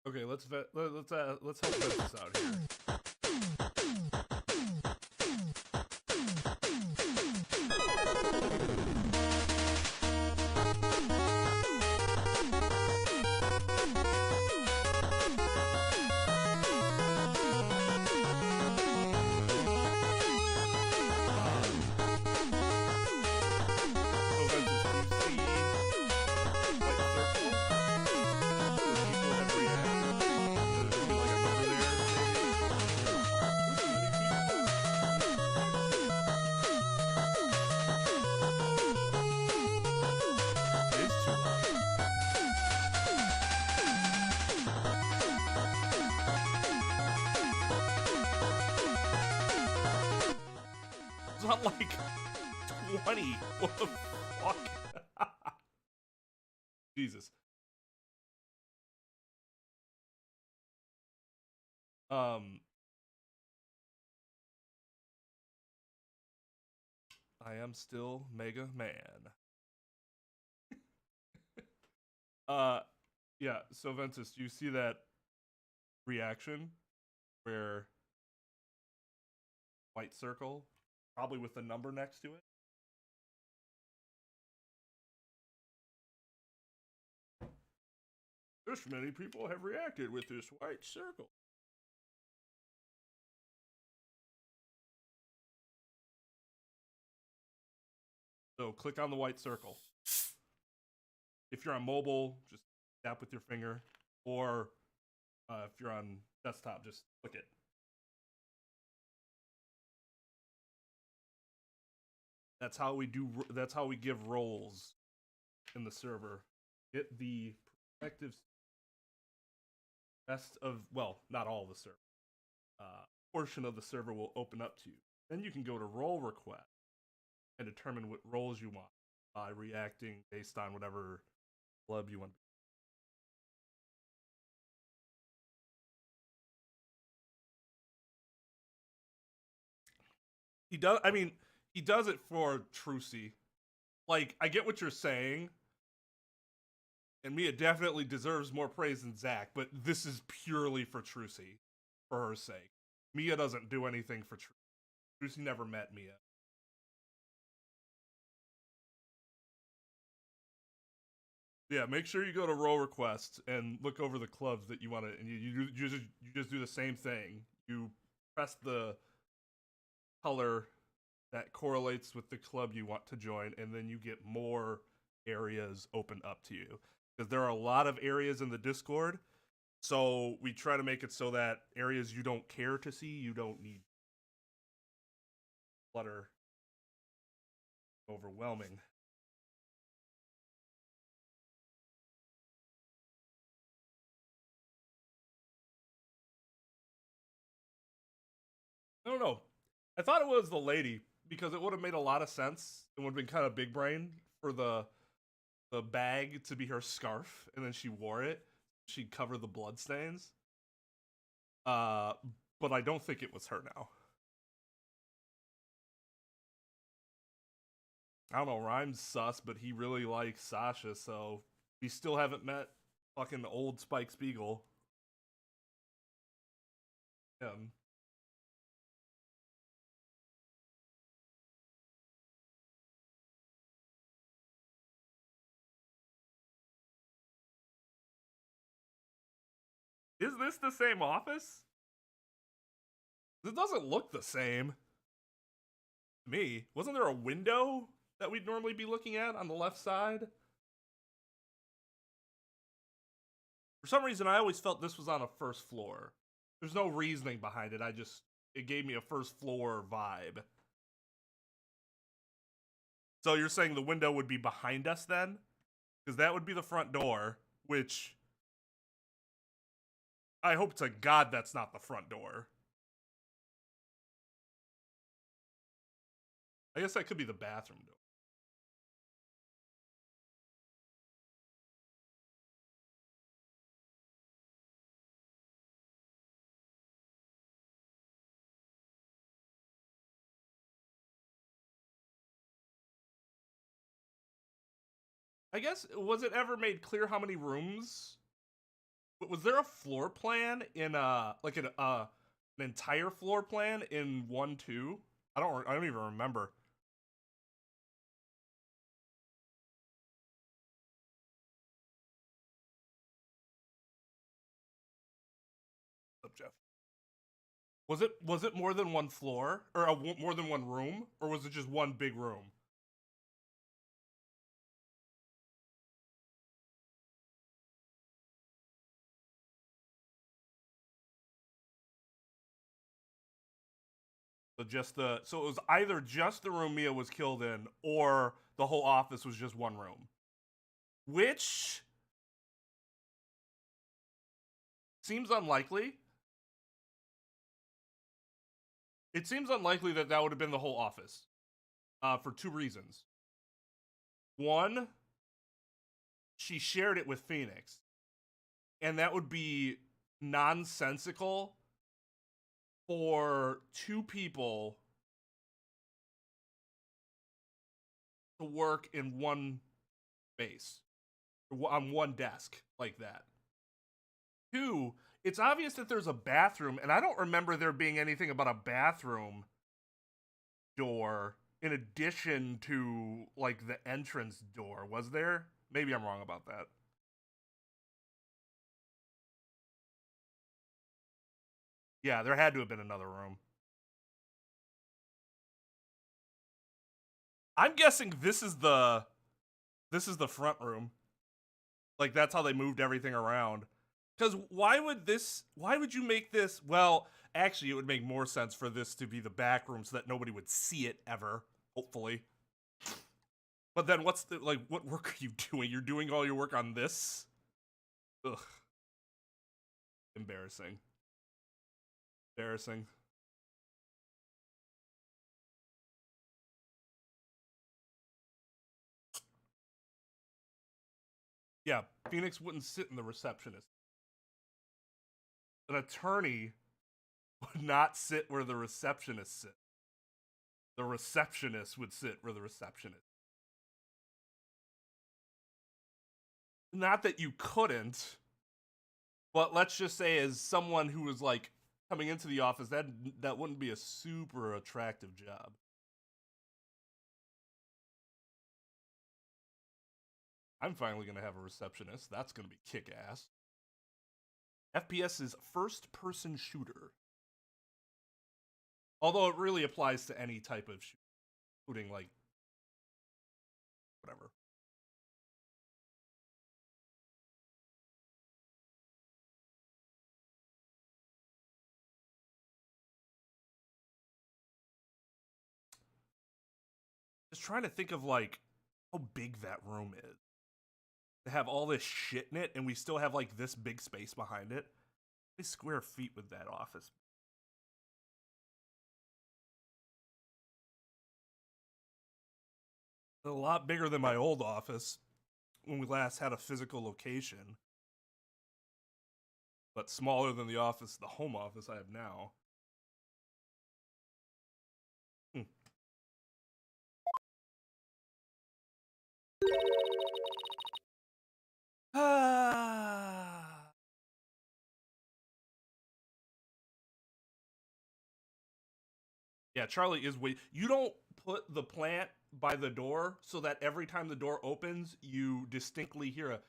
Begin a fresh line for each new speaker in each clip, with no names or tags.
Okay, let's help vet this out here. Not like 20. What the fuck? Jesus. I am still Mega Man. Yeah, so Ventus, do you see that reaction where white circle, probably with the number next to it? This many people have reacted with this white circle. So click on the white circle. If you're on mobile, just tap with your finger, or if you're on desktop, just click it. That's how we do. That's how we give roles in the server. Get the perspectives. Best of, well, not all the server. Portion of the server will open up to you. Then you can go to role request and determine what roles you want by reacting based on whatever club you want. He does. I mean, he does it for Trucy. Like, I get what you're saying, and Mia definitely deserves more praise than Zach, but this is purely for Trucy, for her sake. Mia doesn't do anything for Trucy. Trucy never met Mia. Yeah, make sure you go to role requests and look over the clubs that you want to, and you just do the same thing. You press the color that correlates with the club you want to join, and then you get more areas open up to you. Because there are a lot of areas in the Discord, so we try to make it so that areas you don't care to see, you don't need. clutter overwhelming. I don't know. I thought it was the lady because it would have made a lot of sense. It would have been kind of big brain for the bag to be her scarf, and then she wore it. She'd cover the bloodstains. But I don't think it was her now. I don't know. Rhyme's sus, but he really likes Sasha, so we still haven't met fucking old Spike Spiegel. Is this the same office? It doesn't look the same to me. Wasn't there a window that we'd normally be looking at on the left side? For some reason, I always felt this was on a first floor. There's no reasoning behind it. It gave me a first floor vibe. So you're saying the window would be behind us then? Because that would be the front door, which I hope to God that's not the front door. I guess that could be the bathroom door. I guess, was it ever made clear how many rooms? Was there a floor plan in like an entire floor plan in 1-2? I don't even remember. What's up, Jeff? Was it more than one floor or more than one room, or was it just one big room? So it was either just the room Mia was killed in, or the whole office was just one room. Which seems unlikely. It seems unlikely that would have been the whole office. For two reasons. One, she shared it with Phoenix. And that would be nonsensical for two people to work in one space, on one desk like that. Two, it's obvious that there's a bathroom, and I don't remember there being anything about a bathroom door in addition to like the entrance door. Was there? Maybe I'm wrong about that. Yeah, there had to have been another room. I'm guessing this is the front room. Like that's how they moved everything around. Cuz why would you make this, well, actually it would make more sense for this to be the back room so that nobody would see it ever, hopefully. But then what work are you doing? You're doing all your work on this? Ugh. Embarrassing. Embarrassing. Yeah, Phoenix wouldn't sit in the receptionist. An attorney would not sit where the receptionist sits. The receptionist would sit where the receptionist. Not that you couldn't, but let's just say as someone who was like coming into the office, that wouldn't be a super attractive job. I'm finally gonna have a receptionist. That's gonna be kick ass. FPS is first person shooter. Although it really applies to any type of shooting, including like whatever. Just trying to think of like how big that room is. To have all this shit in it, and we still have like this big space behind it. How many square feet with that office? A lot bigger than my old office when we last had a physical location, but smaller than the home office I have now. Yeah, Charlie is you don't put the plant by the door so that every time the door opens, you distinctly hear a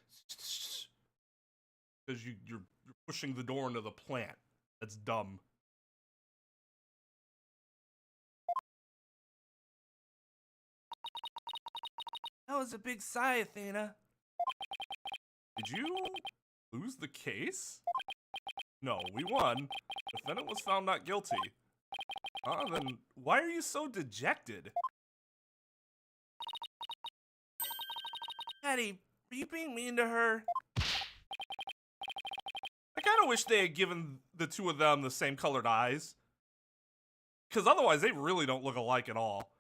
because you're pushing the door into the plant. That's dumb. That was a big sigh, Athena. Did you lose the case? No, we won. Defendant was found not guilty. Then why are you so dejected? Daddy, are you being mean to her? I kind of wish they had given the two of them the same colored eyes. Because otherwise, they really don't look alike at all.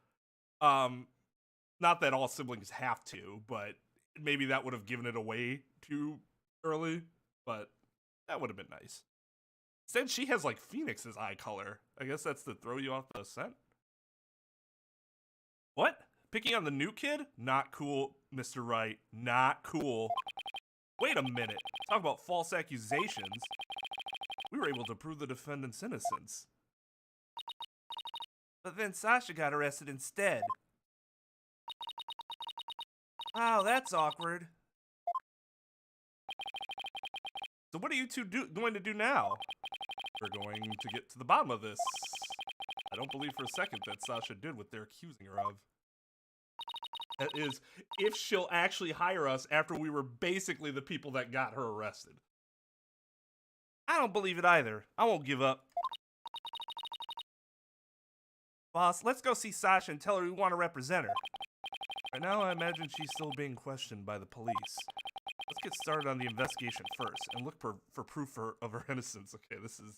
Not that all siblings have to, but maybe that would have given it away too early. But that would have been nice. Instead, she has like Phoenix's eye color. I guess that's to throw you off the scent. What? Picking on the new kid? Not cool, Mr. Wright. Not cool. Wait a minute. Talk about false accusations. We were able to prove the defendant's innocence. But then Sasha got arrested instead. Wow, that's awkward. So what are you two going to do now? We're going to get to the bottom of this. I don't believe for a second that Sasha did what they're accusing her of. That is, if she'll actually hire us after we were basically the people that got her arrested. I don't believe it either. I won't give up. Boss, let's go see Sasha and tell her we want to represent her. Right now, I imagine she's still being questioned by the police. Let's get started on the investigation first and look for proof of her innocence. Okay, this is...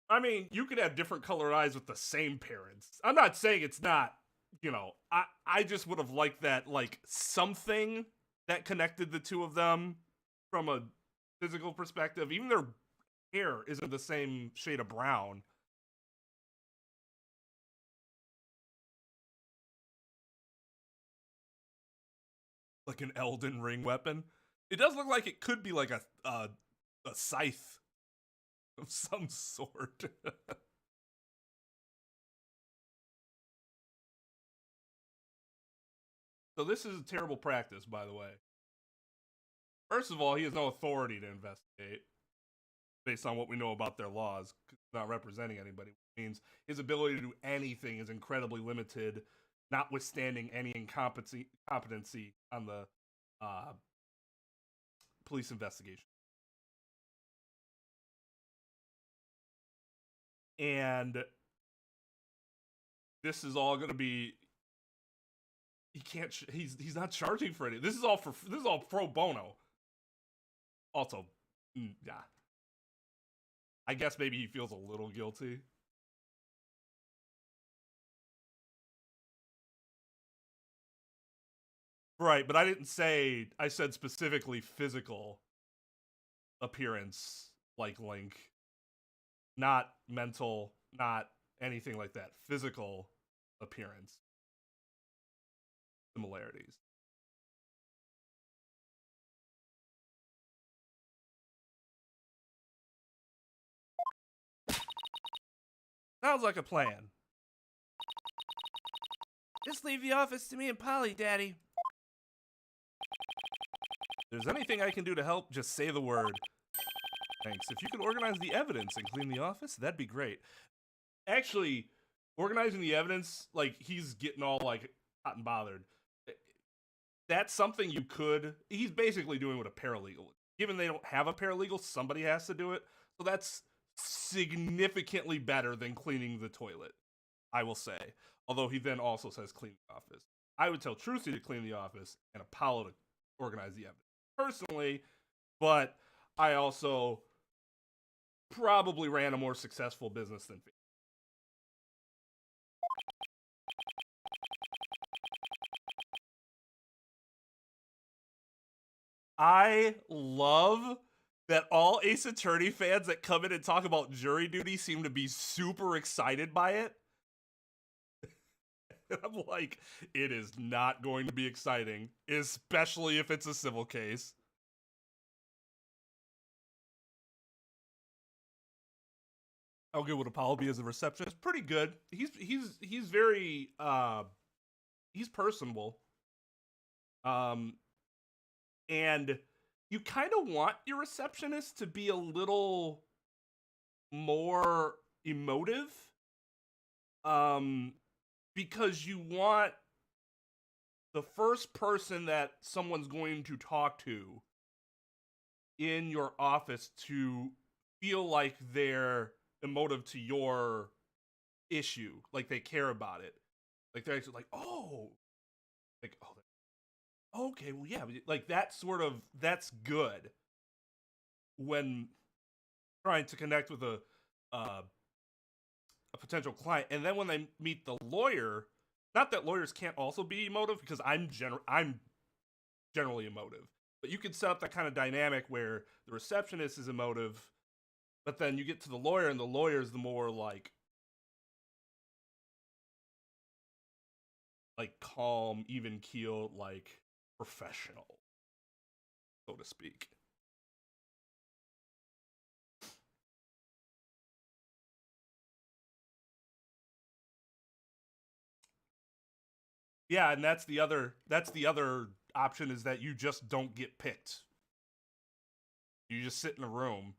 I mean, you could have different colored eyes with the same parents. I'm not saying it's not, you know, I just would have liked that, like, something that connected the two of them from a physical perspective. Even their hair isn't the same shade of brown. Like an Elden Ring weapon. It does look like it could be like a scythe of some sort. So this is a terrible practice, by the way. First of all, he has no authority to investigate based on what we know about their laws, not representing anybody, which means his ability to do anything is incredibly limited, notwithstanding any incompetency on the police investigation. And this is all going to be... He can't... He's not charging for it. This is all pro bono. Also, yeah. I guess maybe he feels a little guilty. Right, but I didn't say... I said specifically physical appearance like Link. Not mental, not anything like that. Physical appearance. Similarities. Sounds like a plan. Just leave the office to me and Polly, Daddy. If there's anything I can do to help, just say the word. Thanks. If you could organize the evidence and clean the office, that'd be great. Actually, organizing the evidence, like, he's getting all, like, hot and bothered. That's something you could... He's basically doing what a paralegal would. Given they don't have a paralegal, somebody has to do it. So that's significantly better than cleaning the toilet, I will say. Although he then also says clean the office. I would tell Trucy to clean the office and Apollo to organize the evidence personally, but I also probably ran a more successful business than Phoenix. I love that all Ace Attorney fans that come in and talk about jury duty seem to be super excited by it. I'm like, it is not going to be exciting, especially if it's a civil case. How good would Apollo be as a receptionist? Pretty good. He's very he's personable. And you kind of want your receptionist to be a little more emotive. Because you want the first person that someone's going to talk to in your office to feel like they're emotive to your issue, like they care about it, like they're actually like, oh, okay, well, yeah, like that sort of, that's good when trying to connect with a potential client. And then when they meet the lawyer, not that lawyers can't also be emotive, because I'm generally emotive, but you could set up that kind of dynamic where the receptionist is emotive, but then you get to the lawyer, and the lawyer is the more like calm, even keeled, like professional, so to speak. Yeah, and that's the other option, is that you just don't get picked. You just sit in a room.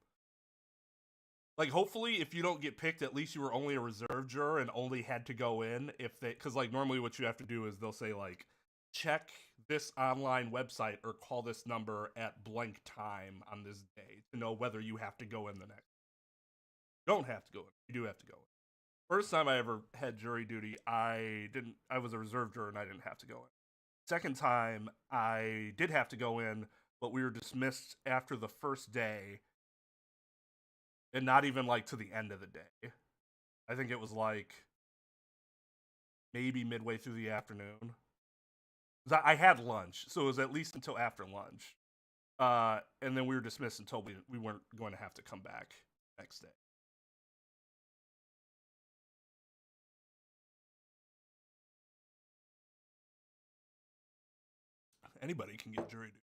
Like, hopefully, if you don't get picked, at least you were only a reserve juror and only had to go in if they, because like normally what you have to do is they'll say like, check this online website or call this number at blank time on this day to know whether you have to go in the next. You don't have to go in. You do have to go in. First time I ever had jury duty, I was a reserve juror and I didn't have to go in. Second time, I did have to go in, but we were dismissed after the first day, and not even like to the end of the day. I think it was like maybe midway through the afternoon. I had lunch, so it was at least until after lunch. And then we were dismissed until we weren't going to have to come back next day. Anybody can get jury duty.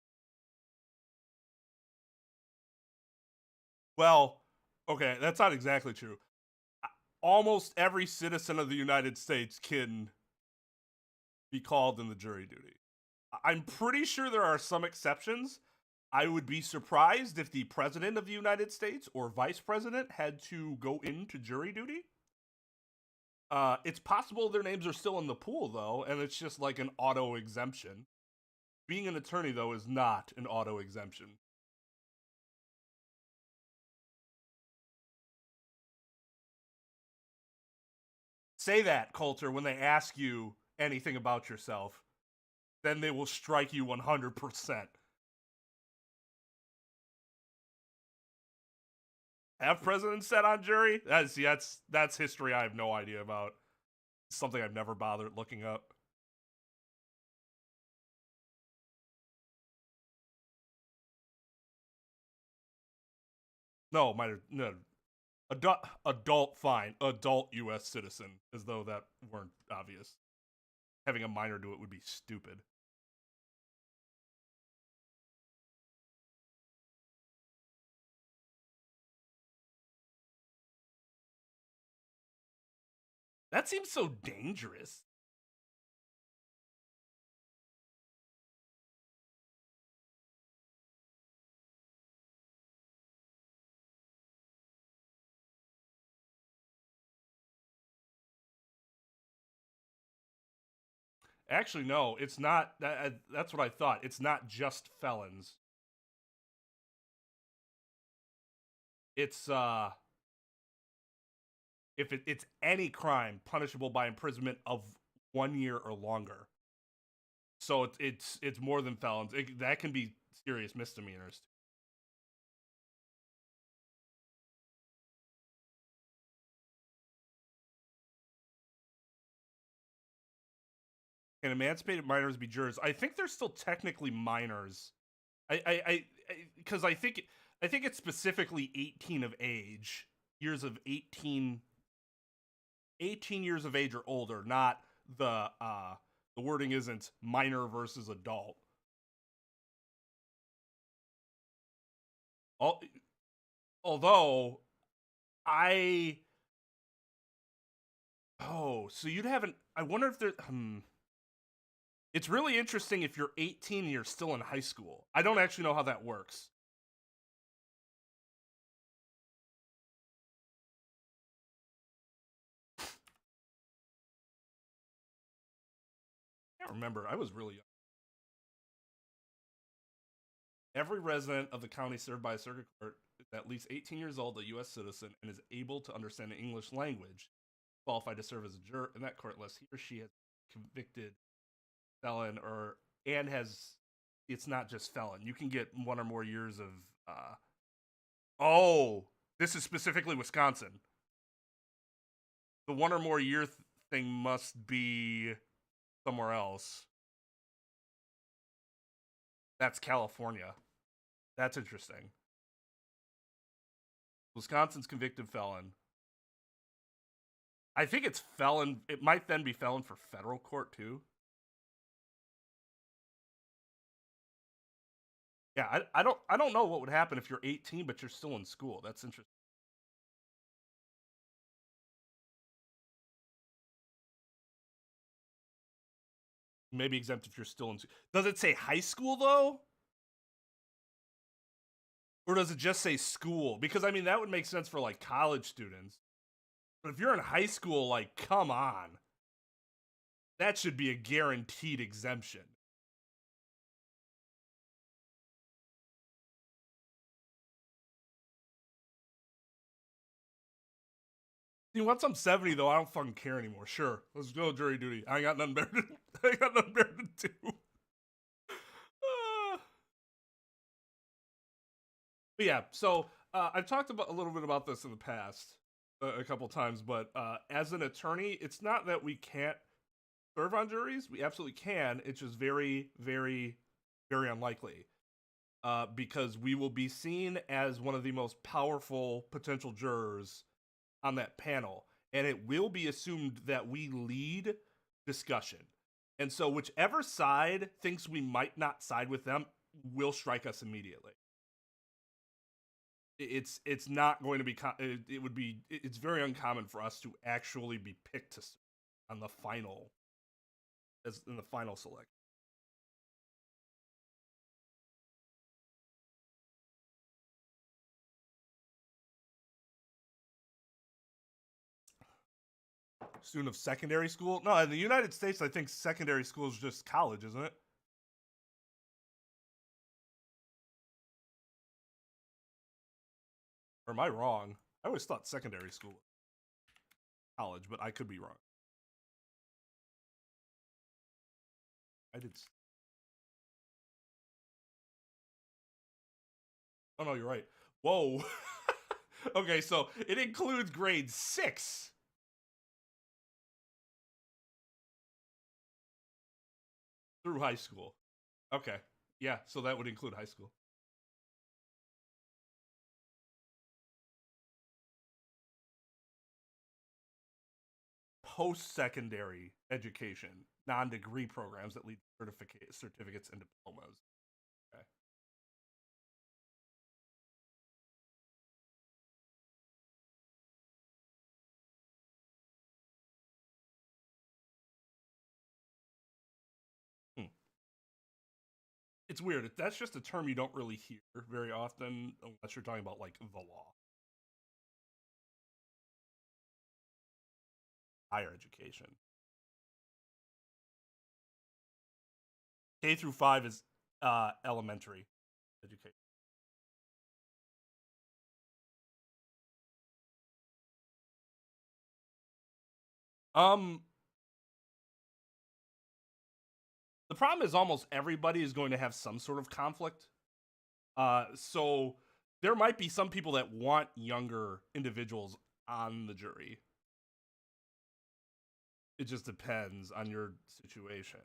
Well, okay, that's not exactly true. Almost every citizen of the United States can be called in the jury duty. I'm pretty sure there are some exceptions. I would be surprised if the president of the United States or vice president had to go into jury duty. It's possible their names are still in the pool, though, and it's just like an auto exemption. Being an attorney, though, is not an auto exemption. Say that, Coulter, when they ask you anything about yourself. Then they will strike you 100%. Have presidents sat on jury? That's history I have no idea about. It's something I've never bothered looking up. No, adult fine, adult U.S. citizen, as though that weren't obvious. Having a minor do it would be stupid. That seems so dangerous. Actually, no, it's not. That's what I thought. It's not just felons. It's if it's any crime punishable by imprisonment of 1 year or longer. So it's more than felons. That can be serious misdemeanors. Can emancipated minors be jurors? I think they're still technically minors. Because I think it's specifically 18 of age, years of 18 years of age or older, not the wording isn't minor versus adult. Although so you'd haven't. I wonder if there. It's really interesting if you're 18 and you're still in high school. I don't actually know how that works. I can't remember. I was really young. Every resident of the county served by a circuit court is at least 18 years old, a U.S. citizen, and is able to understand the English language, qualified to serve as a juror in that court unless he or she has convicted felon and has. It's not just felon. You can get 1 or more years of. This is specifically Wisconsin. The 1 or more year thing must be somewhere else. That's California. That's interesting. Wisconsin's convicted felon. I think it's felon. It might then be felon for federal court too. Yeah, I don't know what would happen if you're 18 but you're still in school. That's interesting. Maybe exempt if you're still in. Does it say high school though? Or does it just say school? Because I mean that would make sense for like college students. But if you're in high school, like, come on. That should be a guaranteed exemption. See, once I'm 70 though, I don't fucking care anymore. Sure, let's go jury duty. I ain't got nothing better to do. But yeah, so I've talked a little bit about this in the past a couple times, but as an attorney, it's not that we can't serve on juries. We absolutely can. It's just very, very, very unlikely because we will be seen as one of the most powerful potential jurors on that panel, and it will be assumed that we lead discussion. And so whichever side thinks we might not side with them will strike us immediately. It's not going to be it's very uncommon for us to actually be picked to on the final in the final select. Student of secondary school? No, in the United States, I think secondary school is just college, isn't it? Or am I wrong? I always thought secondary school was college, but I could be wrong. I did. Oh no, you're right. Whoa. Okay, so it includes grade 6. Through high school. Okay. Yeah, so that would include high school. Post-secondary education, non-degree programs that lead to certificates and diplomas. Okay. It's weird. That's just a term you don't really hear very often unless you're talking about like the law. Higher education. K through 5 is elementary education. The problem is almost everybody is going to have some sort of conflict. So there might be some people that want younger individuals on the jury. It just depends on your situation.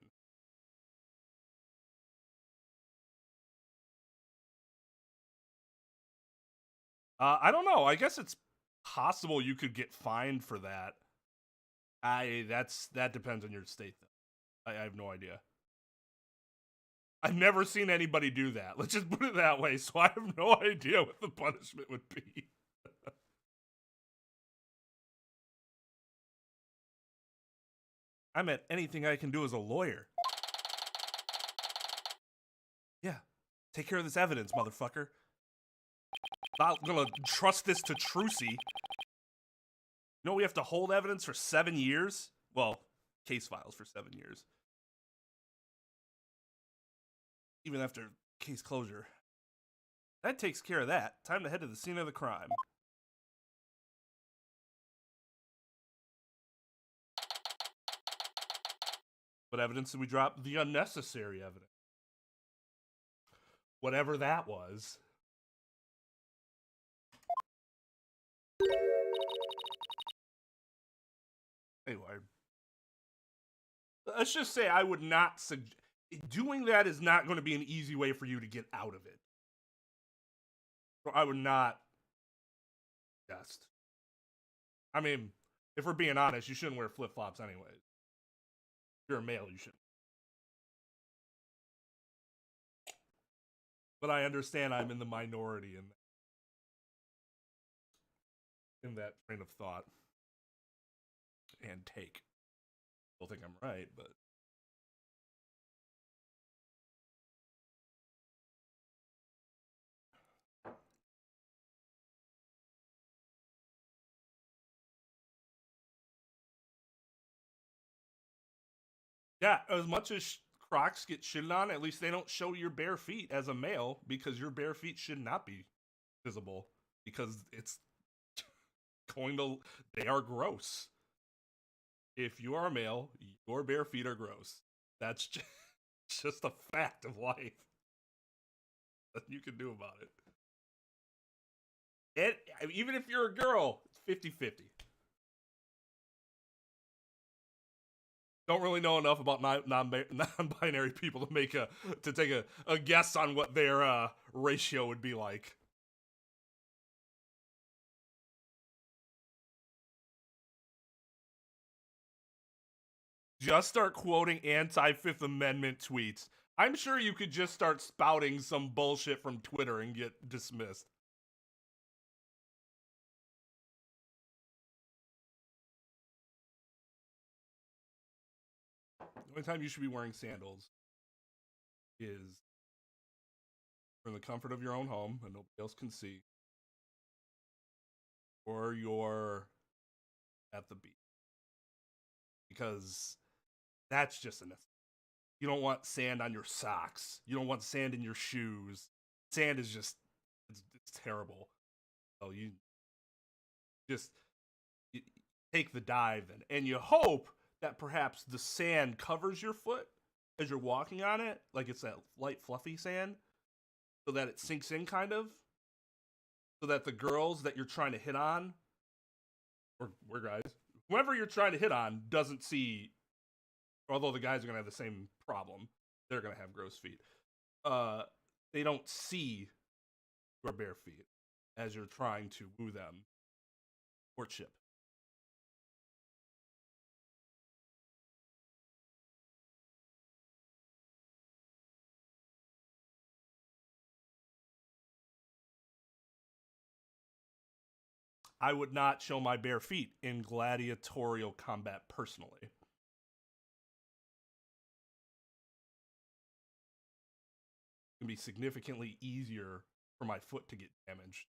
I don't know. I guess it's possible you could get fined for that. That depends on your state, though. I have no idea. I've never seen anybody do that. Let's just put it that way. So I have no idea what the punishment would be. I'm at anything I can do as a lawyer. Yeah. Take care of this evidence, motherfucker. Not gonna trust this to Trucy. You know we have to hold evidence for 7 years? Well, case files for 7 years. Even after case closure. That takes care of that. Time to head to the scene of the crime. What evidence did we drop? The unnecessary evidence. Whatever that was. Anyway. Let's just say I would not suggest... Doing that is not going to be an easy way for you to get out of it. So I would not suggest. I mean, if we're being honest, you shouldn't wear flip-flops anyways. If you're a male, you shouldn't. But I understand I'm in the minority in that train of thought and take. I don't think I'm right, but... Yeah, as much as Crocs get shitted on, at least they don't show your bare feet as a male, because your bare feet should not be visible, because it's going to... They are gross. If you are a male, your bare feet are gross. That's just a fact of life. Nothing you can do about it. Even if you're a girl, it's 50-50. Don't really know enough about non-binary people to take a guess on what their ratio would be like. Just start quoting anti-Fifth Amendment tweets. I'm sure you could just start spouting some bullshit from Twitter and get dismissed. The only time you should be wearing sandals is in the comfort of your own home and nobody else can see, or you're at the beach, because that's just a necessity. You don't want sand on your socks. You don't want sand in your shoes. Sand is just it's terrible. So you just take the dive and you hope that perhaps the sand covers your foot as you're walking on it, like it's that light fluffy sand, so that it sinks in kind of, so that the girls that you're trying to hit on, or guys, whoever you're trying to hit on doesn't see, although the guys are going to have the same problem, they're going to have gross feet, they don't see your bare feet as you're trying to woo them or chip. I would not show my bare feet in gladiatorial combat personally. It can be significantly easier for my foot to get damaged.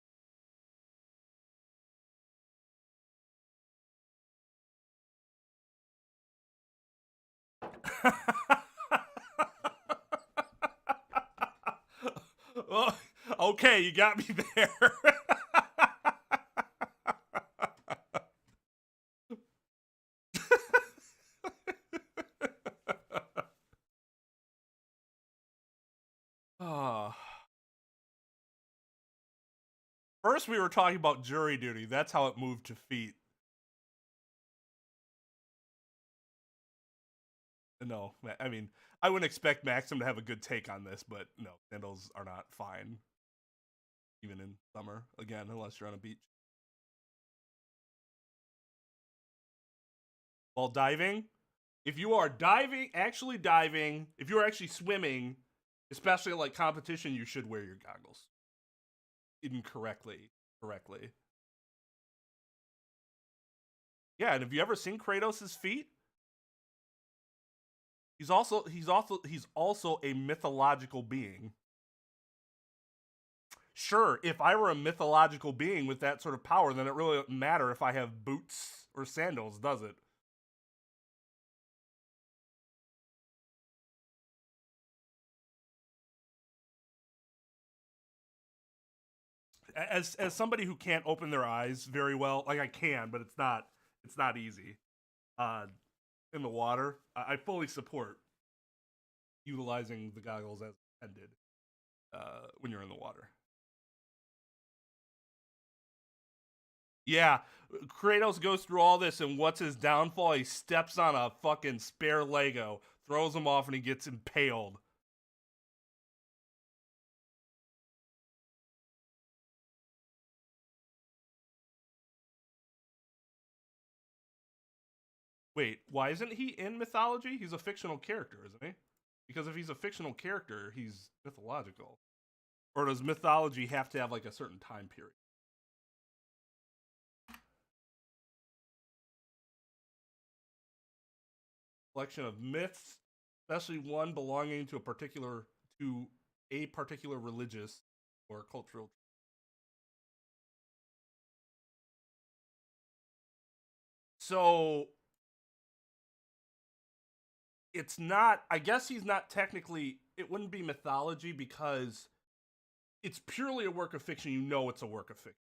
Well, okay, you got me there. First, we were talking about jury duty. That's how it moved to feet. No, I mean, I wouldn't expect Maxim to have a good take on this, but no, sandals are not fine, even in summer. Again, unless you're on a beach. While diving, if you are actually diving, if you're actually swimming, especially like competition, you should wear your goggles. Correctly. Yeah, and have you ever seen Kratos' feet? He's also a mythological being. Sure, if I were a mythological being with that sort of power, then it really doesn't matter if I have boots or sandals, does it? As somebody who can't open their eyes very well, like I can, but it's not easy. Uh, in the water, I fully support utilizing the goggles as intended when you're in the water. Yeah, Kratos goes through all this, and what's his downfall? He steps on a fucking spare Lego, throws him off, and he gets impaled. Wait, why isn't he in mythology? He's a fictional character, isn't he? Because if he's a fictional character, he's mythological. Or does mythology have to have like a certain time period? Collection of myths, especially one belonging to a particular religious or cultural. So it's not, I guess he's not technically, it wouldn't be mythology because it's purely a work of fiction. You know it's a work of fiction.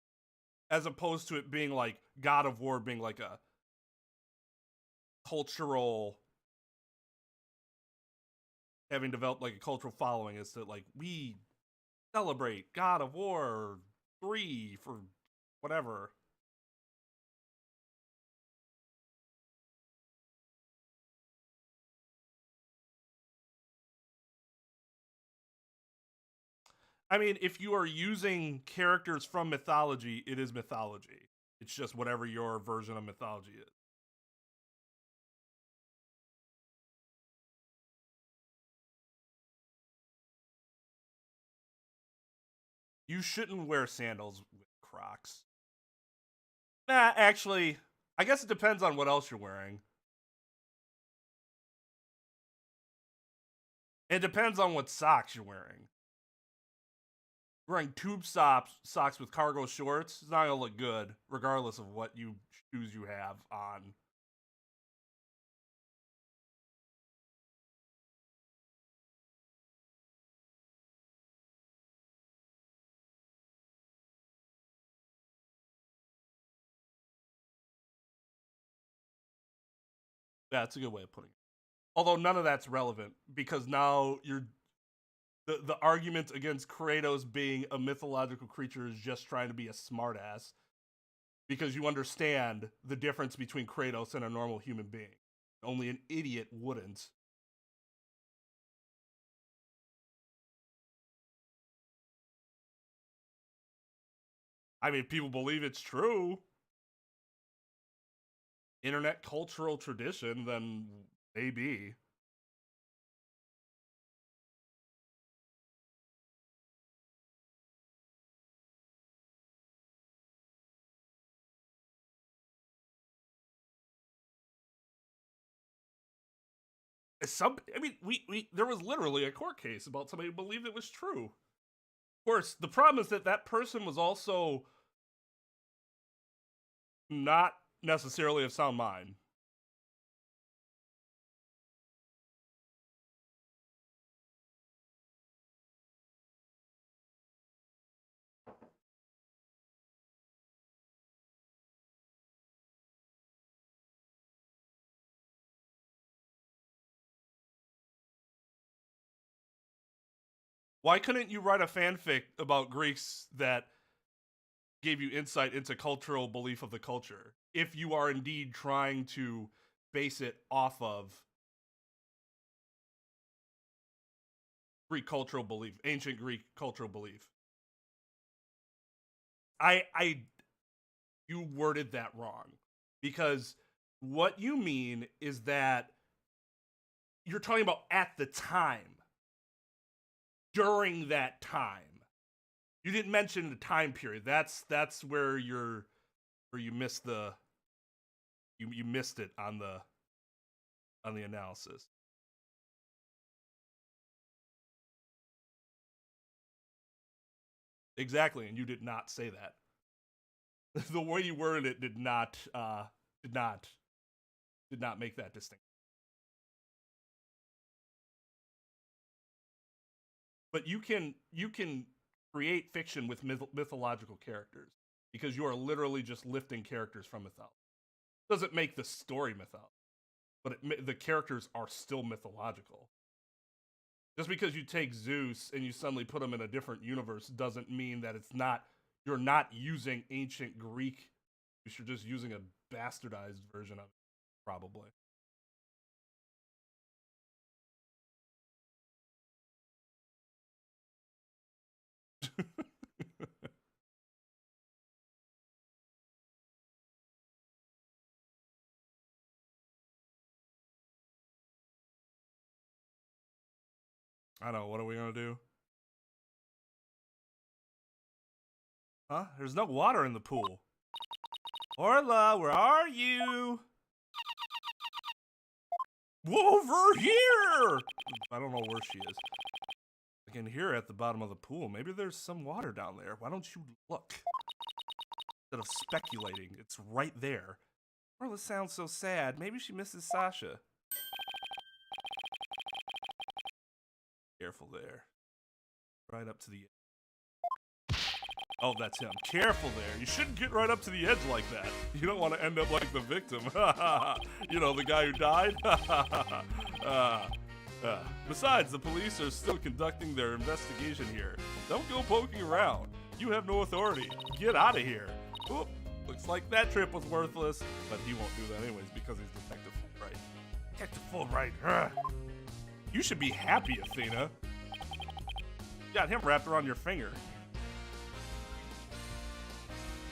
As opposed to it being like God of War being like a cultural, having developed like a cultural following, is that like we celebrate God of War 3 for whatever. I mean, if you are using characters from mythology, it is mythology. It's just whatever your version of mythology is. You shouldn't wear sandals with Crocs. Nah, actually, I guess it depends on what else you're wearing. It depends on what socks you're wearing. Wearing tube socks with cargo shorts is not gonna look good, regardless of what shoes you have on. Yeah, that's a good way of putting it. Although none of that's relevant because now you're the argument against Kratos being a mythological creature is just trying to be a smartass because you understand the difference between Kratos and a normal human being. Only an idiot wouldn't. I mean, people believe it's true. Internet cultural tradition, then maybe. I mean, we there was literally a court case about somebody who believed it was true. Of course, the problem is that that person was also not necessarily of sound mind. Why couldn't you write a fanfic about Greeks that gave you insight into cultural belief of the culture. If you are indeed trying to base it off of Greek cultural belief, ancient Greek cultural belief. You worded that wrong, because what you mean is that you're talking about at the time, during that time. You didn't mention the time period. That's where you missed the you missed it on the analysis. Exactly, and you did not say that. The way you worded it did not make that distinction. But you can create fiction with mythological characters, because you are literally just lifting characters from mythology. Doesn't make the story mythology, but the characters are still mythological. Just because you take Zeus and you suddenly put him in a different universe doesn't mean that you're not using ancient Greek. You're just using a bastardized version of it, probably. I know, what are we gonna do? Huh? There's no water in the pool. Orla, where are you? Over here! I don't know where she is. I can hear her at the bottom of the pool. Maybe there's some water down there. Why don't you look? Instead of speculating, it's right there. Orla sounds so sad. Maybe she misses Sasha. Careful there. Right up to the edge. Oh, that's him. Careful there. You shouldn't get right up to the edge like that. You don't want to end up like the victim. You know, the guy who died? Besides, the police are still conducting their investigation here. Don't go poking around. You have no authority. Get out of here. Oop, looks like that trip was worthless. But he won't do that anyways because he's Detective Wright. Detective Wright. You should be happy, Athena. You got him wrapped around your finger.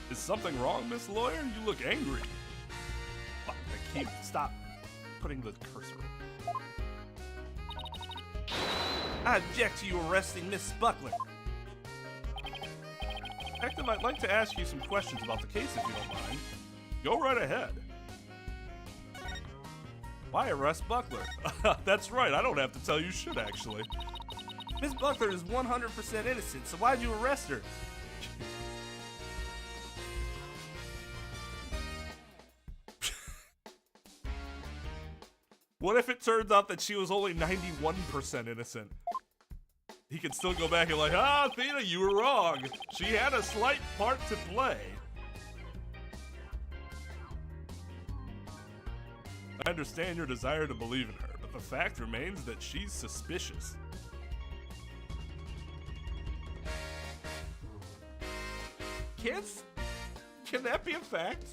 Is something wrong, Miss Lawyer? You look angry. Fuck, I can't stop putting the cursor. I object to you arresting Miss Buckler. Detective, I'd like to ask you some questions about the case if you don't mind. Go right ahead. Why arrest Buckler? That's right, I don't have to tell you shit, actually. Miss Buckler is 100% innocent, so why'd you arrest her? What if it turns out that she was only 91% innocent? He can still go back and like, Athena, you were wrong. She had a slight part to play. I understand your desire to believe in her, but the fact remains that she's suspicious. Kids? Can that be a fact?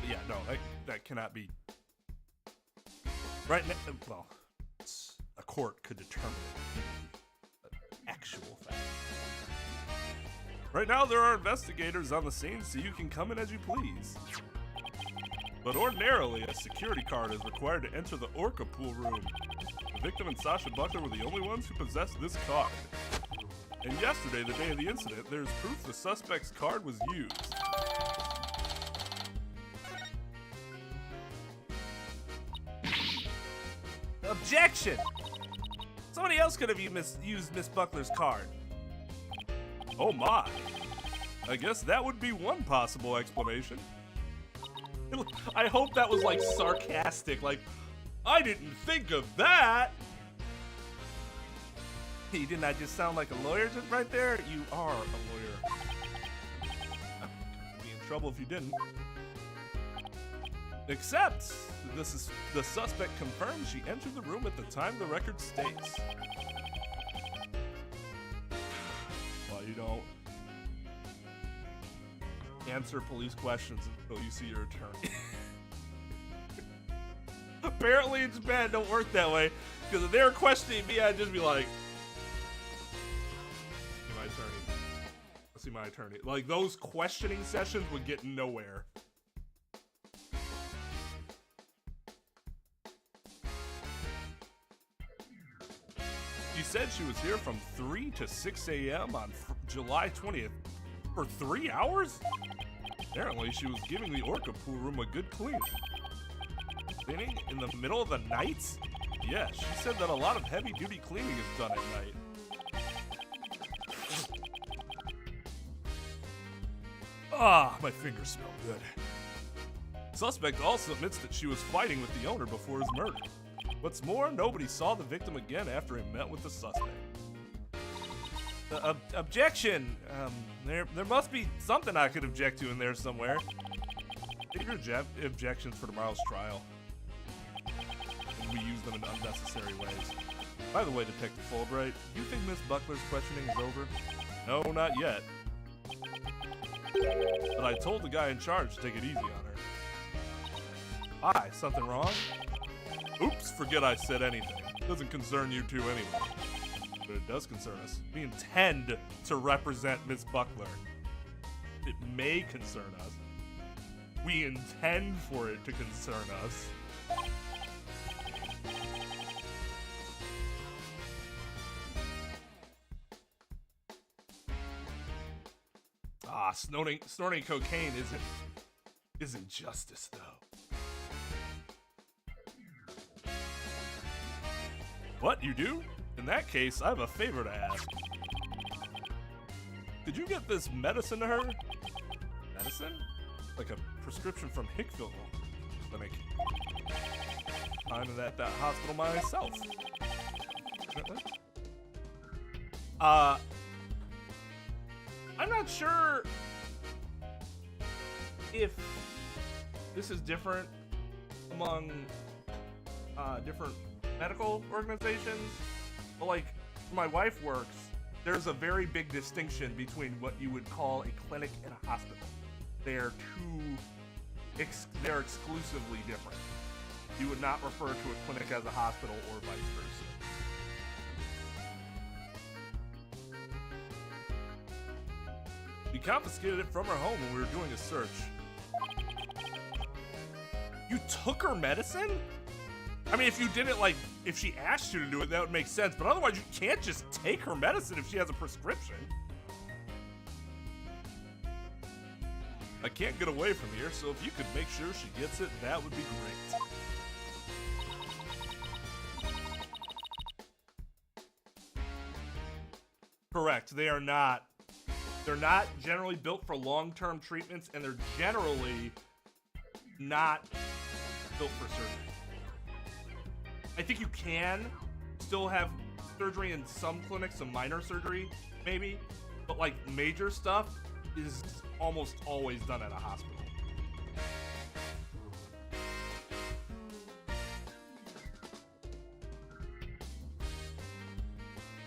Yeah, no, that cannot be. Right now, well, a court could determine an actual fact. Right now there are investigators on the scene, so you can come in as you please. But ordinarily, a security card is required to enter the Orca pool room. The victim and Sasha Buckler were the only ones who possessed this card. And yesterday, the day of the incident, there's proof the suspect's card was used.
Objection! Somebody else could have used Miss Buckler's card.
Oh my. I guess that would be one possible explanation. I hope that was like sarcastic, like, I didn't think of that!
Hey, didn't I just sound like a lawyer just right there? You are a lawyer.
Be in trouble if you didn't. Except, the suspect confirms she entered the room at the time the record states. Well, you don't answer police questions until you see your attorney. Apparently in Japan it don't work that way, because if they were questioning me, I'd just be like, see my attorney. Let's see my attorney. Like, those questioning sessions would get nowhere. She said she was here from 3 to 6 a.m. on July 20th. For 3 hours? Apparently, she was giving the Orca pool room a good clean. Cleaning in the middle of the night? Yeah, she said that a lot of heavy-duty cleaning is done at night. Ah, my fingers smell good. Suspect also admits that she was fighting with the owner before his murder. What's more, nobody saw the victim again after he met with the suspect.
Objection! There must be something I could object to in there somewhere.
Take your objections for tomorrow's trial. And we use them in unnecessary ways. By the way, Detective Fulbright, do you think Miss Buckler's questioning is over? No, not yet. But I told the guy in charge to take it easy on her. Why? Something wrong? Oops, forget I said anything. Doesn't concern you two anyway. But it does concern us. We intend to represent Miss Buckler. It may concern us. We intend for it to concern us. Ah, snorting cocaine isn't justice, though. What, you do? In that case, I have a favor to ask. Could you get this medicine to her? Medicine? Like a prescription from Hickville Clinic. I'm at that hospital myself. I'm not sure if this is different among different medical organizations, but like where my wife works, there's a very big distinction between what you would call a clinic and a hospital. They're they're exclusively different. You would not refer to a clinic as a hospital or vice versa. We confiscated it from her home when we were doing a search. You took her medicine? I mean, if you did it like, if she asked you to do it, that would make sense, but otherwise you can't just take her medicine if she has a prescription. I can't get away from here, so if you could make sure she gets it, that would be great. Correct, they're not generally built for long-term treatments, and they're generally not built for surgery. I think you can still have surgery in some clinics, some minor surgery, maybe, but like major stuff is almost always done at a hospital.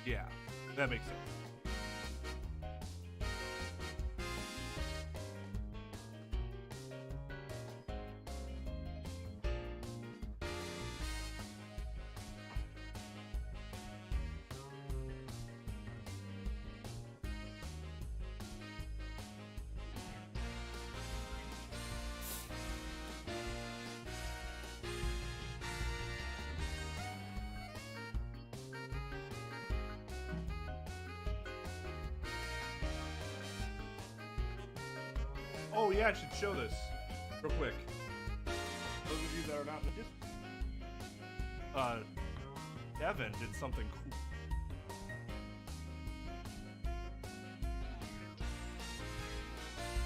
Yeah, that makes sense. Oh yeah, I should show this real quick. Those of you that are not in the Devin did something cool.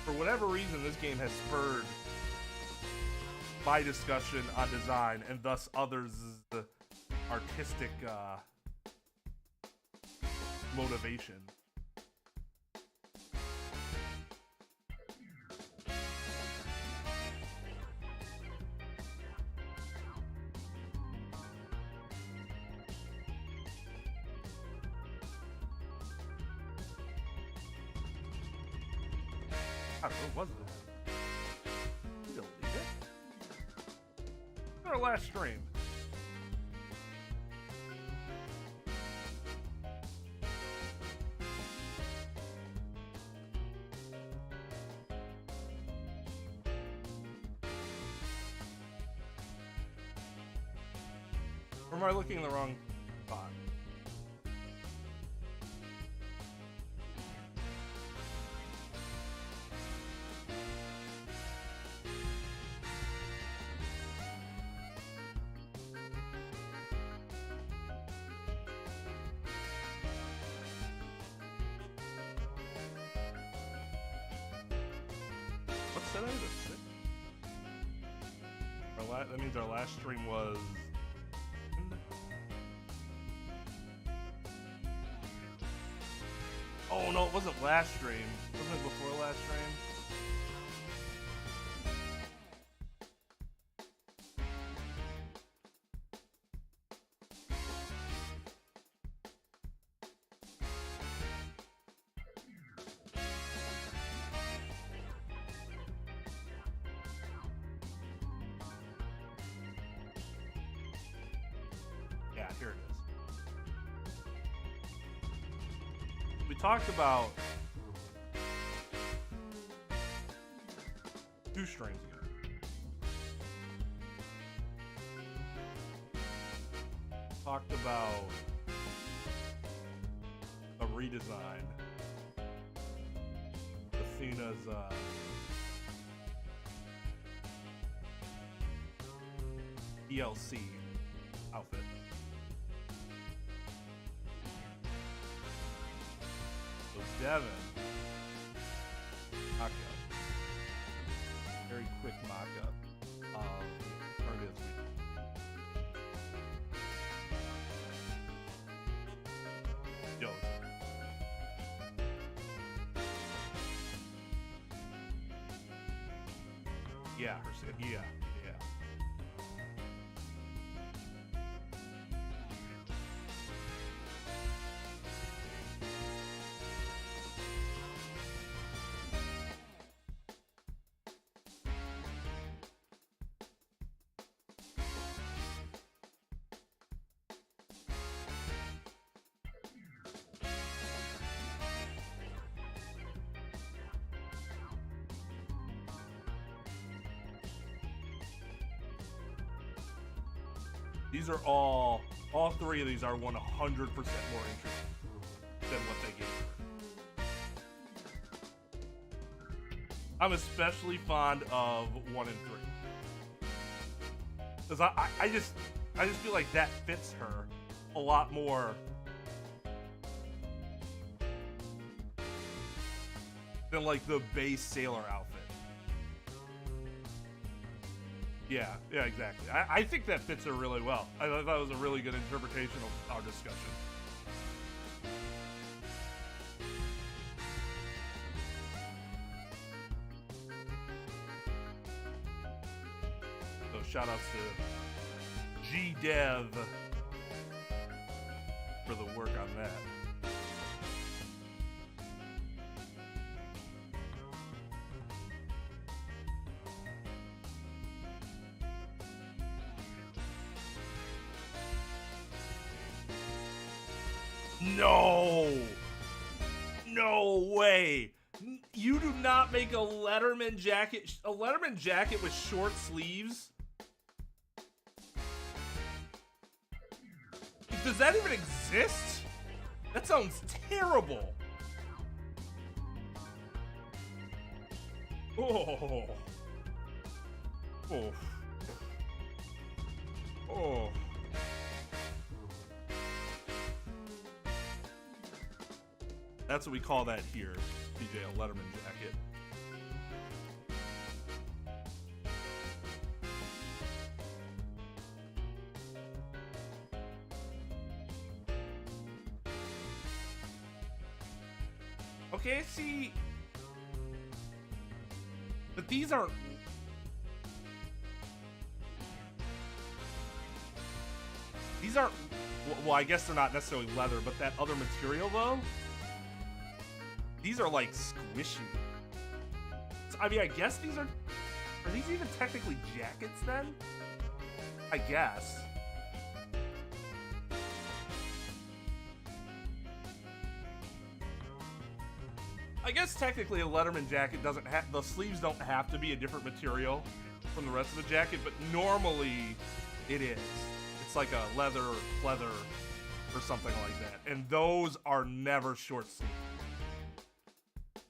For whatever reason, this game has spurred my discussion on design and thus others' artistic motivation. God, where was it? Delete it? Our last stream. Or am I looking in the wrong spot? What's that? That means our last stream was. Oh no, it wasn't last stream. Wasn't it before last stream? Yeah, here it is. We talked about 2 streams ago. Talked about a redesign. Athena's DLC outfit. So Devin, mock-up. Very quick mock-up of Alternatives Week. Yo, yeah, yeah. These are all 3 of these are 100% more interesting than what they gave her. I'm especially fond of 1 and 3. Because I just feel like that fits her a lot more than like the base sailor outfit. Yeah, exactly. I think that fits her really well. I thought that was a really good interpretation of our discussion. So shout outs to GDev for the work on that. No way. You do not make a Letterman jacket with short sleeves? Does that even exist? That sounds terrible. Oh. Oh. Oh. That's what we call that here, DJ, a Letterman jacket. Okay, see, but these aren't. These aren't. Well, I guess they're not necessarily leather, but that other material though. These are like squishy. So, I mean, I guess these are these even technically jackets then? I guess. I guess technically a Letterman jacket doesn't have, the sleeves don't have to be a different material from the rest of the jacket, but normally it is. It's like a leather or pleather or something like that. And those are never short sleeve.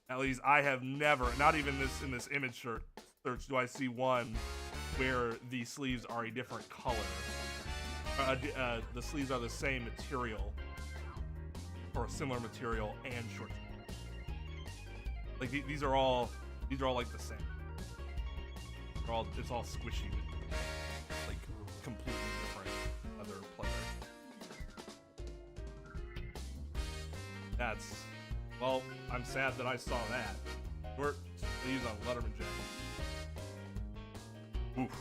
At least I have never, not even in this image search, do I see one where the sleeves are a different color. The sleeves are the same material or a similar material and short sleeve. Like these are all like the same. It's all squishy, like completely different leather pleather. That's, well, I'm sad that I saw that. Short sleeves on Letterman jacket. Oof.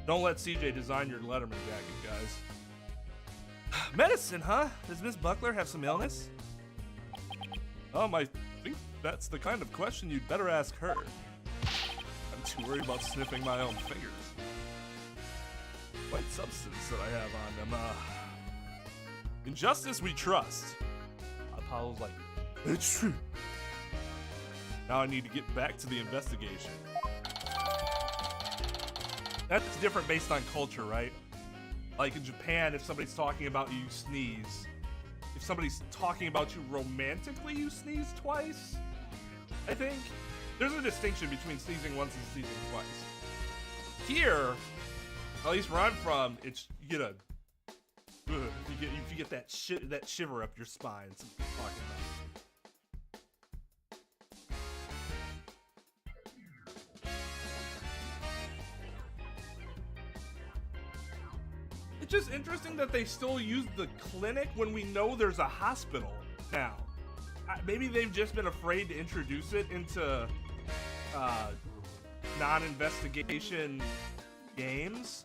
Don't let CJ design your Letterman jacket, guys.
Medicine, huh? Does Miss Buckler have some illness?
I think that's the kind of question you'd better ask her. I'm too worried about sniffing my own fingers. White substance that I have on them. In justice we trust. Apollo's like, it's true. Now I need to get back to the investigation. That's different based on culture, right? Like in Japan, if somebody's talking about you, you sneeze. If somebody's talking about you romantically, you sneeze twice. I think there's a distinction between sneezing once and sneezing twice. Here, at least where I'm from, it's you get that shiver up your spine. That's what I'm talking about. It's just interesting that they still use the clinic when we know there's a hospital now. Maybe they've just been afraid to introduce it into non-investigation games.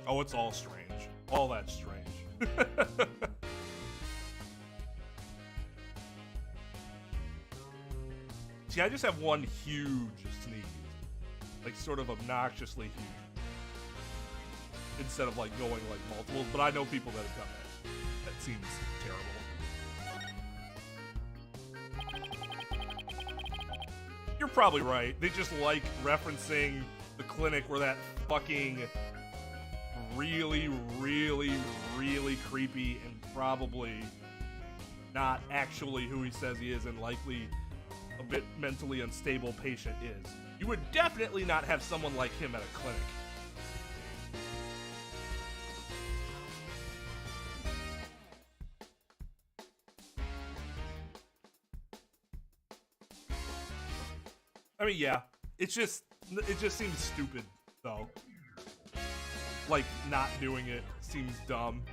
Oh, it's all strange. All that's strange. See, I just have one huge sneeze. Like, sort of obnoxiously huge. Instead of, like, going, like, multiple. But I know people that have done that. That seems terrible. You're probably right. They just like referencing the clinic where that fucking really, really, really creepy and probably not actually who he says he is and likely a bit mentally unstable patient is. You would definitely not have someone like him at a clinic. I mean, yeah, it just seems stupid, though. Like, not doing it seems dumb.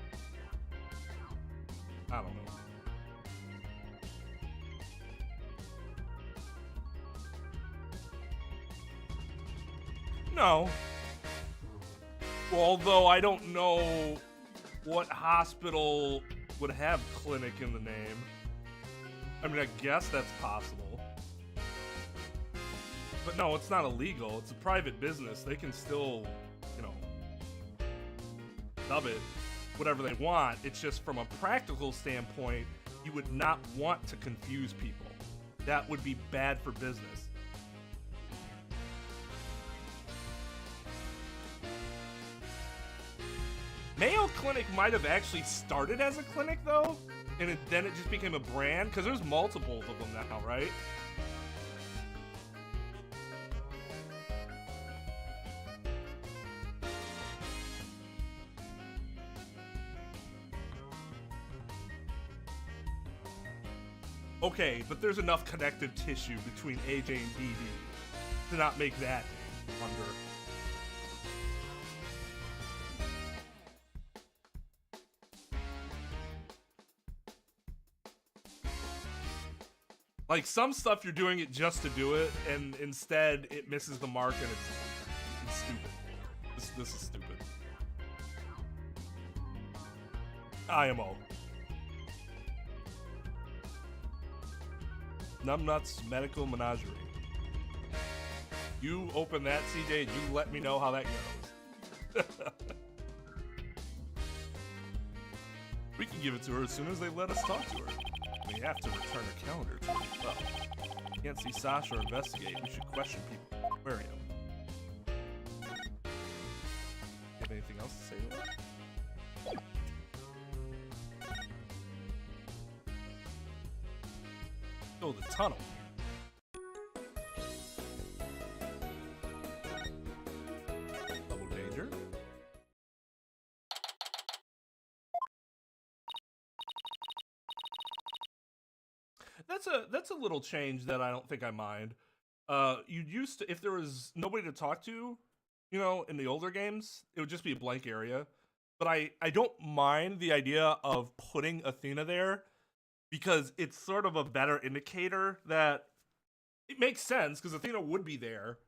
I don't know. No. Well, although I don't know what hospital would have clinic in the name. I mean, I guess that's possible. But no, it's not illegal. It's a private business. They can still, you know, dub it whatever they want. It's just from a practical standpoint, you would not want to confuse people. That would be bad for business. Mayo Clinic might have actually started as a clinic, though, and then it just became a brand, because there's multiples of them now, right? Okay, but there's enough connective tissue between AJ and DD to not make that under. Like, some stuff you're doing it just to do it, and instead it misses the mark, and it's stupid. This is stupid. IMO. Numbnuts Medical Menagerie. You open that, CJ, and you let me know how that goes. We can give it to her as soon as they let us talk to her. We have to return her calendar to the club. Can't see Sasha or investigate. We should question people in the aquarium. You have anything else to say to that? Oh, the tunnel. Double danger. That's a little change that I don't think I mind. You used to, if there was nobody to talk to, you know, in the older games, it would just be a blank area. But I don't mind the idea of putting Athena there, because it's sort of a better indicator that it makes sense, because Athena would be there,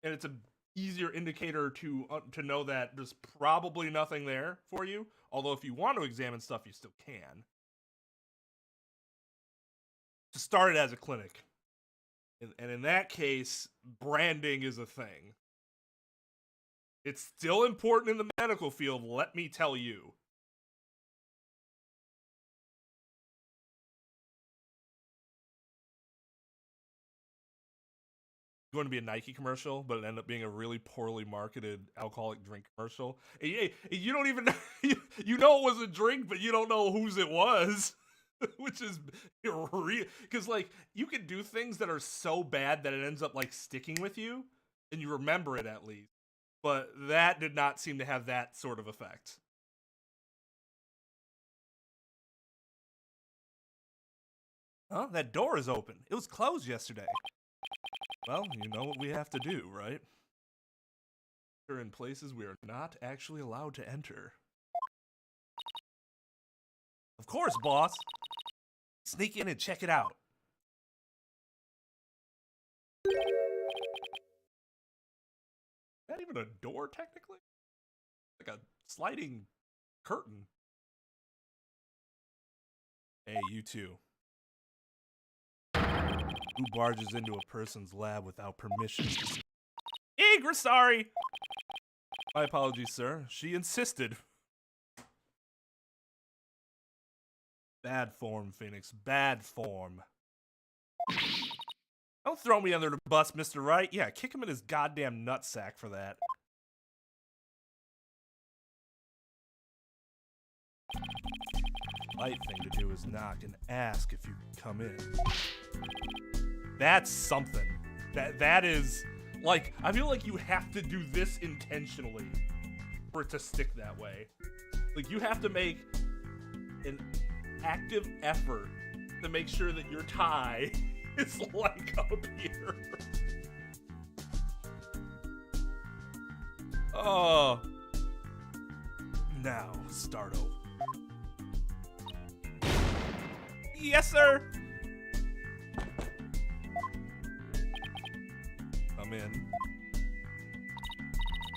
and it's an easier indicator to know that there's probably nothing there for you. Although if you want to examine stuff, you still can. To start it as a clinic. And in that case, branding is a thing. It's still important in the medical field, let me tell you. Going to be a Nike commercial, but it ended up being a really poorly marketed alcoholic drink commercial. And you don't even know, you know it was a drink, but you don't know whose it was. Which is real, because like you can do things that are so bad that it ends up like sticking with you, and you remember it at least. But that did not seem to have that sort of effect. Huh? That door is open. It was closed yesterday. Well, you know what we have to do, right? We're in places we are not actually allowed to enter. Of course, boss. Sneak in and check it out. Is that even a door, technically? Like a sliding curtain. Hey, you two. Who barges into a person's lab without permission? We're sorry. My apologies, sir. She insisted. Bad form, Phoenix. Bad form. Don't throw me under the bus, Mr. Wright. Yeah, kick him in his goddamn nutsack for that. Right thing to do is knock and ask if you can come in. That's something. That is, like, I feel like you have to do this intentionally for it to stick that way. Like, you have to make an active effort to make sure that your tie is like up here. Oh. Now, start over. Yes, sir. Come in.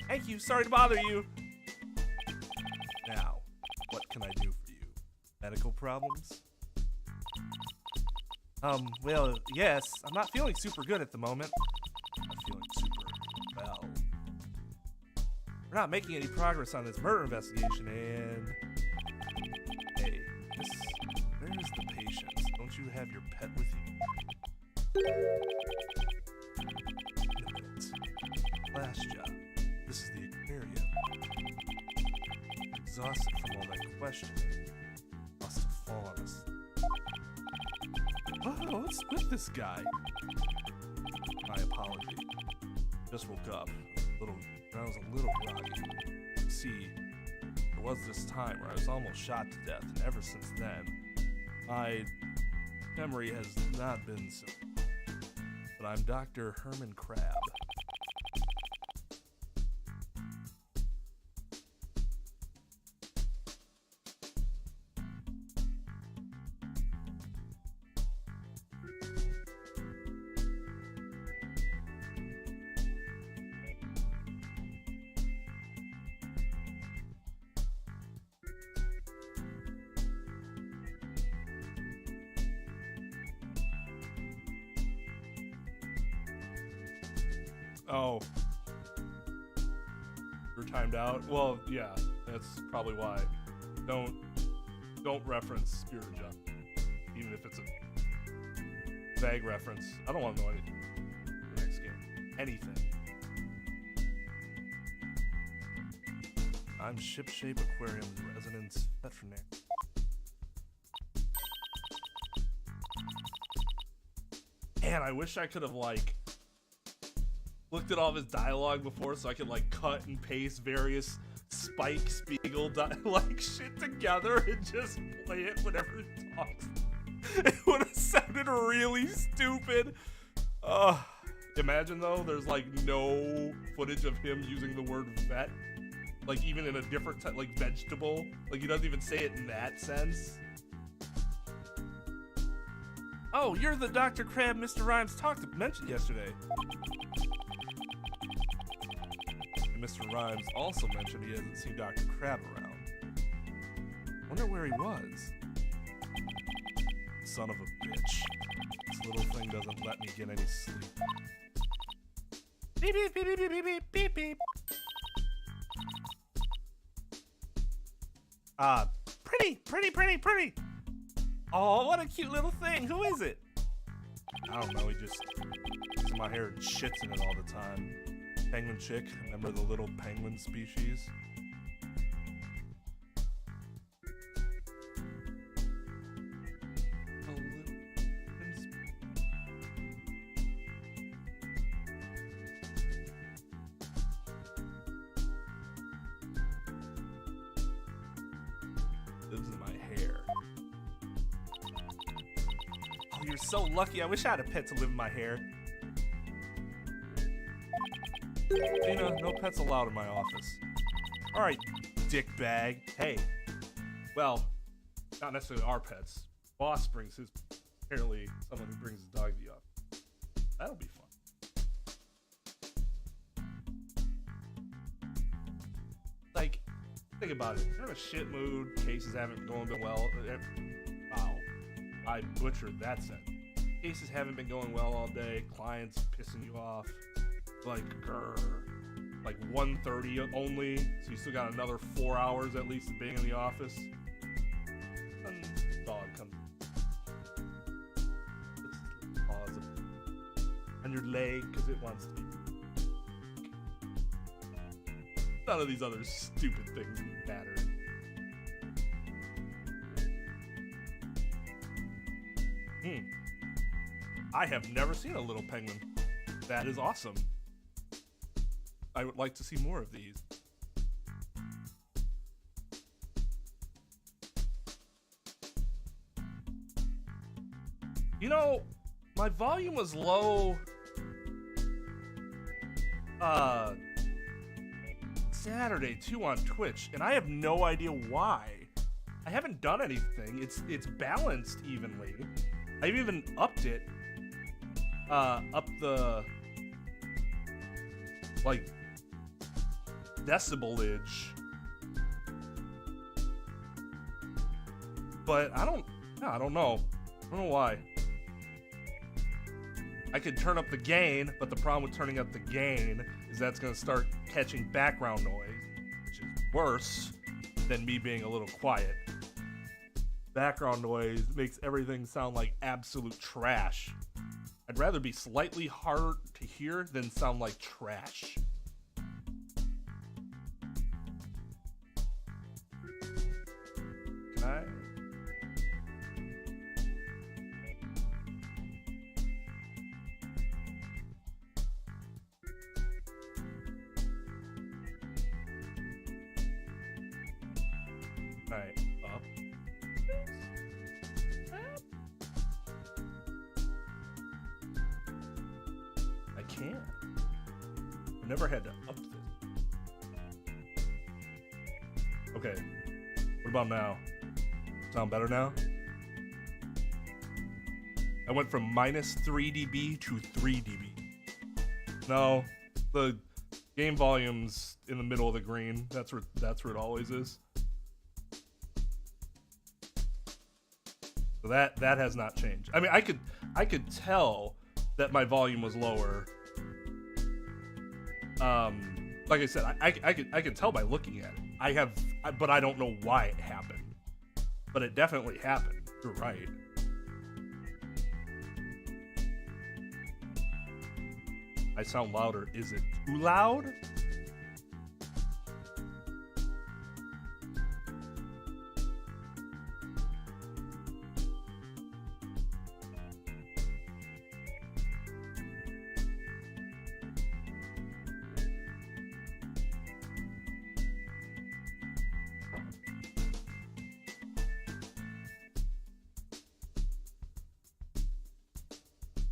Thank you. Sorry to bother you. Now, what can I do for you? Medical problems? Well, yes. I'm not feeling super good at the moment. I'm feeling super well. We're not making any progress on this murder investigation, and... Hey, where's the patient? Don't you have your pet with you? Last job. This is the aquarium.
exhausted from all that questioning. Must have fallen asleep. Oh, what's with this guy? My apology. Just woke up. I was a little groggy. See, there was this time where I was almost shot to death, and ever since then, my memory has not been so. But I'm Dr. Herman Crabb. Oh. You're timed out? Well, yeah, that's probably why. Don't reference Spirit of Justice. Even if it's a vague reference. I don't want to know anything. The next game. Anything. I'm Shipshape Aquarium's resident veterinarian. Man, I wish I could have, like, looked at all of his dialogue before so I could, like, cut and paste various Spike Spiegel like shit together and just play it whenever he talks. It would have sounded really stupid. Imagine though, there's like no footage of him using the word vet, like even in a different like vegetable. Like he doesn't even say it in that sense. Oh, you're the Dr. Crabb Mr. Rhymes mentioned yesterday. Mr. Rhymes also mentioned he hasn't seen Dr. Crabb around. Wonder where he was. Son of a bitch. This little thing doesn't let me get any sleep. Beep beep beep beep beep beep beep beep. Pretty. Oh, what a cute little thing. Who is it? I don't know, he just gets in my hair and shits in it all the time. Penguin chick, remember the little penguin species? Lives in my hair. Oh, you're so lucky. I wish I had a pet to live in my hair. Gina, no pets allowed in my office. Alright, dickbag. Hey. Well, not necessarily our pets. Boss brings his, apparently someone who brings his dog to the office. That'll be fun. Like, think about it. You're in a shit mood, cases haven't been well. Wow. I butchered that sentence. Cases haven't been going well all day, clients pissing you off. Like, grr. Like 1:30 only, so you still got another 4 hours at least of being in the office. And the dog comes. Puts its paws on your leg because it wants to be. None of these other stupid things matter. I have never seen a little penguin. That is awesome. I would like to see more of these. You know, my volume was low Saturday too on Twitch, and I have no idea why. I haven't done anything. It's balanced evenly. I've even upped it. Up the like decibelage, but I don't know why. I could turn up the gain, but the problem with turning up the gain is that's going to start catching background noise, which is worse than me being a little quiet. Background noise makes everything sound like absolute trash. I'd rather be slightly hard to hear than sound like trash.
Alright, up. I can't. I've never had to up this. Okay. What about now? Sound better now? I went from minus 3 dB to 3 dB. No, the game volume's in the middle of the green. That's where it always is. So that has not changed. I mean, I could tell that my volume was lower. Like I said, I could tell by looking at it. But I don't know why it happened. But it definitely happened. You're right. I sound louder. Is it too loud?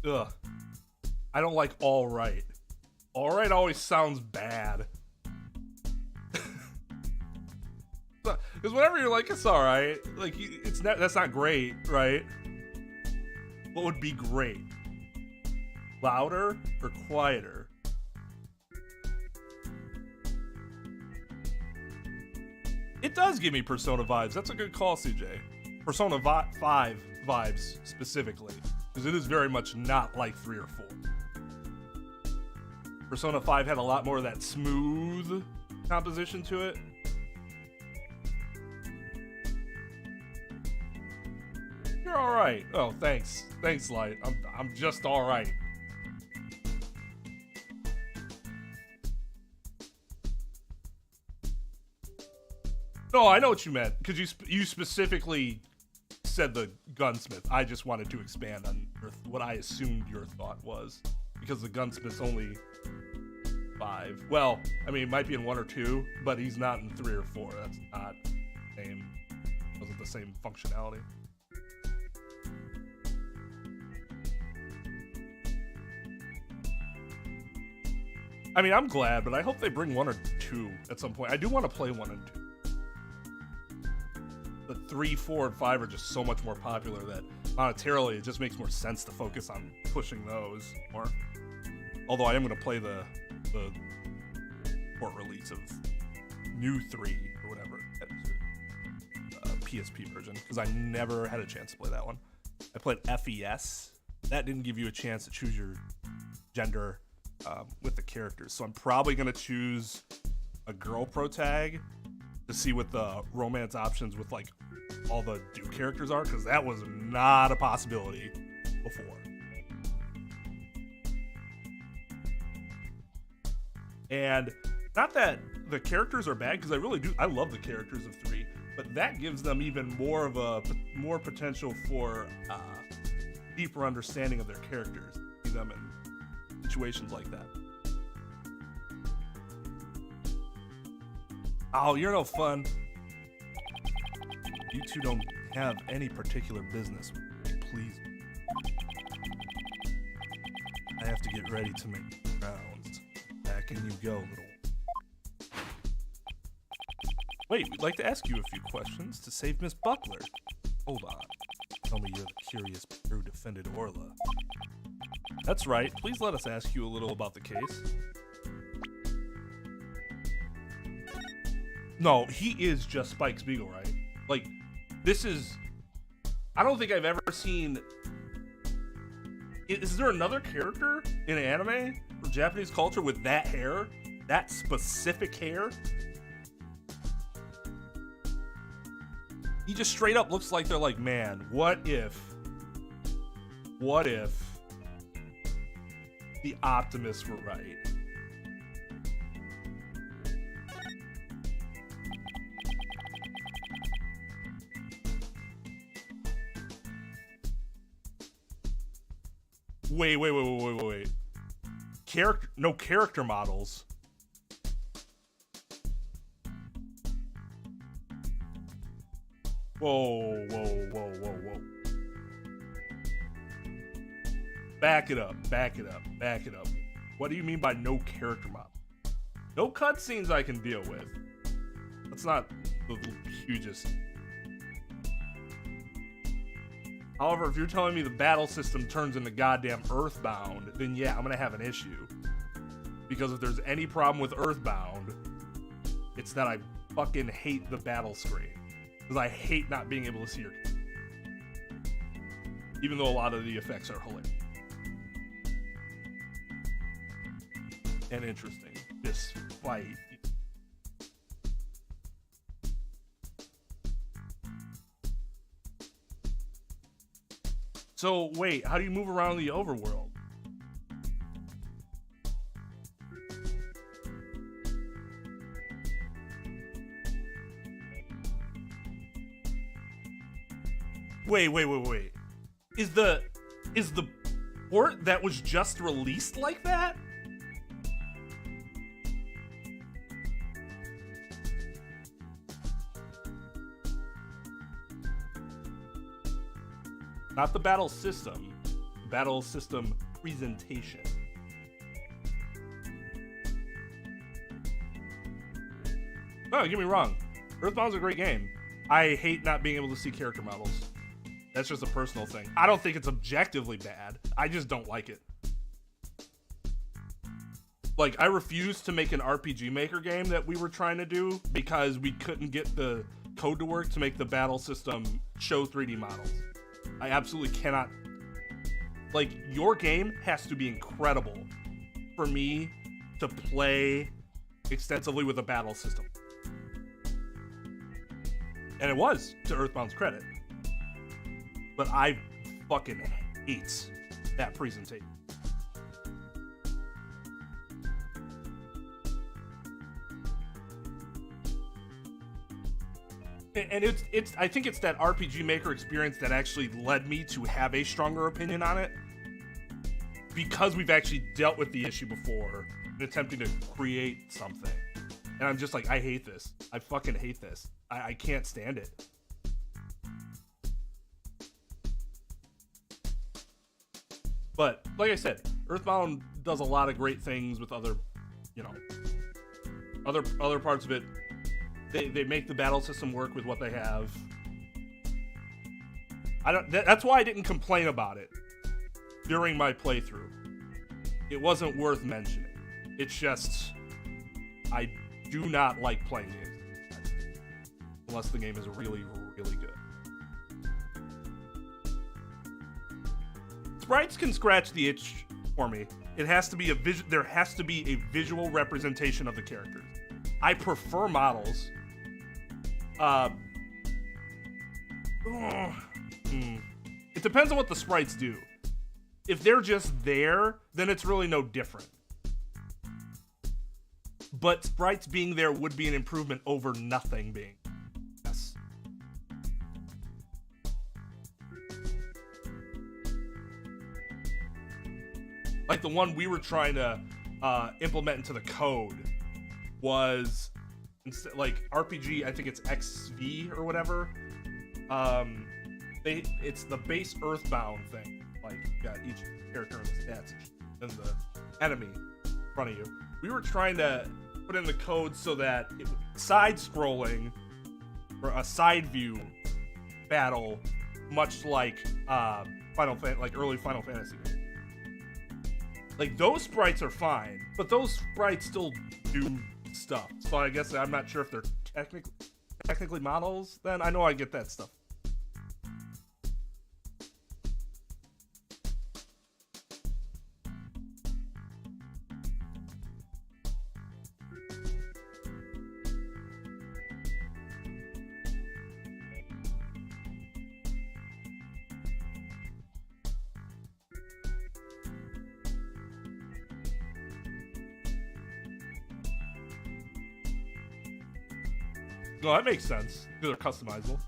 Ugh. I don't like all right. All right always sounds bad. Because whenever you're like, it's all right, like that's not great, right? What would be great? Louder or quieter? It does give me Persona vibes. That's a good call, CJ. Persona 5 vibes specifically. Because it is very much not like 3 or 4. Persona 5 had a lot more of that smooth composition to it. You're all right. Oh, thanks. Thanks, Light. I'm just all right. No, I know what you meant. Because you specifically said the gunsmith. I just wanted to expand on what I assumed your thought was, because the gunsmith's only 5. Well, I mean, it might be in 1 or 2, but he's not in 3 or 4. That's not the same. Wasn't the same functionality. I mean, I'm glad, but I hope they bring 1 or 2 at some point. I do want to play 1 and 2. But 3, 4, and 5 are just so much more popular that monetarily it just makes more sense to focus on pushing those more. Although I am going to play the port release of New 3 or whatever, PSP version, because I never had a chance to play that one. I played FES. That didn't give you a chance to choose your gender with the characters. So I'm probably going to choose a girl protag to see what the romance options with like all the dude characters are, because that was not a possibility before. And not that the characters are bad, because I love the characters of 3, but that gives them even more of a more potential for deeper understanding of their characters, see them in situations like that. Oh, you're no fun. You two don't have any particular business. Please. I have to get ready to make rounds. Back in you go, little. Wait, we'd like to ask you a few questions to save Miss Buckler. Hold on. Tell me you're the curious who defended Orla. That's right. Please let us ask you a little about the case. No, he is just Spike Spiegel, right? Like, this is... I don't think I've ever seen... Is there another character in anime or Japanese culture with that hair? That specific hair? He just straight up looks like they're like, man, what if the Optimists were right? Wait. No character models.
Whoa, whoa, whoa, whoa, whoa. Back it up, back it up, back it up. What do you mean by no character model? No cutscenes I can deal with. That's not the hugest. However, if you're telling me the battle system turns into goddamn Earthbound, then yeah, I'm gonna have an issue. Because if there's any problem with Earthbound, it's that I fucking hate the battle screen. Because I hate not being able to see your character. Even though a lot of the effects are hilarious. And interesting. This fight. So, wait, how do you move around the overworld? Wait. Is the port that was just released like that? Not the battle system presentation. No, don't get me wrong. Earthbound's a great game. I hate not being able to see character models. That's just a personal thing. I don't think it's objectively bad. I just don't like it. Like, I refused to make an RPG Maker game that we were trying to do because we couldn't get the code to work to make the battle system show 3D models. I absolutely cannot. Like, your game has to be incredible for me to play extensively with a battle system. And it was, to Earthbound's credit. But I fucking hate that presentation. And it's I think it's that RPG Maker experience that actually led me to have a stronger opinion on it, because we've actually dealt with the issue before in attempting to create something. And I'm just like, I hate this. I fucking hate this. I can't stand it. But like I said, Earthbound does a lot of great things with other, you know, other parts of it. They make the battle system work with what they have. That's why I didn't complain about it during my playthrough. It wasn't worth mentioning. It's just, I do not like playing games unless the game is really, really good. Sprites can scratch the itch for me. It has to be there has to be a visual representation of the characters. I prefer models. It depends on what the sprites do. If they're just there, then it's really no different. But sprites being there would be an improvement over nothing being. Yes. Like the one we were trying to implement into the code was, like RPG, I think it's XV or whatever. It's the base Earthbound thing. Like, you got each character and the stats and the enemy in front of you. We were trying to put in the code so that it was side-scrolling or a side view battle, much like early Final Fantasy. Like, those sprites are fine, but those sprites still do stuff. So I guess I'm not sure if they're technically models. Then I know I get that stuff. No, that makes sense. They're customizable.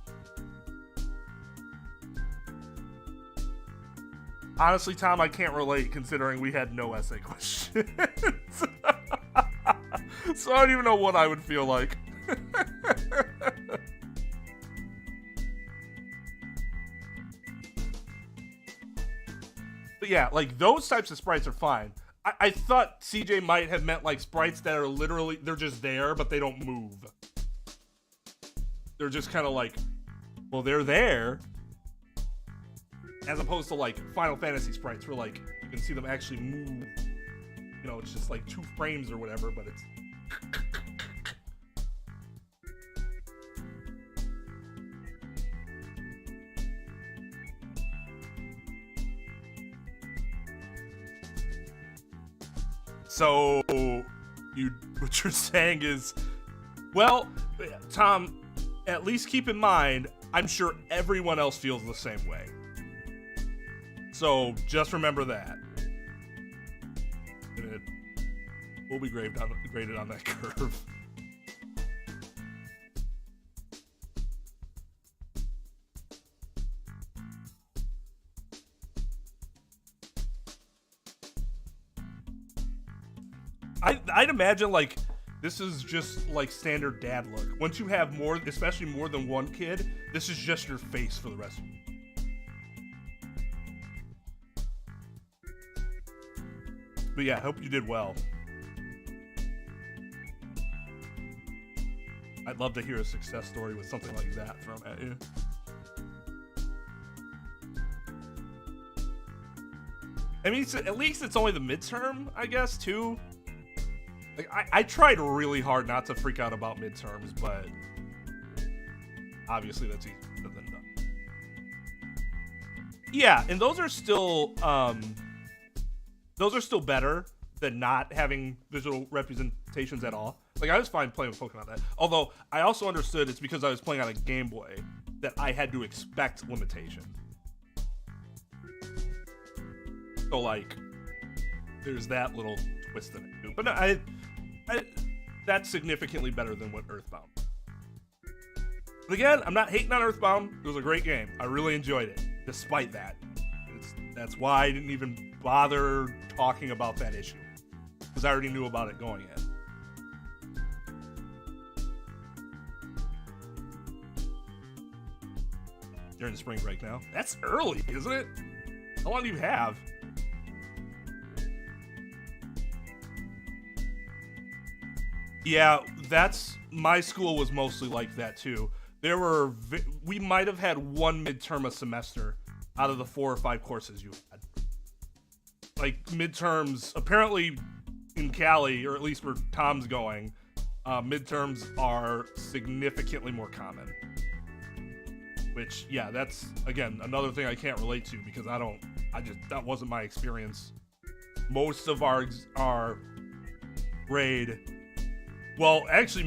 Honestly, Tom, I can't relate considering we had no essay questions. So I don't even know what I would feel like.
But yeah, like those types of sprites are fine. I thought CJ might have meant like sprites that are literally, they're just there, but they don't move. They're just kind of like, well, they're there. As opposed to like Final Fantasy sprites where like you can see them actually move. You know, it's just like 2 frames or whatever, but it's... So, what you're saying is, well, Tom, at least keep in mind, I'm sure everyone else feels the same way. So, just remember that. And it will be graded on that curve. I'd imagine, like, this is just, like, standard dad look. Once you have more, especially more than one kid, this is just your face for the rest of you. But yeah, I hope you did well. I'd love to hear a success story with something like that thrown at you. I mean, at least it's only the midterm, I guess, too. Like, I tried really hard not to freak out about midterms, but obviously that's easier than done. Yeah, and those are still better than not having visual representations at all. Like, I was fine playing with Pokemon that. Although, I also understood it's because I was playing on a Game Boy that I had to expect limitation. So, like, there's that little twist in it too. But no, that's significantly better than what Earthbound. But again, I'm not hating on Earthbound. It was a great game. I really enjoyed it, despite that. That's why I didn't even bother talking about that issue, because I already knew about it going in. You're in spring break now. That's early, isn't it? How long do you have? Yeah, my school was mostly like that too. We might have had one midterm a semester out of the 4 or 5 courses you had. Like, midterms, apparently in Cali, or at least where Tom's going, midterms are significantly more common. Which, yeah, that's, again, another thing I can't relate to because that wasn't my experience. Most of our grade, well, actually,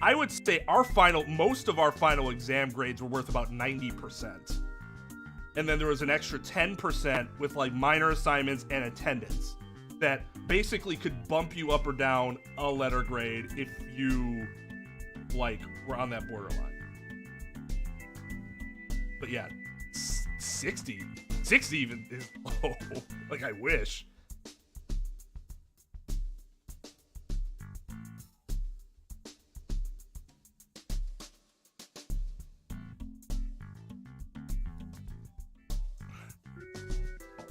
I would say most of our final exam grades were worth about 90%. And then there was an extra 10% with like minor assignments and attendance that basically could bump you up or down a letter grade if you like were on that borderline. But yeah, 60 even is low. Like, I wish.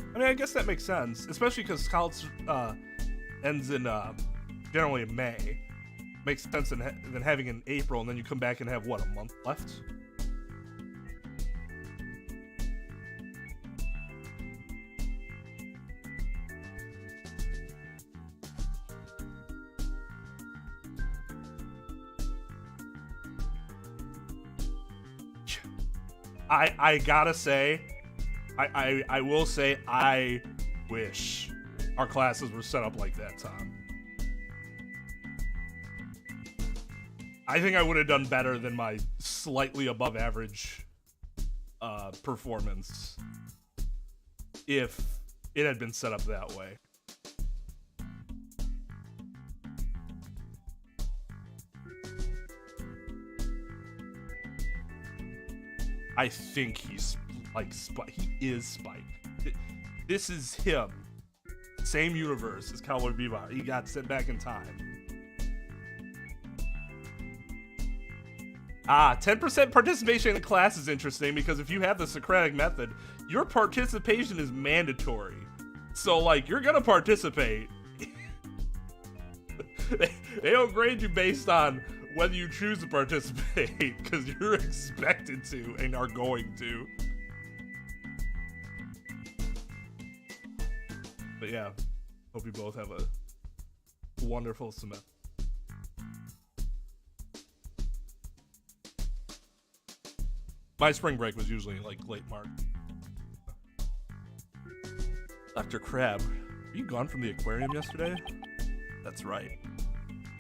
I mean, I guess that makes sense, especially because college ends in generally in May. Makes sense than having in April, and then you come back and have, what, a month left? I gotta say, I will say, I wish our classes were set up like that, Tom. I think I would have done better than my slightly above average performance if it had been set up that way. I think he's like he is Spike. This is him. Same universe as Cowboy Bebop. He got sent back in time. 10% participation in the class is interesting because if you have the Socratic method, your participation is mandatory. So, like, you're gonna participate. They don't grade you based on whether you choose to participate, because you're expected to and are going to. But yeah, hope you both have a wonderful semester. My spring break was usually like late March. Dr. Crabb, were you gone from the aquarium yesterday? That's right.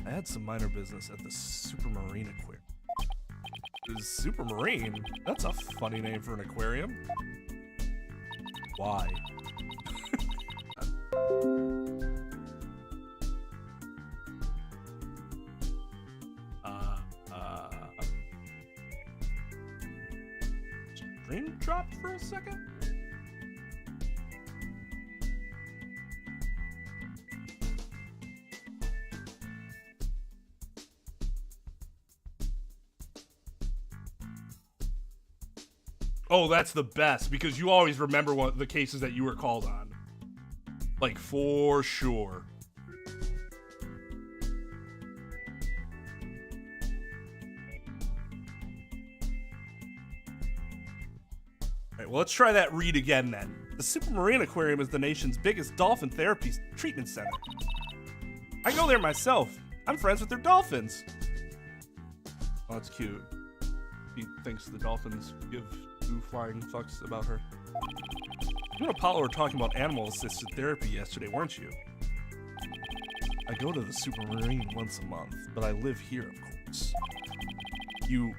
I had some minor business at the Supermarine Aquarium. Supermarine? That's a funny name for an aquarium. Why? Stream dropped for a second? Oh, that's the best, because you always remember what the cases that you were called on. Like, for sure. Alright, well, let's try that read again then. The Supermarine Aquarium is the nation's biggest dolphin therapy treatment center. I go there myself. I'm friends with their dolphins. Oh, that's cute. He thinks the dolphins give two flying fucks about her. You and Apollo were talking about animal-assisted therapy yesterday, weren't you? I go to the Supermarine once a month, but I live here, of course. You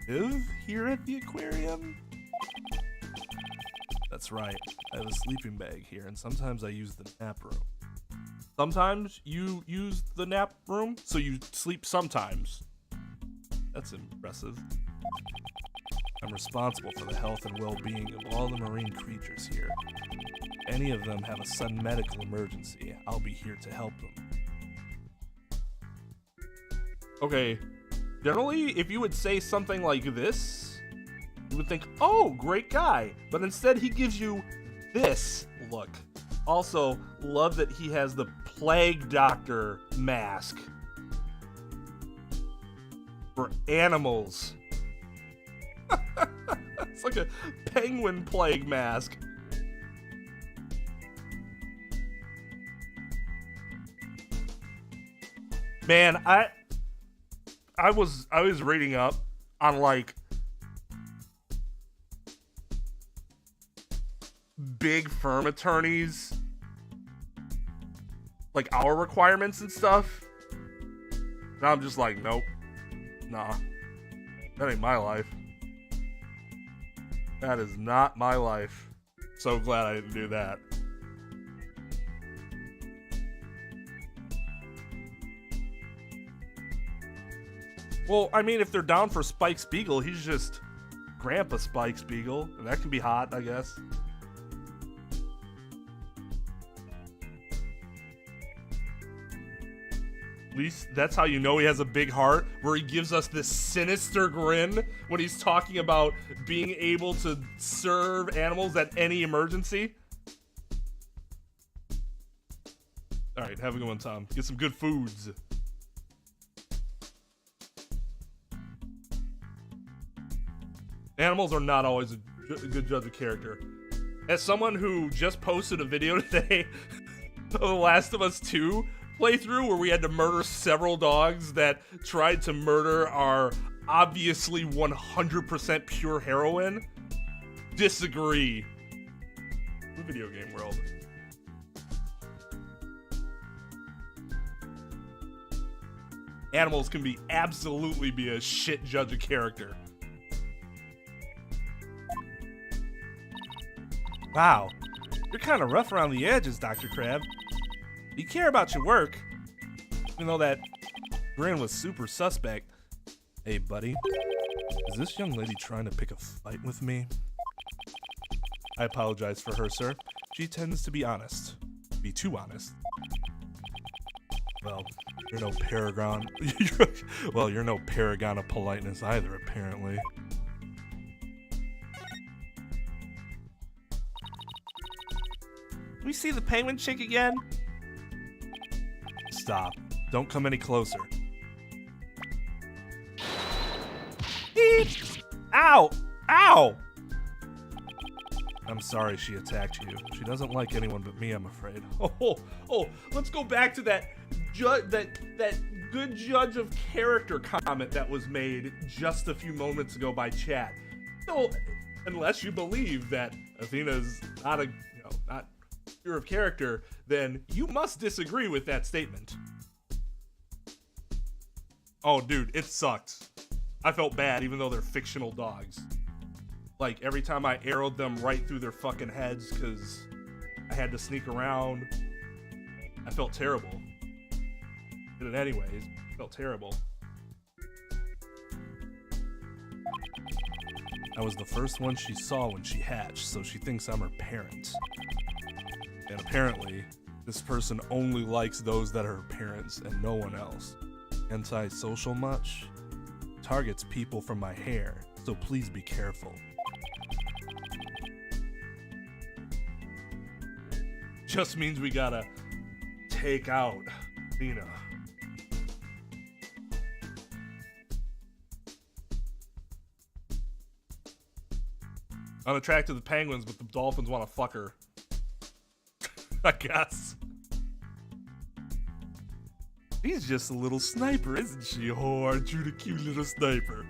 live here at the aquarium? That's right. I have a sleeping bag here, and sometimes I use the nap room. Sometimes you use the nap room, so you sleep sometimes. That's impressive. I'm responsible for the health and well-being of all the marine creatures here. If any of them have a sudden medical emergency, I'll be here to help them. Okay, generally, if you would say something like this, you would think, oh, great guy. But instead, he gives you this look. Also, love that he has the Plague Doctor mask for animals. It's like a penguin plague mask. Man, I was reading up on like big firm attorneys, like our requirements and stuff. And I'm just like, nope. Nah. That ain't my life. That is not my life. So glad I didn't do that. Well, I mean, if they're down for Spike Spiegel, he's just Grandpa Spike Spiegel, and that can be hot, I guess. At least that's how you know he has a big heart, where he gives us this sinister grin when he's talking about being able to serve animals at any emergency. Alright, have a good one, Tom. Get some good foods. Animals are not always a good judge of character. As someone who just posted a video today of The Last of Us 2 playthrough where we had to murder several dogs that tried to murder our obviously 100% pure heroine, disagree. The video game world. Animals can absolutely be a shit judge of character. Wow, you're kind of rough around the edges, Dr. Crabb. You care about your work, even though that grin was super suspect. Hey, buddy, is this young lady trying to pick a fight with me? I apologize for her, sir. She tends to be honest. Be too honest. Well, you're no paragon. Well, you're no paragon of politeness either, apparently.
we see the penguin chick again? Stop. Don't come any closer. Beep! Ow! Ow! I'm sorry she attacked you. She doesn't like anyone but me, I'm afraid. Oh, let's go back to that that good judge of character comment that was made just a few moments ago by chat. So, unless you believe that Athena's not pure of character, then you must disagree with that statement. Oh, dude, it sucked. I felt bad, even though they're fictional dogs. Like, every time I arrowed them right through their fucking heads because I had to sneak around, I felt terrible. Did it anyways. Felt terrible. I was the first one she saw when she hatched, so she thinks I'm her parent. And apparently, this person only likes those that are her parents and no one else. Anti-social much? Targets people from my hair, so please be careful. Just means we gotta take out Athena. Unattracted to penguins, but the dolphins want to fuck her. I guess. She's just a little sniper, isn't she? Oh, aren't you the cute little sniper?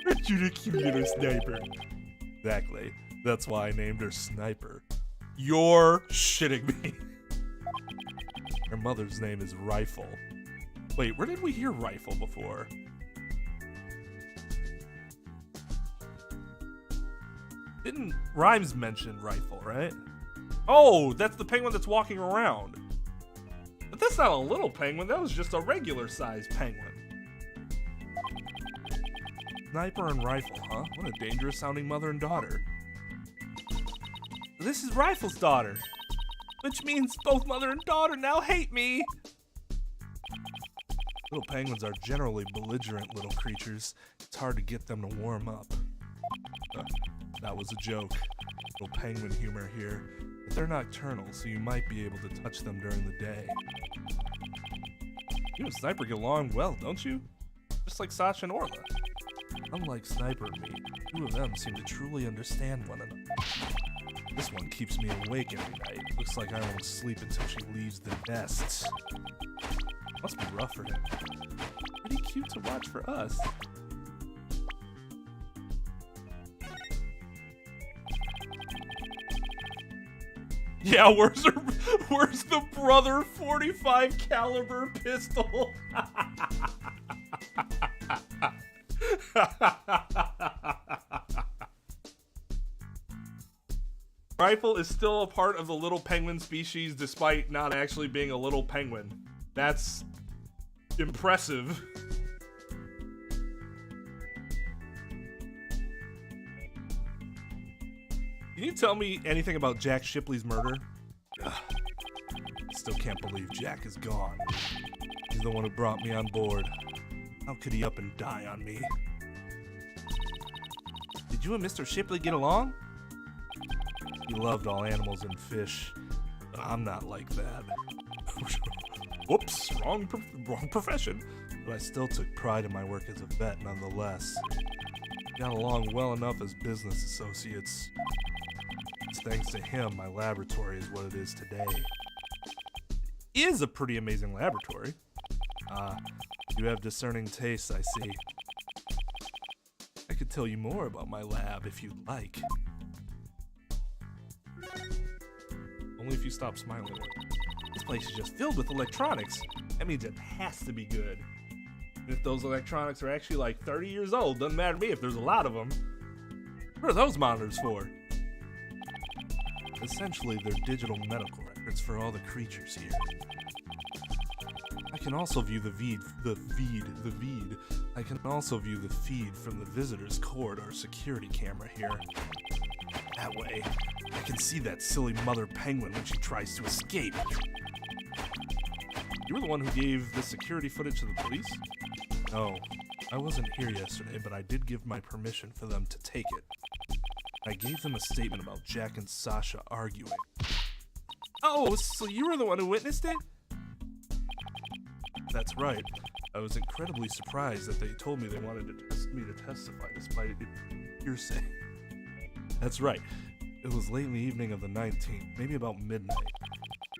Aren't you the cute little sniper? Exactly. That's why I named her Sniper. You're shitting me. Her mother's name is Rifle. Wait, where did we hear Rifle before? Didn't Rhymes mention Rifle, right? Oh, that's the penguin that's walking around. But that's not a little penguin, that was just a regular sized penguin. Sniper and Rifle, huh? What a dangerous sounding mother and daughter. This is Rifle's daughter, which means both mother and daughter now hate me. Little penguins are generally belligerent little creatures. It's hard to get them to warm up. That was a joke. Little penguin humor here. But they're nocturnal, so you might be able to touch them during the day. You and Sniper get along well, don't you? Just like Sasha and Orla. Unlike Sniper and me, the two of them seem to truly understand one another. This one keeps me awake every night. Looks like I won't sleep until she leaves the nest. Must be rough for him. Pretty cute to watch for us. Yeah, where's the brother 45 caliber pistol? Rifle is still a part of the little penguin species despite not actually being a little penguin. That's impressive. Can you tell me anything about Jack Shipley's murder? Ugh. Still can't believe Jack is gone. He's the one who brought me on board. How could he up and die on me? Did you and Mr. Shipley get along? He loved all animals and fish. I'm not like that. Whoops, wrong profession. But I still took pride in my work as a vet nonetheless. Got along well enough as business associates. It's thanks to him my laboratory is what it is today. It is a pretty amazing laboratory. You have discerning tastes, I see. I could tell you more about my lab if you'd like. Only if you stop smiling. This place is just filled with electronics. That means it has to be good. And if those electronics are actually like 30 years old, doesn't matter to me if there's a lot of them. What are those monitors for? Essentially, they're digital medical records for all the creatures here. I can also view the feed. I can also view the feed from the visitor's corridor security camera here. That way, I can see that silly mother penguin when she tries to escape. You were the one who gave the security footage to the police? No, I wasn't here yesterday, but I did give my permission for them to take it. I gave them a statement about Jack and Sasha arguing. Oh, so you were the one who witnessed it?
That's right. I was incredibly surprised that they told me they wanted me to testify despite it hearsay. That's right. It was late in the evening of the 19th, maybe about midnight.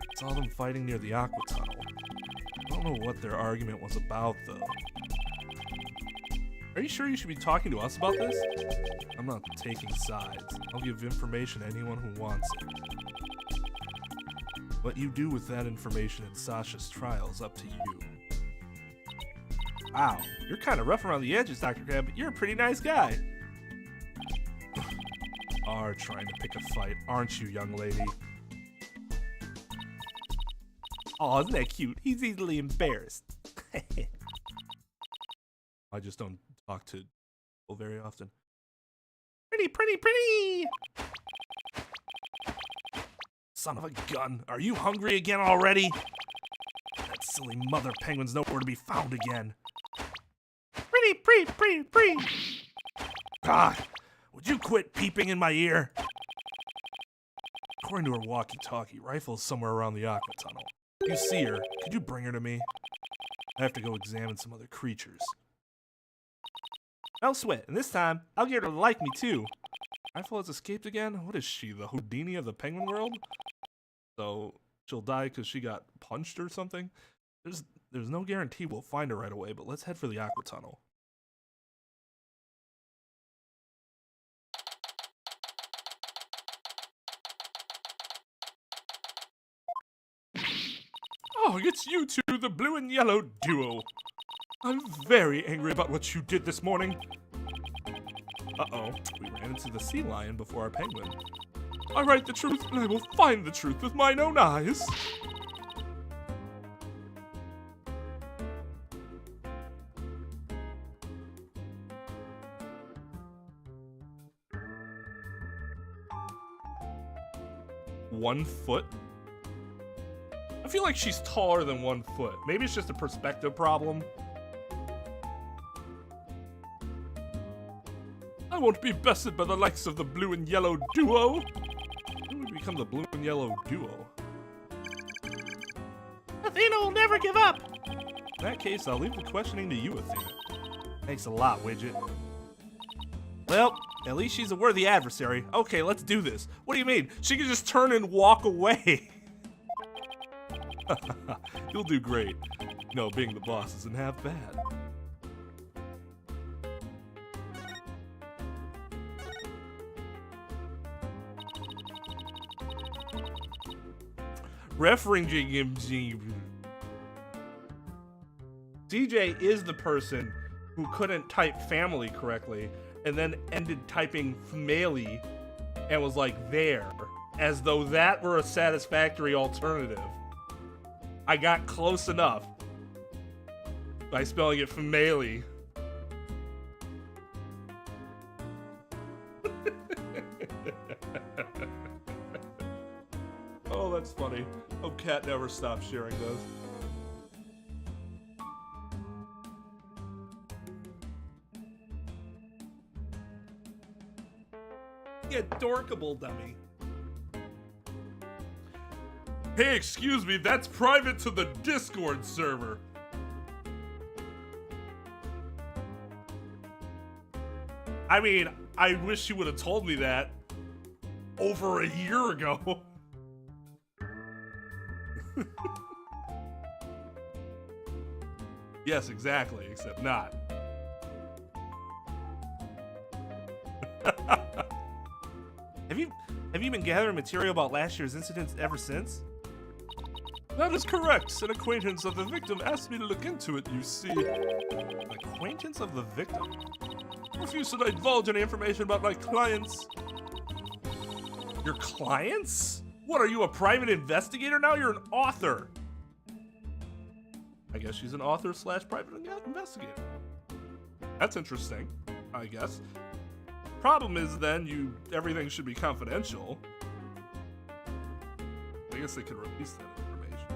I saw them fighting near the Aqua Tunnel. I don't know what their argument was about, though.
Are you sure you should be talking to us about this?
I'm not taking sides. I'll give information to anyone who wants it. What you do with that information in Sasha's trial is up to you.
Wow, you're kind of rough around the edges, Dr. Crabb, but you're a pretty nice guy.
Are trying to pick a fight, aren't you, young lady?
Aw, isn't that cute? He's easily embarrassed.
I just don't talk to people very often.
Pretty, pretty, pretty!
Son of a gun, are you hungry again already? That silly mother penguin's nowhere to be found again.
Pretty, pretty, pretty, pretty!
God, would you quit peeping in my ear? According to her walkie-talkie, Rifle's somewhere around the Aqua Tunnel. If you see her, could you bring her to me? I have to go examine some other creatures.
No sweat, and this time, I'll get her to like me too.
Rifle has escaped again? What is she, the Houdini of the penguin world? So, she'll die because she got punched or something? There's no guarantee we'll find her right away, but let's head for the Aqua Tunnel.
Oh, it's you two, the blue and yellow duo. I'm very angry about what you did this morning.
Uh-oh, we ran into the sea lion before our penguin.
I write the truth, and I will find the truth with mine own eyes.
One foot?
I feel like she's taller than 1 foot. Maybe it's just a perspective problem. I won't be bested by the likes of the blue and yellow duo.
When would become the blue and yellow duo?
Athena will never give up.
In that case, I'll leave the questioning to you, Athena.
Thanks a lot, Widget. Well, at least she's a worthy adversary. Okay, let's do this. What do you mean? She can just turn and walk away.
You'll do great. You know, being the boss isn't half bad.
DJ is the person who couldn't type family correctly and then ended typing family and was like there, as though that were a satisfactory alternative. I got close enough by spelling it family.
Oh, that's funny. Oh, Cat never stops sharing those.
Yeah, dorkable dummy.
Hey, excuse me, that's private to the Discord server.
I mean, I wish you would have told me that over a year ago.
Yes, exactly, except not.
Have you been gathering material about last year's incidents ever since?
That is correct. An acquaintance of the victim asked me to look into it, you see.
An acquaintance of the victim?
I refuse to divulge any information about my clients.
Your clients? What, are you a private investigator now? You're an author.
I guess she's an author slash private investigator. That's interesting, I guess. Problem is then everything should be confidential. I guess they could release that information.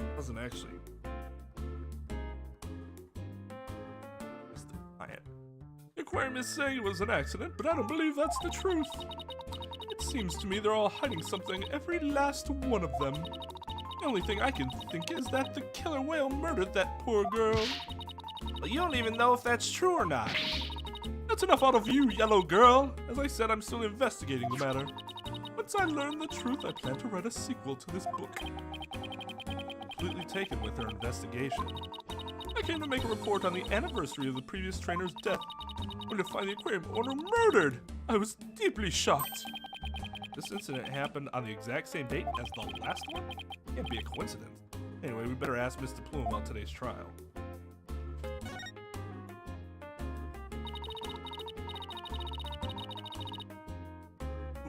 It doesn't actually. The aquarium is saying it was an accident, but I don't believe that's the truth. It's
seems to me they're all hiding something, every last one of them. The only thing I can think is that the killer whale murdered that poor girl. But you don't even know if that's true or not. That's enough out of you, yellow girl. As I said, I'm still investigating the matter. Once I learn the truth, I plan to write a sequel to this book. Completely taken with her investigation, I came to make a report on the anniversary of the previous trainer's death, only to find the aquarium owner murdered. I was deeply shocked. This incident happened on the exact same date as the last one? Can't be a coincidence. Anyway, we better ask Mr. Plume about today's trial.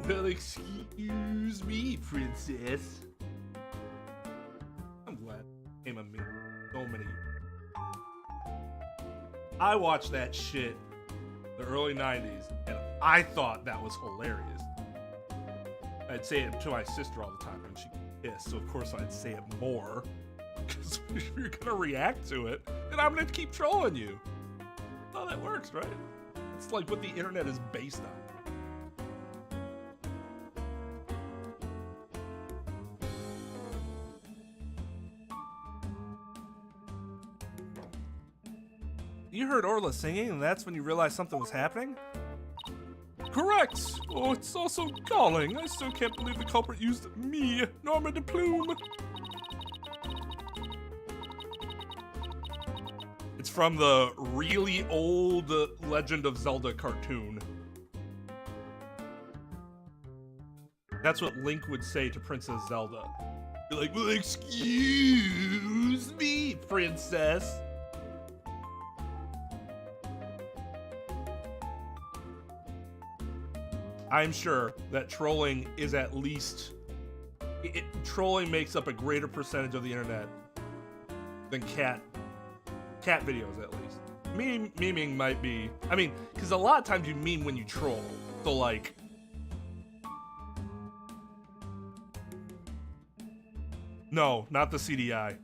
Well, excuse me, princess. I'm glad it came of me so many years. I watched that shit the early 90s, and I thought that was hilarious. I'd say it to my sister all the time when she pissed, so of course I'd say it more. Because if you're gonna react to it, then I'm gonna keep trolling you. That's how that works, right? It's like what the internet is based on. You heard Orla singing, and that's when you realized something was happening? Correct! Oh, it's also galling. I still can't believe the culprit used me, Norma de Plume. It's from the really old Legend of Zelda cartoon. That's what Link would say to Princess Zelda. You're like, well, excuse me, princess. I'm sure that trolling is at least... trolling makes up a greater percentage of the internet than cat videos, at least. Memeing might be... I mean, because a lot of times you meme when you troll. So, like... No, not the CDI.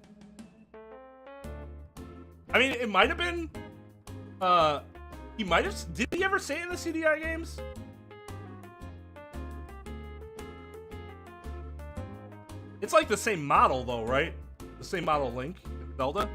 I mean, it might have been... he might have... Did he ever say it in the CDI games? It's like the same model, though, right? The same model Link, Zelda.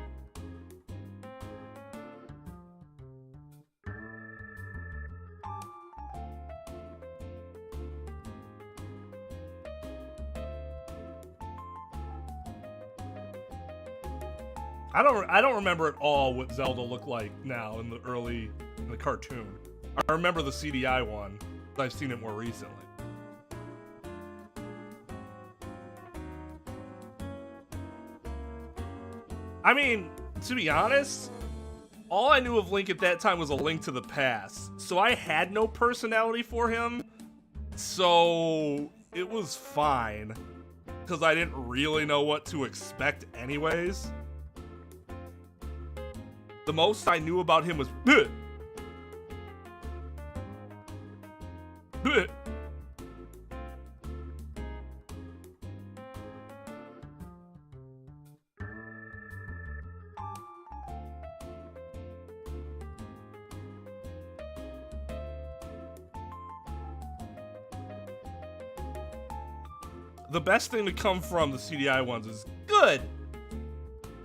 I don't remember at all what Zelda looked like now in the cartoon. I remember the CDI one, but I've seen it more recently. I mean, to be honest, all I knew of Link at that time was A Link to the Past, so I had no personality for him, so it was fine, because I didn't really know what to expect anyways. The most I knew about him was bleh. Bleh. The best thing to come from the CDI ones is good.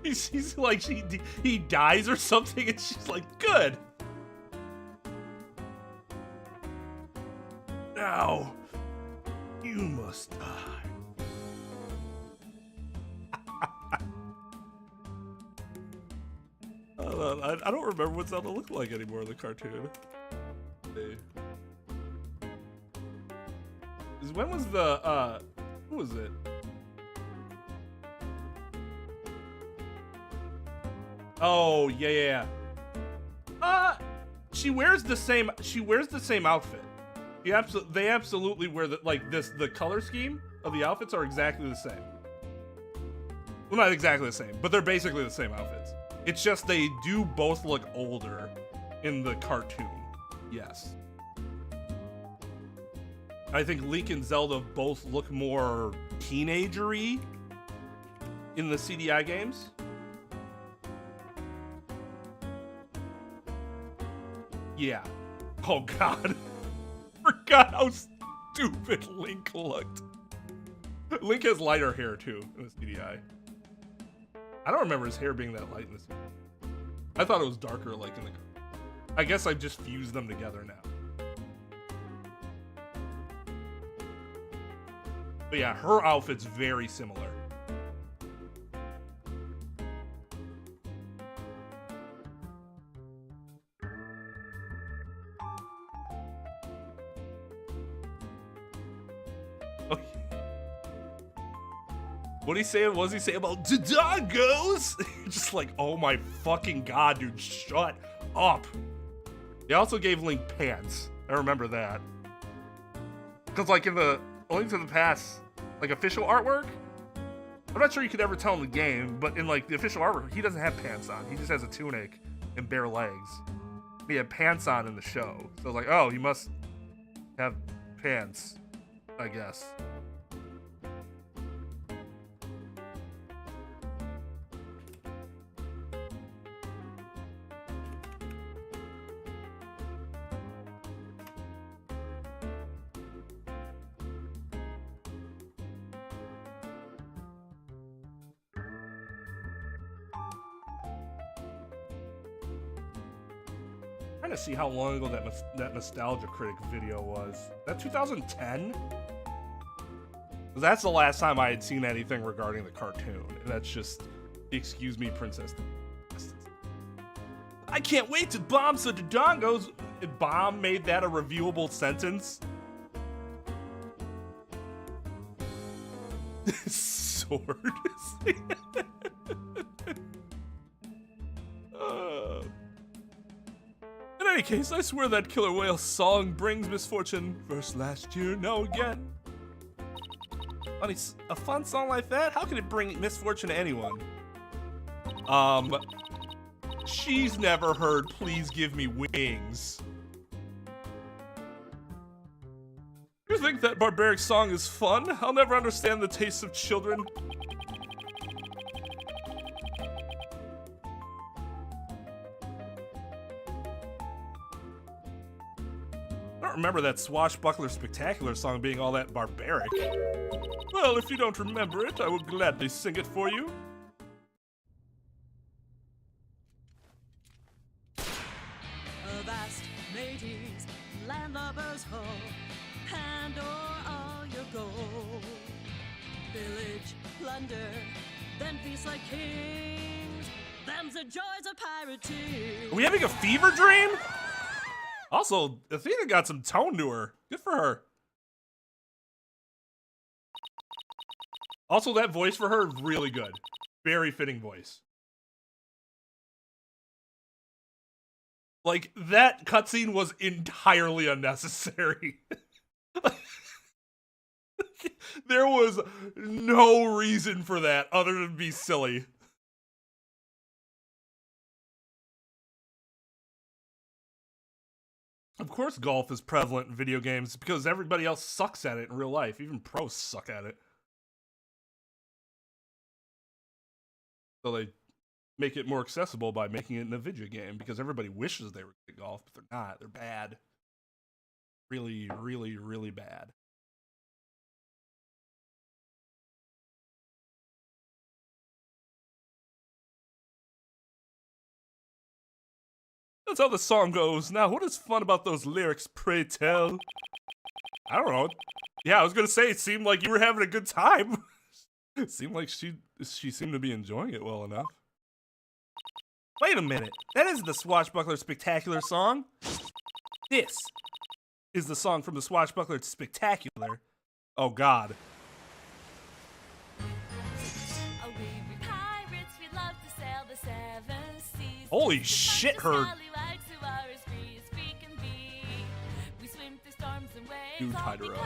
He's like he dies or something, and she's like, good. Now you must die. I don't remember what Zelda looked like anymore in the cartoon. When was the who was it? Oh, yeah. She wears the same outfit. They absolutely wear the color scheme of the outfits are exactly the same. Well, not exactly the same, but they're basically the same outfits. It's just they do both look older in the cartoon. Yes. I think Link and Zelda both look more teenager-y in the CDI games. Yeah. Oh god. Forgot how
stupid Link looked. Link has lighter hair too in this CDI. I don't remember his hair being that light in this. I thought it was darker like in the. I guess I just fused them together now. But yeah, her outfit's very similar. What did he say? What does he say about dongos? Just like, oh my fucking god, dude, shut up. They also gave Link pants. I remember that. Because like in the Link to the Past, like official artwork, I'm not sure you could ever tell in the game, but in like the official artwork, he doesn't have pants on. He just has a tunic and bare legs. He had pants on in the show. So I was like, oh, he must have pants, I guess. Trying to see how long ago that Nostalgia Critic video was. That 2010? That's the last time I had seen anything regarding the cartoon. And that's just, excuse me, Princess. I can't wait to bomb so the dongos. Bomb made that a reviewable sentence. Sword. In any case, I swear that killer whale song brings misfortune. First last year, now again. Funny, a fun song like that? How can it bring misfortune to anyone? She's never heard Please Give Me Wings. You think that barbaric song is fun? I'll never understand the tastes of children. I don't remember that Swashbuckler Spectacular song being all that barbaric. Well, if you don't remember it, I will gladly sing it for you.
A vast mateys, landlubbers ho, hand o'er all your gold. Village, plunder, then feast like kings. Them's the joys of piracy.
Are we having a fever dream? Also, Athena got some tone to her. Good for her. Also, that voice for her, really good. Very fitting voice. Like, that cutscene was entirely unnecessary. There was no reason for that other than be silly. Of course golf is prevalent in video games because everybody else sucks at it in real life. Even pros suck at it. So they make it more accessible by making it in a video game because everybody wishes they were good at golf, but they're not. They're bad. Really, really, really bad. That's how the song goes. Now, what is fun about those lyrics, pray tell? I don't know. Yeah, I was gonna say, it seemed like you were having a good time. It seemed like she seemed to be enjoying it well enough. Wait a minute. That isn't the Swashbuckler Spectacular song. This is the song from the Swashbuckler Spectacular. Oh, God. Holy shit, Herd. You tied her up.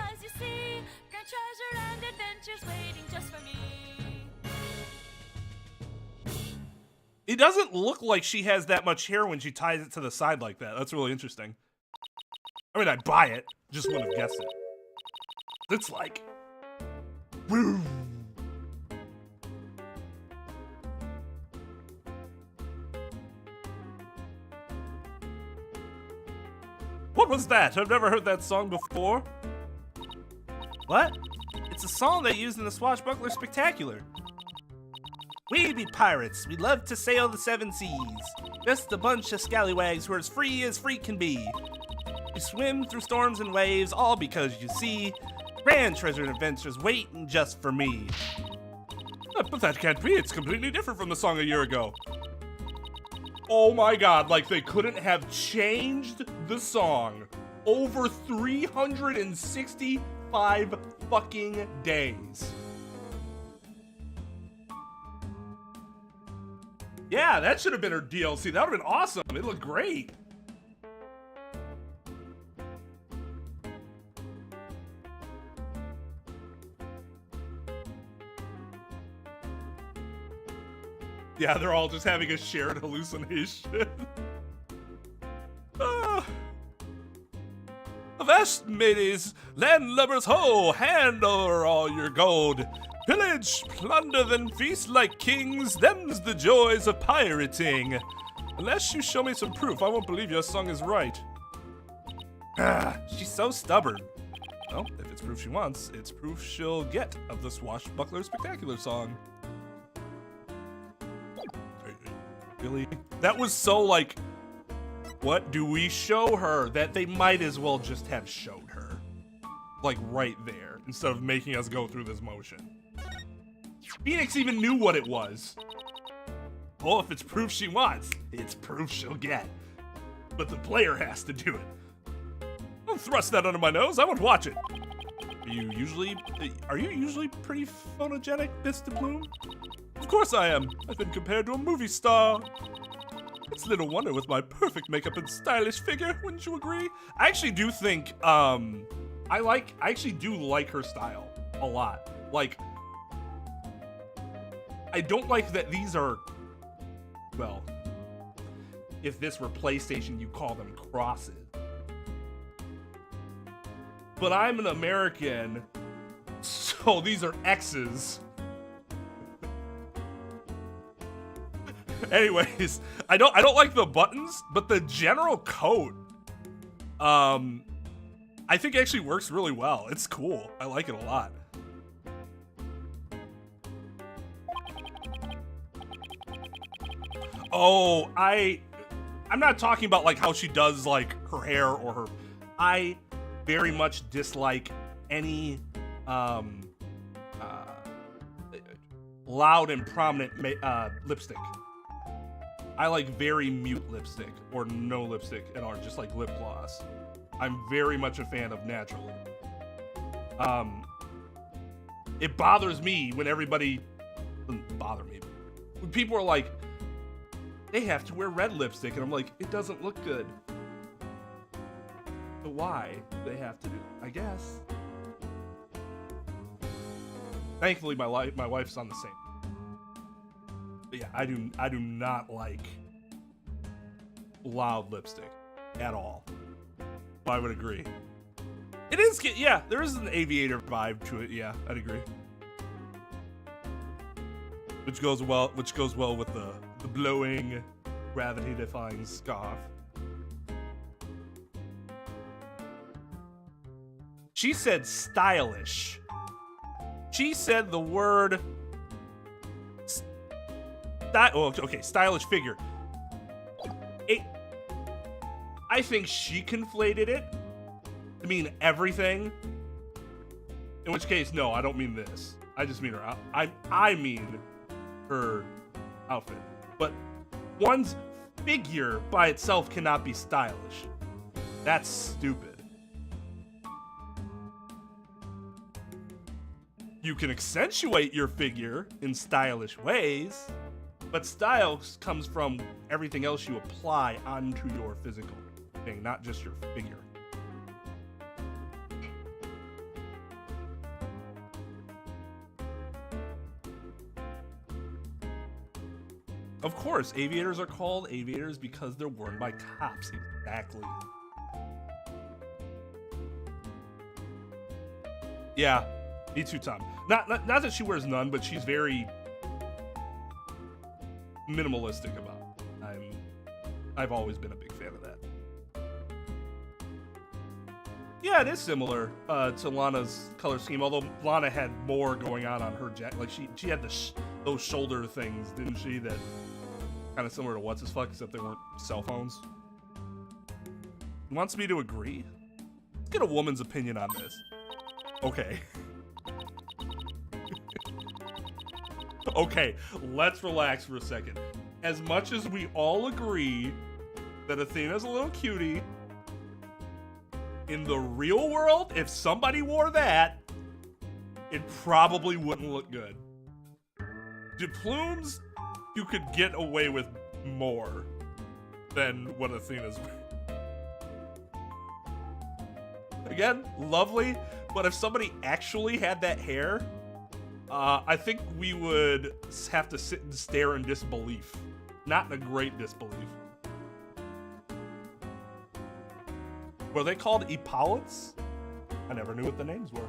It doesn't look like she has that much hair when she ties it to the side like that. That's really interesting. I mean, I'd buy it. Just wouldn't have guessed it. It's like... Boom. What was that? I've never heard that song before.
What? It's a song they used in the Swashbuckler Spectacular. We be pirates. We love to sail the seven seas. Just a bunch of scallywags who are as free can be. We swim through storms and waves, all because you see grand treasure and adventures waiting just for me.
But that can't be. It's completely different from the song a year ago. Oh my god, like they couldn't have changed the song over 365 fucking days. Yeah, that should have been her DLC. That would have been awesome. It looked great. Yeah, they're all just having a shared hallucination.
Avast, mateys, landlubbers, ho, hand o'er all your gold. Pillage, plunder, then feast like kings, them's the joys of pirating. Unless you show me some proof, I won't believe your song is right. She's so stubborn. Well, if it's proof she wants, it's proof she'll get of the Swashbuckler Spectacular song.
Really? That was so like, what do we show her? That they might as well just have showed her. Like right there, instead of making us go through this motion. Phoenix even knew what it was. Oh, if it's proof she wants, it's proof she'll get. But the player has to do it. Don't thrust that under my nose, I won't watch it. Are you usually pretty photogenic, Mr. Bloom? Of course I am. I've been compared to a movie star. It's little wonder with my perfect makeup and stylish figure, wouldn't you agree? I actually do think, I actually do like her style a lot. Like, I don't like that these are, well, if this were PlayStation, you call them crosses. But I'm an American, so these are X's. Anyways, I don't like the buttons, but the general coat, I think actually works really well. It's cool. I like it a lot. Oh, I'm not talking about like how she does like her hair or her. I very much dislike any loud and prominent lipstick. I like very mute lipstick or no lipstick at all, just like lip gloss. I'm very much a fan of natural lip. It bothers me when everybody, doesn't bother me, when people are like, they have to wear red lipstick, and I'm like, it doesn't look good. So why do they have to do it? I guess. Thankfully, my wife's on the same. But yeah, I do not like loud lipstick at all. I would agree. It is, yeah, there is an aviator vibe to it. Yeah, I'd agree. Which goes well with the blowing, gravity-defying scarf. She said stylish. She said the word stylish figure. I think she conflated it to mean everything. In which case, no, I don't mean this. I just mean her. I mean her outfit. But one's figure by itself cannot be stylish. That's stupid. You can accentuate your figure in stylish ways, but style comes from everything else you apply onto your physical thing, not just your figure. Of course, aviators are called aviators because they're worn by cops. Exactly. Yeah, me too, Tom. Not that she wears none, but she's very minimalistic about it. I've always been a big fan of that. Yeah, it is similar to Lana's color scheme, although Lana had more going on her jacket. Like, she had those shoulder things, didn't she, that kind of similar to What's-His-Fuck, except they weren't cell phones. He wants me to agree? Let's get a woman's opinion on this. Okay. Okay, let's relax for a second. As much as we all agree that Athena's a little cutie, in the real world, if somebody wore that, it probably wouldn't look good. The plumes, you could get away with more than what Athena's wearing. Again, lovely, but if somebody actually had that hair, I think we would have to sit and stare in disbelief. Not in a great disbelief. Were they called epaulets? I never knew what the names were.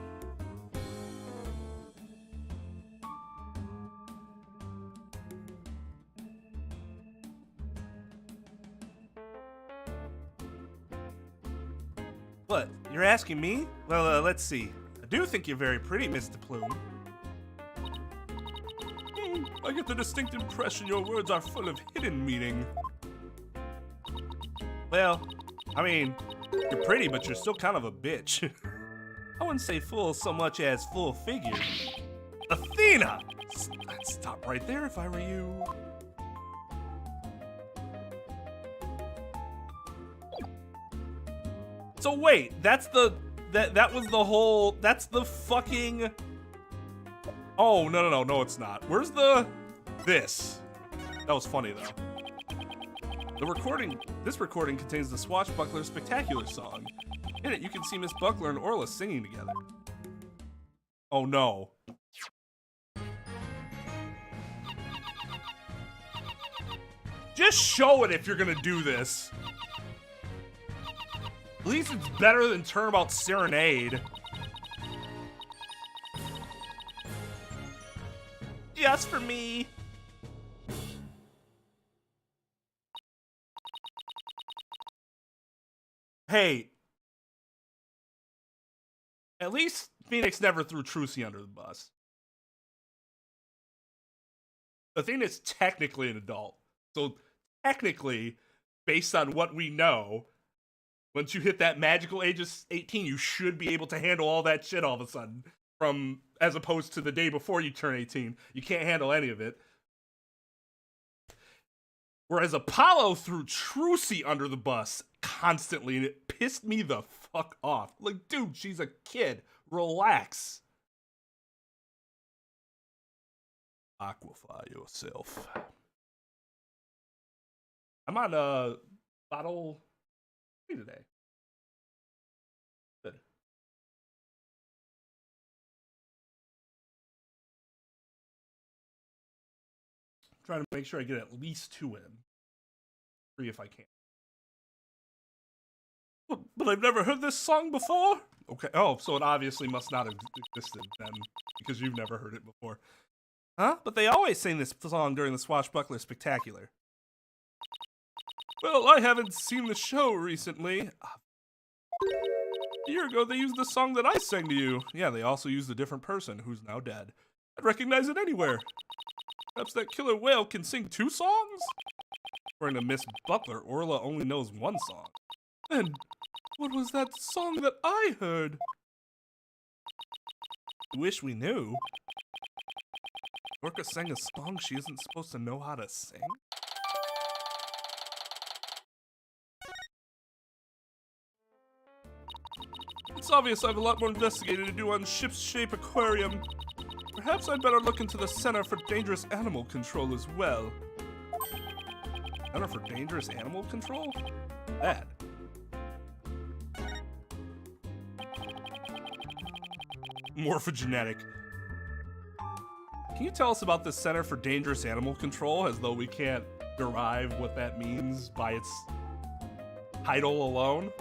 What? You're asking me? Well, let's see. I do think you're very pretty, Mr. Plume. I get the distinct impression your words are full of hidden meaning. Well, I mean, you're pretty, but you're still kind of a bitch. I wouldn't say full so much as full-figured. Athena! I'd stop right there if I were you. So wait, that's that was the whole, that's the fucking... Oh, no, it's not. Where's this? That was funny, though. This recording contains the Swashbuckler Spectacular song. In it, you can see Miss Buckler and Orla singing together. Oh, no. Just show it if you're gonna do this. At least it's better than Turnabout Serenade. Just for me. Hey. At least Phoenix never threw Trucy under the bus. Athena's technically an adult. So technically, based on what we know, once you hit that magical age of 18, you should be able to handle all that shit all of a sudden. As opposed to the day before you turn 18. You can't handle any of it. Whereas Apollo threw Trucy under the bus constantly, and it pissed me the fuck off. Like, dude, she's a kid. Relax. Aquify yourself. I'm on bottle 3 today. Good. Trying to make sure I get at least 2 in. 3 if I can. But I've never heard this song before? Okay. Oh, so it obviously must not have existed then, because you've never heard it before. Huh? But they always sing this song during the Swashbuckler Spectacular. Well, I haven't seen the show recently. A year ago, they used the song that I sang to you. Yeah, they also used a different person who's now dead. I'd recognize it anywhere. Perhaps that killer whale can sing 2 songs? According to Miss Butler, Orla only knows 1 song. And what was that song that I heard? Wish we knew. Orca sang a song she isn't supposed to know how to sing? It's obvious I have a lot more investigating to do on Ship's Shape Aquarium. Perhaps I'd better look into the Center for Dangerous Animal Control as well. Center for Dangerous Animal Control? That. Morphogenetic. Can you tell us about the Center for Dangerous Animal Control, as though we can't derive what that means by its title alone?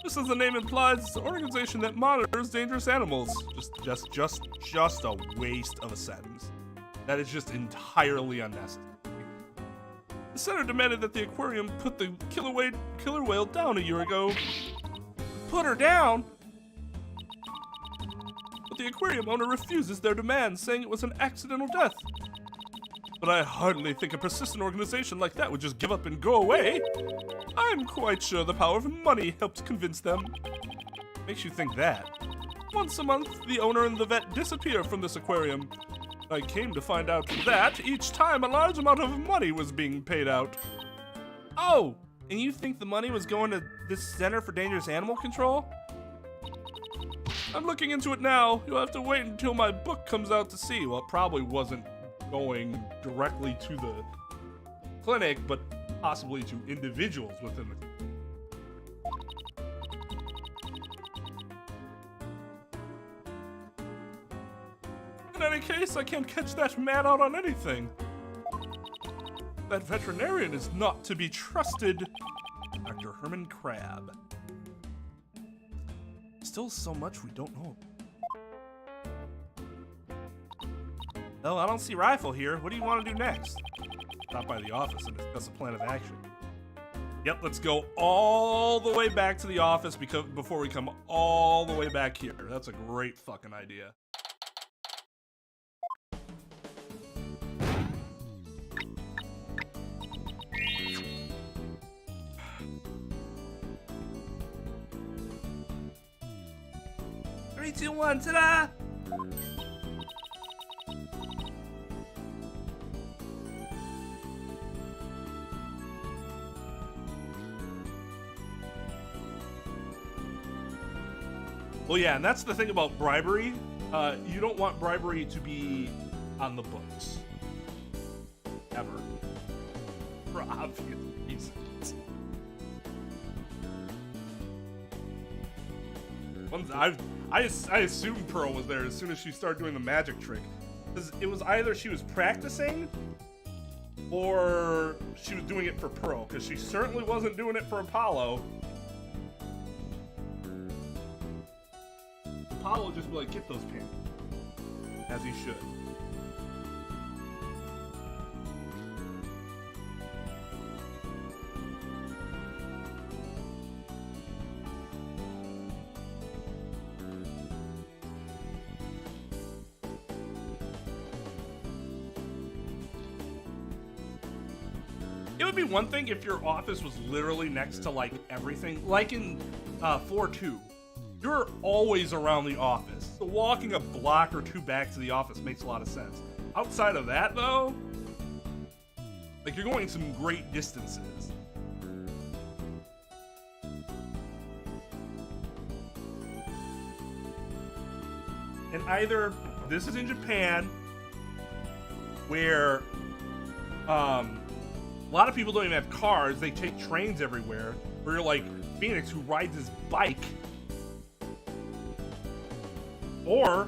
Just as the name implies, it's an organization that monitors dangerous animals. Just a waste of a sentence. That is just entirely unnecessary. The center demanded that the aquarium put the killer whale down a year ago.
Put her down? But the aquarium owner refuses their demands, saying it was an accidental death. But I hardly think a persistent organization like that would just give up and go away. I'm quite sure the power of money helped convince them. Makes you think that. Once a month, the owner and the vet disappear from this aquarium. I came to find out that each time a large amount of money was being paid out. Oh, and you think the money was going to this Center for Dangerous Animal Control? I'm looking into it now. You'll have to wait until my book comes out to see. Well, it probably wasn't going directly to the clinic, but possibly to individuals within the clinic. In any case, I can't catch that man out on anything. That veterinarian is not to be trusted. Dr. Herman Crabb. Still so much we don't know. Oh, I don't see Rifle here. What do you want to do next? Stop by the office and discuss a plan of action. Yep, let's go all the way back to the office before we come all the way back here. That's a great fucking idea. Three, two, one, ta-da! Well, yeah, and that's the thing about bribery. You don't want bribery to be on the books. Ever. For obvious reasons. I assumed Pearl was there as soon as she started doing the magic trick. Because it was either she was practicing or she was doing it for Pearl. Because she certainly wasn't doing it for Apollo. Apollo just be like, get those pants. As he should. It would be one thing if your office was literally next to, like, everything. Like in 4-2. You're always around the office. So walking a block or two back to the office makes a lot of sense. Outside of that, though, like, you're going some great distances. And either this is in Japan, where a lot of people don't even have cars, they take trains everywhere, or you're like Phoenix, who rides his bike. Or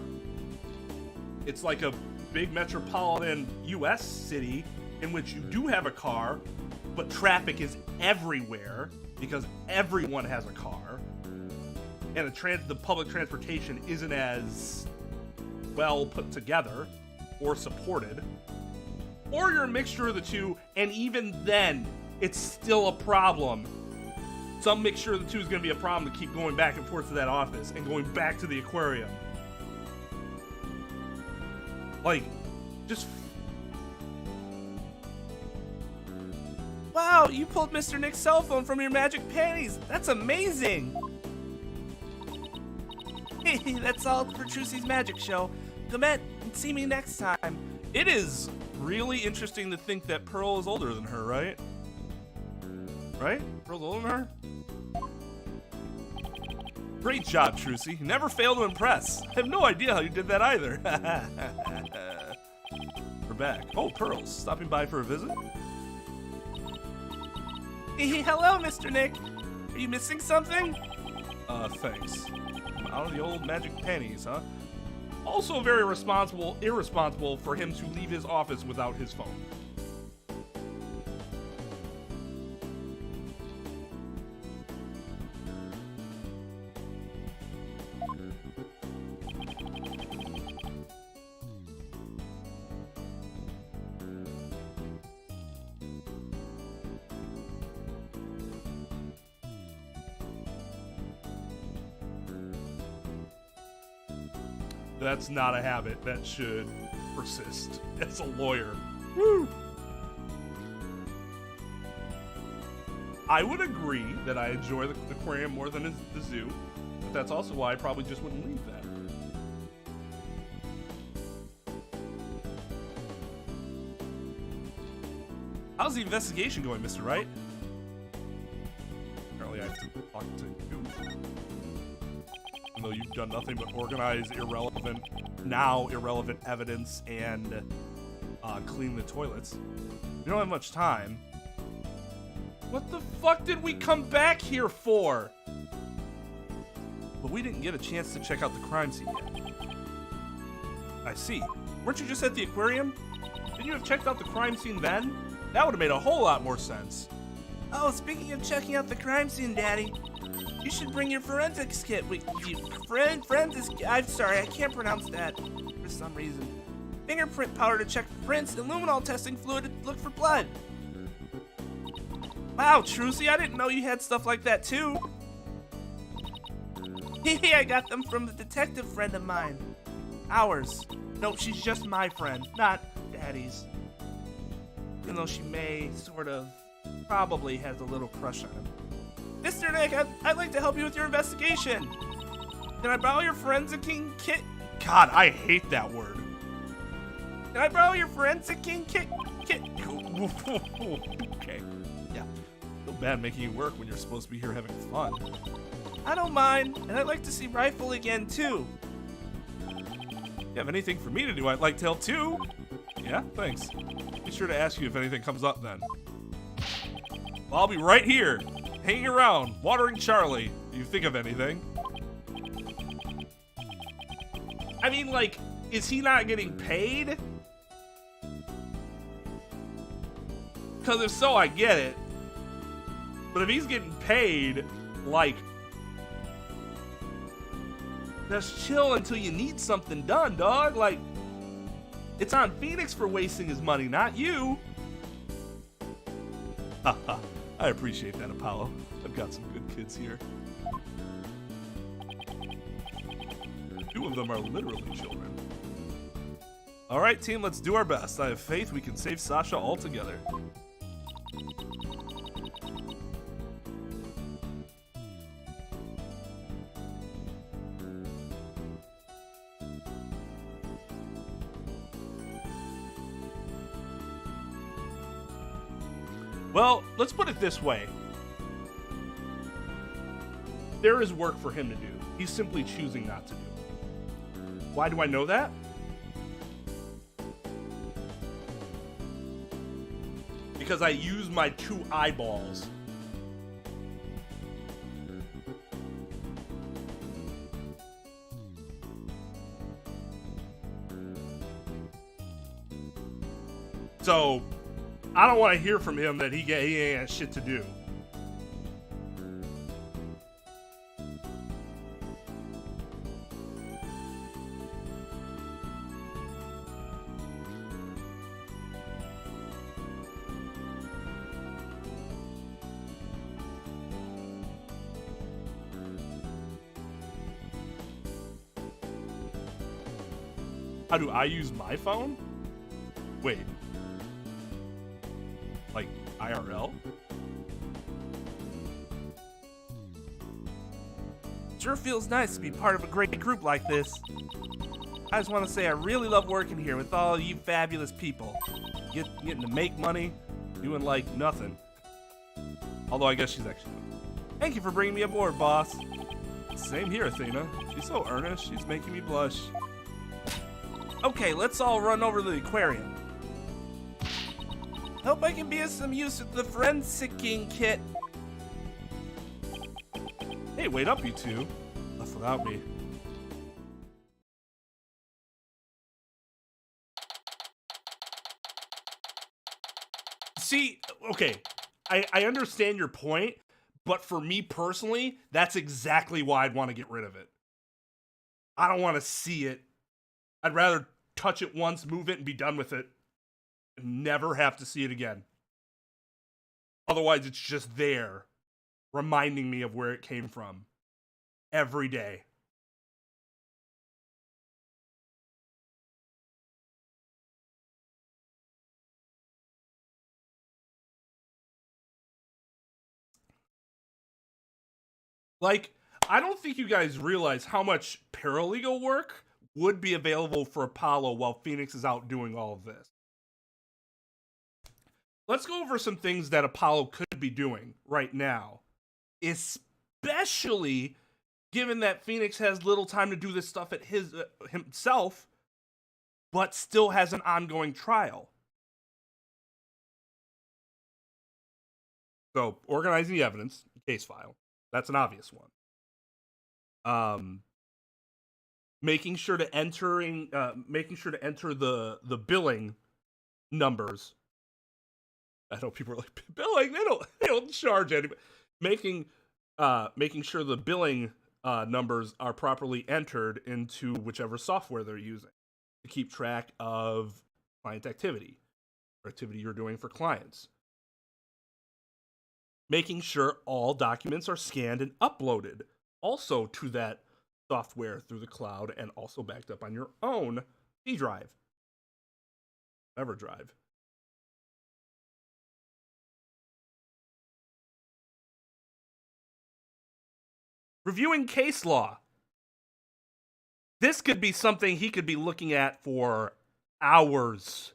it's like a big metropolitan US city in which you do have a car, but traffic is everywhere because everyone has a car, and the public transportation isn't as well put together or supported. Or you're a mixture of the two, and even then, it's still a problem. Some mixture of the two is going to be a problem to keep going back and forth to that office and going back to the aquarium. Like, just... Wow, you pulled Mr. Nick's cell phone from your magic panties. That's amazing. Hey, that's all for Trucy's magic show. Come and see me next time. It is really interesting to think that Pearl is older than her, right? Right? Pearl's older than her? Great job, Trucy. You never fail to impress. I have no idea how you did that either. We're back. Oh, Pearl's stopping by for a visit? Hey, hello, Mr. Nick. Are you missing something? Thanks. I'm out of the old magic panties, huh? Also very irresponsible for him to leave his office without his phone.
That's not a habit that should persist as a lawyer. Woo! I would agree that I enjoy the aquarium more than the zoo, but that's also why I probably just wouldn't leave that. How's the investigation going, Mr. Wright? Apparently I have to talk to you. Even though you've done nothing but organize irrelevant evidence and clean the toilets. We don't have much time. What the fuck did we come back here for? But we didn't get a chance to check out the crime scene yet. I see. Weren't you just at the aquarium? Didn't you have checked out the crime scene then? That would have made a whole lot more sense.
Oh, speaking of checking out the crime scene, Daddy, you should bring your forensics kit with you. I'm sorry, I can't pronounce that for some reason. Fingerprint powder to check for prints, and luminol testing fluid to look for blood. Wow, Trucy, I didn't know you had stuff like that too. Hey, I got them from the detective friend of mine. Ours. No, she's just my friend, not Daddy's. Even though she may, probably has a little crush on him. Mr. Nick, I'd like to help you with your investigation. Can I borrow your forensicking kit?
God, I hate that word.
Can I borrow your forensicking kit?
Okay. Yeah. Feel bad making you work when you're supposed to be here having fun.
I don't mind, and I'd like to see Rifle again, too.
If you have anything for me to do, I'd like to help too. Yeah, thanks. Be sure to ask you if anything comes up then. Well, I'll be right here, hanging around, watering Charlie. Do you think of anything?
I mean, like, is he not getting paid? Because if so, I get it. But if he's getting paid, like, just chill until you need something done, dog. Like, it's on Phoenix for wasting his money, not you.
Haha, I appreciate that, Apollo. I've got some good kids here. 2 of them are literally children. All right, team, let's do our best. I have faith we can save Sasha altogether.
Well, let's put it this way. There is work for him to do. He's simply choosing not to do it. Why do I know that? Because I use my 2 eyeballs. So, I don't want to hear from him that he ain't got shit to do. How do I use my phone? Wait. Like, IRL?
Sure feels nice to be part of a great group like this. I just want to say I really love working here with all you fabulous people.
Getting to make money, doing like nothing. Although I guess she's actually doing it.
Thank you for bringing me aboard, boss.
Same here, Athena. She's so earnest, she's making me blush.
Okay, let's all run over to the aquarium. Hope I can be of some use with the forensicking kit.
Hey, wait up, you two. Left without me.
See, okay, I understand your point, but for me personally, that's exactly why I'd want to get rid of it. I don't want to see it. I'd rather touch it once, move it, and be done with it. And never have to see it again. Otherwise, it's just there, reminding me of where it came from. Every day.
Like, I don't think you guys realize how much paralegal work would be available for Apollo while Phoenix is out doing all of this. Let's go over some things that Apollo could be doing right now, especially given that Phoenix has little time to do this stuff at himself, but still has an ongoing trial. So, organizing the evidence, case file, that's an obvious one. Making sure to enter the billing numbers. I know people are like, billing, they don't charge anybody. Making sure the billing numbers are properly entered into whichever software they're using to keep track of client activity or activity you're doing for clients. Making sure all documents are scanned and uploaded also to that software through the cloud and also backed up on your own C drive, EverDrive. Reviewing case law. This could be something he could be looking at for hours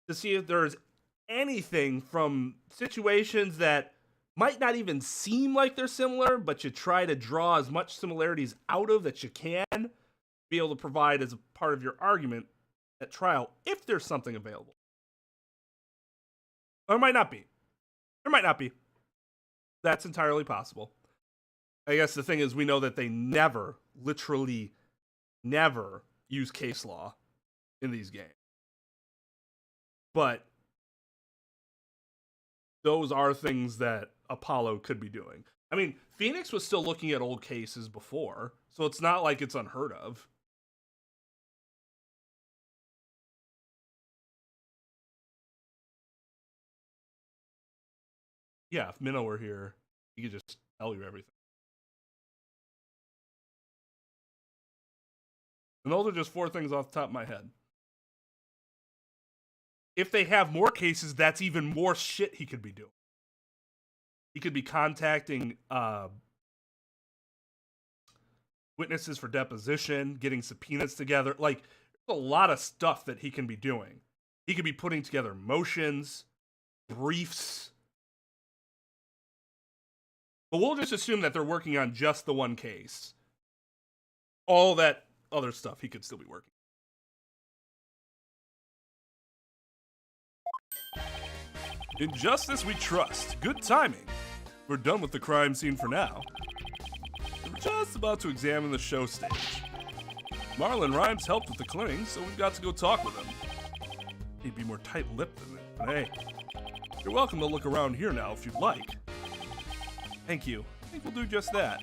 to see if there's anything from situations that might not even seem like they're similar, but you try to draw as much similarities out of that you can be able to provide as a part of your argument at trial if there's something available. Or it might not be. There might not be. That's entirely possible. I guess the thing is, we know that they never, literally never use case law in these games. But those are things that Apollo could be doing. I mean, Phoenix was still looking at old cases before, so it's not like it's unheard of. Yeah, if Minnow were here, he could just tell you everything. And those are just 4 things off the top of my head. If they have more cases, that's even more shit he could be doing. He could be contacting witnesses for deposition, getting subpoenas together. Like, there's a lot of stuff that he can be doing. He could be putting together motions, briefs. But we'll just assume that they're working on just the one case. All that other stuff he could still be working. In justice we trust. Good timing. We're done with the crime scene for now. We're just about to examine the show stage. Marlon Rhymes helped with the clearing, so we've got to go talk with him. He'd be more tight-lipped than it, but hey. You're welcome to look around here now if you'd like. Thank you. I think we'll do just that.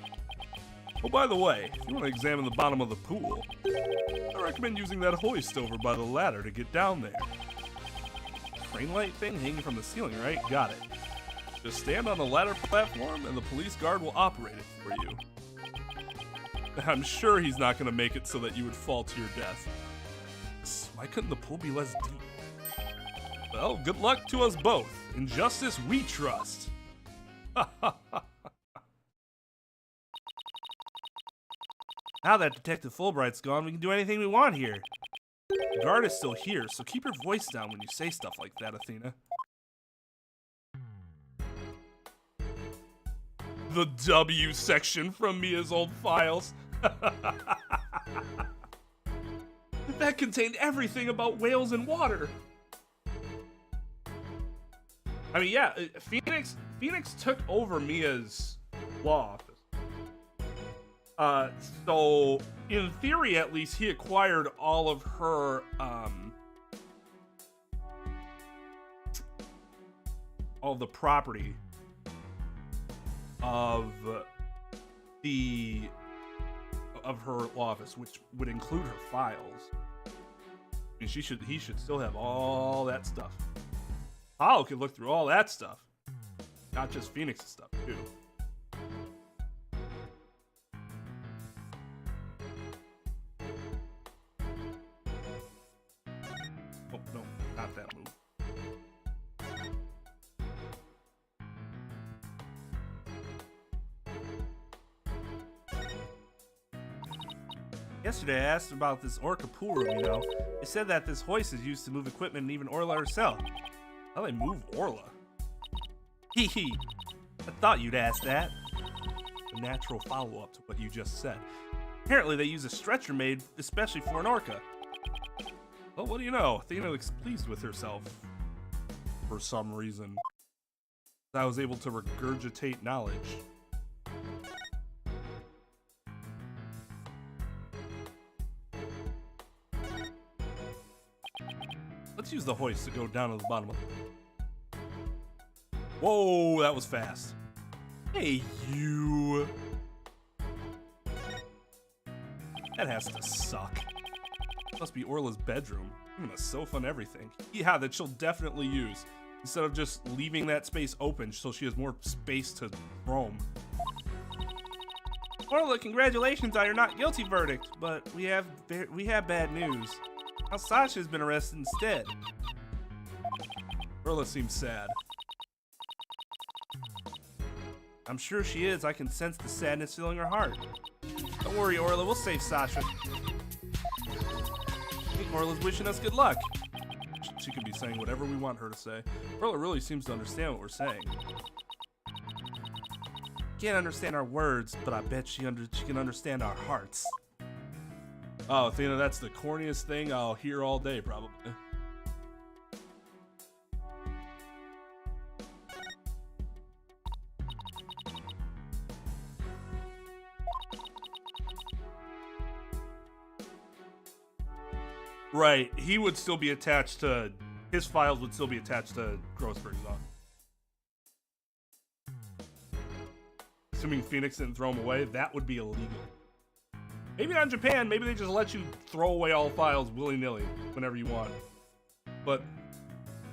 Oh, by the way, if you want to examine the bottom of the pool, I recommend using that hoist over by the ladder to get down there. Crane light thing hanging from the ceiling, right? Got it. Just stand on the ladder platform and the police guard will operate it for you. I'm sure he's not going to make it so that you would fall to your death. Why couldn't the pool be less deep? Well, good luck to us both. In justice we trust.
Now that Detective Fulbright's gone, we can do anything we want here.
The guard is still here, so keep your voice down when you say stuff like that, Athena. The W section from Mia's old files. That contained everything about whales and water. I mean, yeah, Phoenix took over Mia's law office. So in theory, at least, he acquired all of her, all the property of her law office, which would include her files. I mean, he should still have all that stuff. Apollo could look through all that stuff, not just Phoenix's stuff too. Oh no, not that move.
Yesterday I asked about this Orca pool room, you know. They said that this hoist is used to move equipment and even Orla herself.
How they move Orla?
Hee hee. I thought you'd ask that.
A natural follow-up to what you just said.
Apparently they use a stretcher made especially for an Orca.
Well, what do you know? Athena looks pleased with herself. For some reason. I was able to regurgitate knowledge. Let's use the hoist to go down to the bottom of the... Whoa, that was fast. Hey, you. That has to suck. Must be Orla's bedroom. Even a sofa and everything. Yeah, that she'll definitely use. Instead of just leaving that space open so she has more space to roam.
Orla, congratulations on your not guilty verdict, but we have bad news. Now Sasha's been arrested instead.
Orla seems sad.
I'm sure she is. I can sense the sadness filling her heart. Don't worry, Orla. We'll save Sasha. I think Orla's wishing us good luck.
She can be saying whatever we want her to say. Orla really seems to understand what we're saying.
Can't understand our words, but I bet she can understand our hearts.
Oh, Athena, that's the corniest thing I'll hear all day, probably. Right, he would still be attached to... His files would still be attached to Grossberg's office. Assuming Phoenix didn't throw them away, that would be illegal. Maybe not in Japan, maybe they just let you throw away all files willy-nilly whenever you want. But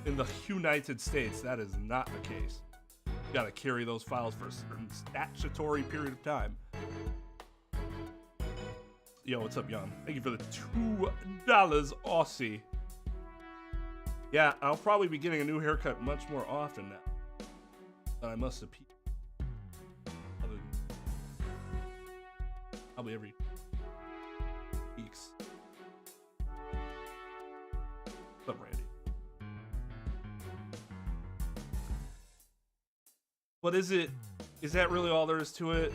in the United States, that is not the case. You gotta carry those files for a certain statutory period of time. Yo, what's up, Young? Thank you for the $2 Aussie. Yeah, I'll probably be getting a new haircut much more often now. Than I must have peaked. Probably every weeks. What's up, Randy? What is it? Is that really all there is to it?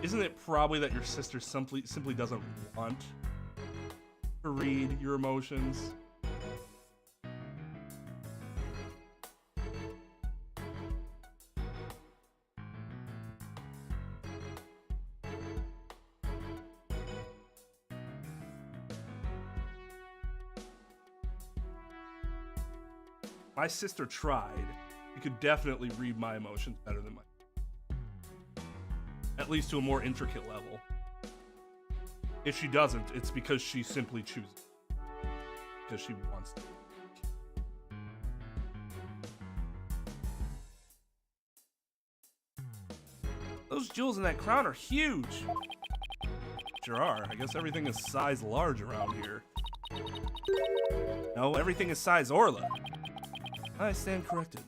Isn't it probably that your sister simply doesn't want to read your emotions? My sister tried. You could definitely read my emotions better than mine. At least to a more intricate level. If she doesn't, it's because she simply chooses. Because she wants to.
Those jewels in that crown are huge.
Sure are. I guess everything is size large around here.
No, everything is size Orla. I stand corrected.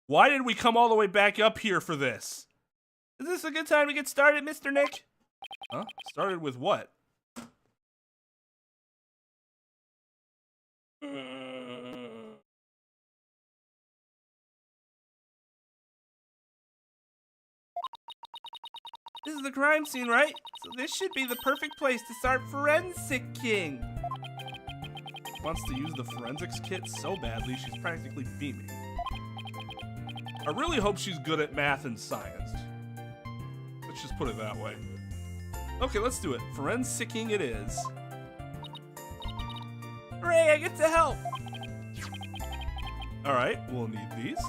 Why did we come all the way back up here for this?
Is this a good time to get started, Mr. Nick?
Huh? Started with what?
This is the crime scene, right? So this should be the perfect place to start forensicking.
Wants to use the forensics kit so badly, she's practically beaming. I really hope she's good at math and science. Let's just put it that way. Okay, let's do it. Forensicking it is.
Hooray, I get to help!
Alright, we'll need these.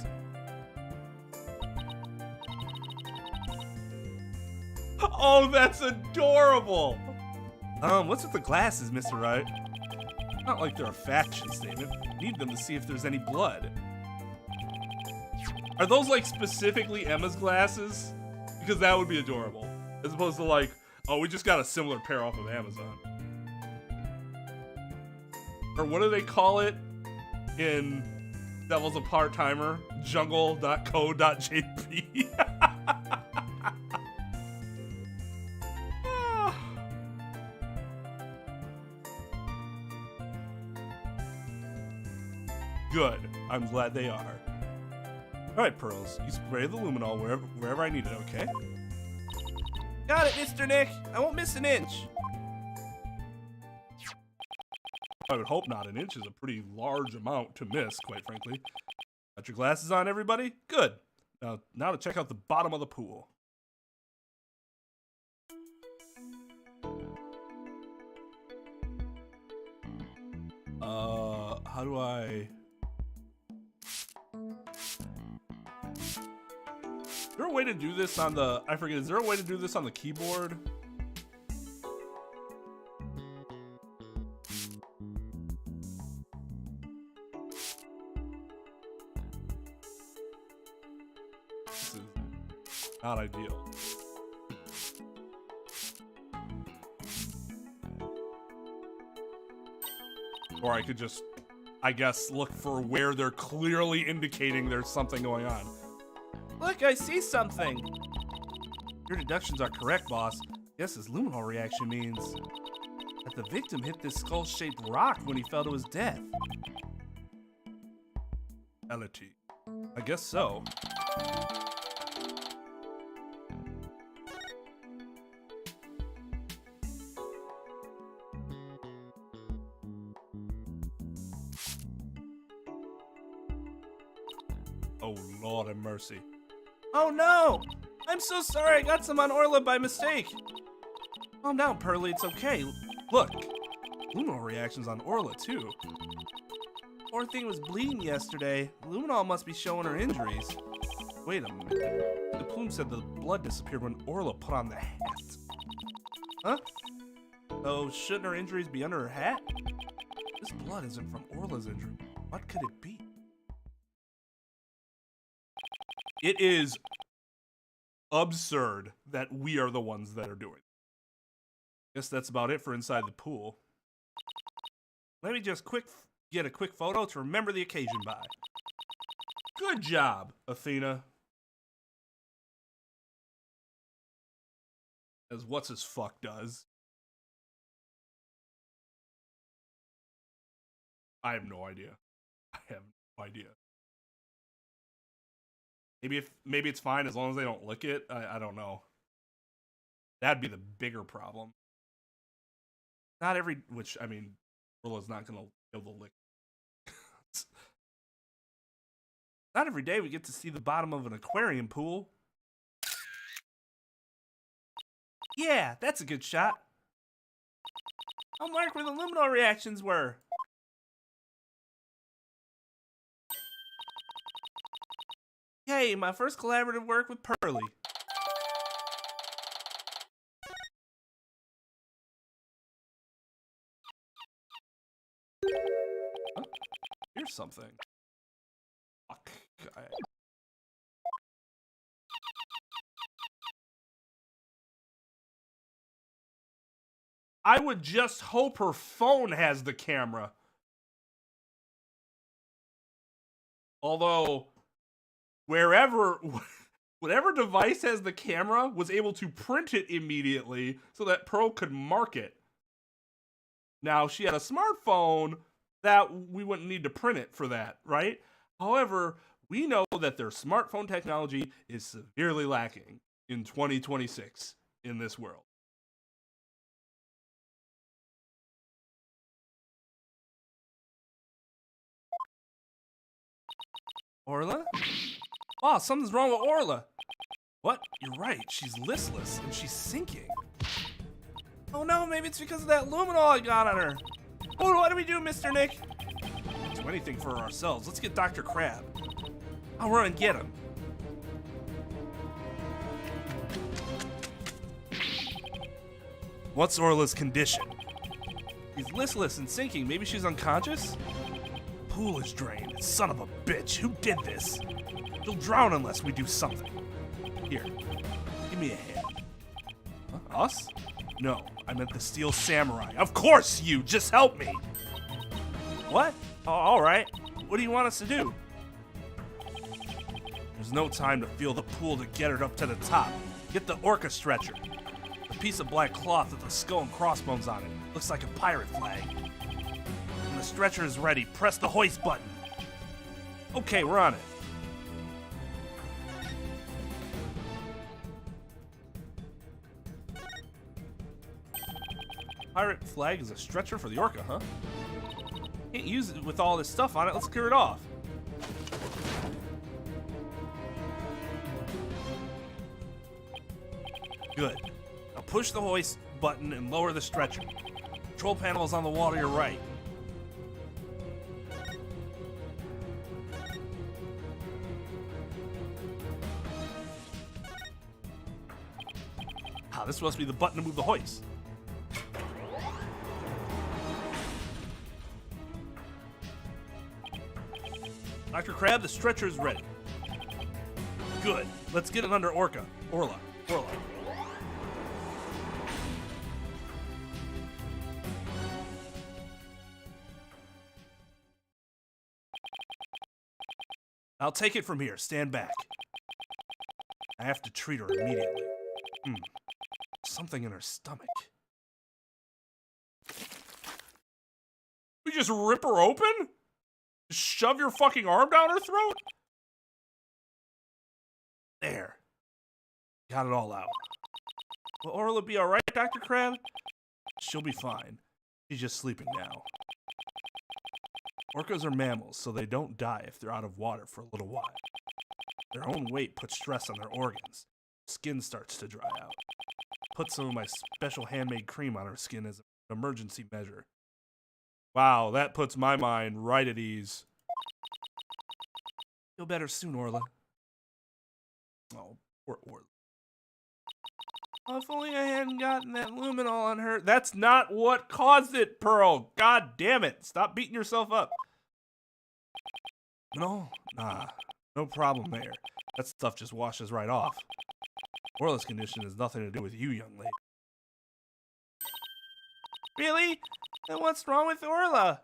Oh, that's adorable!
What's with the glasses, Mr. Wright?
Not like they're a fashion statement. Need them to see if there's any blood. Are those like specifically Emma's glasses? Because that would be adorable. As opposed to like, oh, we just got a similar pair off of Amazon. Or what do they call it in Devil's a part-timer. Jungle.co.jp. Good. I'm glad they are. Alright, Pearls. You spray the luminol wherever I need it, okay?
Got it, Mr. Nick. I won't miss an inch.
I would hope not. An inch is a pretty large amount to miss, quite frankly. Got your glasses on, everybody? Good. Now to check out the bottom of the pool. How do I... Is there a way to do this on the... I forget, is there a way to do this on the keyboard? This is not ideal. Or I could just, I guess, look for where they're clearly indicating there's something going on.
Look, I see something.
Your deductions are correct, boss. Guess his luminol reaction means that the victim hit this skull-shaped rock when he fell to his death. Eligibility. I guess so. Oh, Lord have mercy.
Oh no! I'm so sorry, I got some on Orla by mistake.
Calm down, Pearly, it's okay. Look, luminol reactions on Orla, too.
Poor thing was bleeding yesterday. Luminol must be showing her injuries.
Wait a minute. The plume said the blood disappeared when Orla put on the hat.
Huh? Oh, shouldn't her injuries be under her hat?
This blood isn't from Orla's injury. What could it be? It is absurd that we are the ones that are doing it. Guess that's about it for inside the pool.
Let me just get a quick photo to remember the occasion by.
Good job, Athena. As what's his fuck does. I have no idea. I have no idea. Maybe it's fine as long as they don't lick it. I don't know. That'd be the bigger problem. Not every, which I mean, Orla's not gonna be able to lick.
Not every day we get to see the bottom of an aquarium pool. Yeah, that's a good shot. I'll mark where the luminol reactions were. Yay, my first collaborative work with Pearly.
Oh, here's something. Fuck. I would just hope her phone has the camera. Although, whatever device has the camera was able to print it immediately so that Pearl could mark it. Now, she had a smartphone that we wouldn't need to print it for that, right? However, we know that their smartphone technology is severely lacking in 2026 in this world.
Orla? Oh, something's wrong with Orla. What? You're right. She's listless and she's sinking. Oh no, maybe it's because of that luminol I got on her. Oh, what do we do, Mr. Nick?
Do anything for ourselves. Let's get Dr. Crabb.
I'll run and get him.
What's Orla's condition?
She's listless and sinking. Maybe she's unconscious?
Pool is drained. Son of a bitch. Who did this? She'll drown unless we do something. Here, give me a hand.
Huh? Us?
No, I meant the Steel Samurai. Of course you! Just help me!
What? Oh, all right. What do you want us to do? There's no time to feel the pull to get her up to the top. Get the orca stretcher. The piece of black cloth with the skull and crossbones on it. Looks like a pirate flag. When the stretcher is ready, press the hoist button. Okay, we're on it. Pirate flag is a stretcher for the orca, huh? Can't use it with all this stuff on it. Let's clear it off. Good. Now push the hoist button and lower the stretcher. Control panel is on the wall to your right. Ah, this must be the button to move the hoist. Dr. Crabb, the stretcher is ready. Good. Let's get it under Orla. I'll take it from here. Stand back. I have to treat her immediately. Something in her stomach.
We just rip her open? Shove your fucking arm down her throat?
There. Got it all out. Will Orla be alright, Dr. Crabb? She'll be fine. She's just sleeping now. Orcas are mammals, so they don't die if they're out of water for a little while. Their own weight puts stress on their organs. Skin starts to dry out. Put some of my special handmade cream on her skin as an emergency measure.
Wow, that puts my mind right at ease.
Feel better soon, Orla. Oh, poor Orla. Oh, if only I hadn't gotten that luminol on her.
That's not what caused it, Pearl. God damn it. Stop beating yourself up.
No, nah, no problem there. That stuff just washes right off. Orla's condition has nothing to do with you, young lady. Really? Then what's wrong with Orla?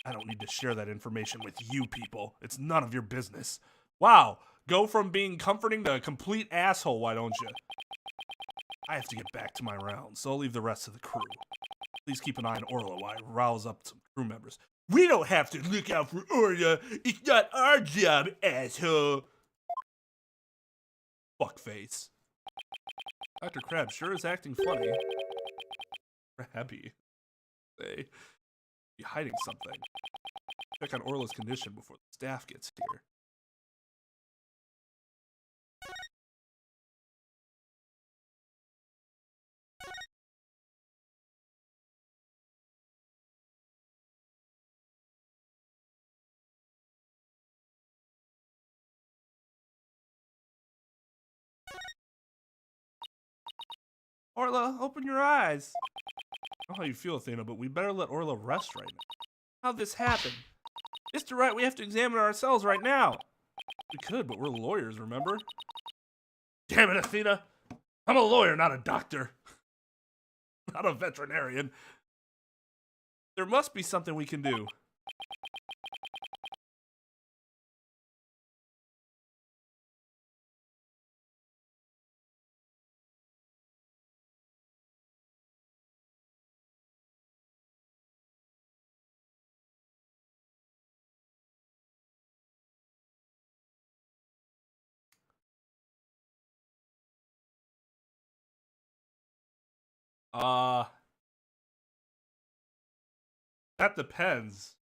I don't need to share that information with you people. It's none of your business.
Wow, go from being comforting to a complete asshole, why don't you?
I have to get back to my rounds, so I'll leave the rest of the crew. Please keep an eye on Orla while I rouse up some crew members.
We don't have to look out for Orla. It's not our job, asshole.
Fuckface. Dr. Crabb sure is acting funny.
Crabby.
They be hiding something. Check on Orla's condition before the staff gets here. Orla, open your eyes. I don't know how you feel, Athena, but we better let Orla rest right now. How'd this happen? Mr. Wright, we have to examine ourselves right now. We could, but we're lawyers, remember?
Damn it, Athena. I'm a lawyer, not a doctor. Not a veterinarian.
There must be something we can do.
That depends.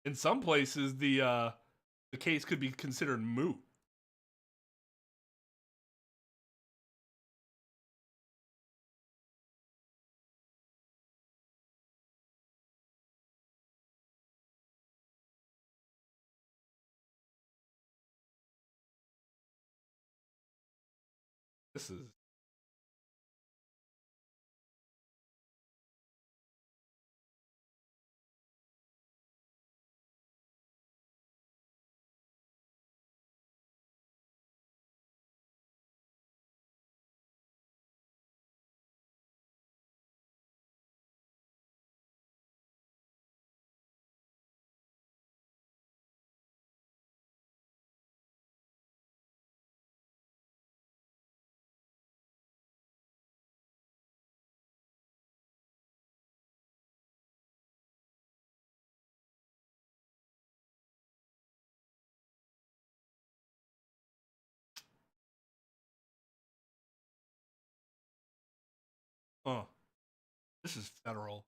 In some places, the case could be considered moot. This is This is federal.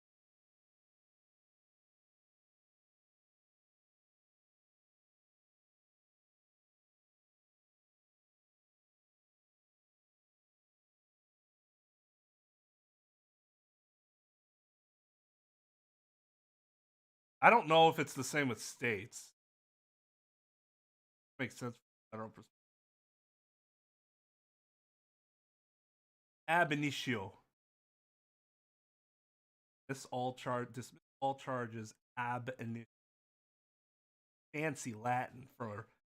I don't know if it's the same with states. Makes sense from federal perspective. Ab initio. Dismiss all charges ab initio. Fancy Latin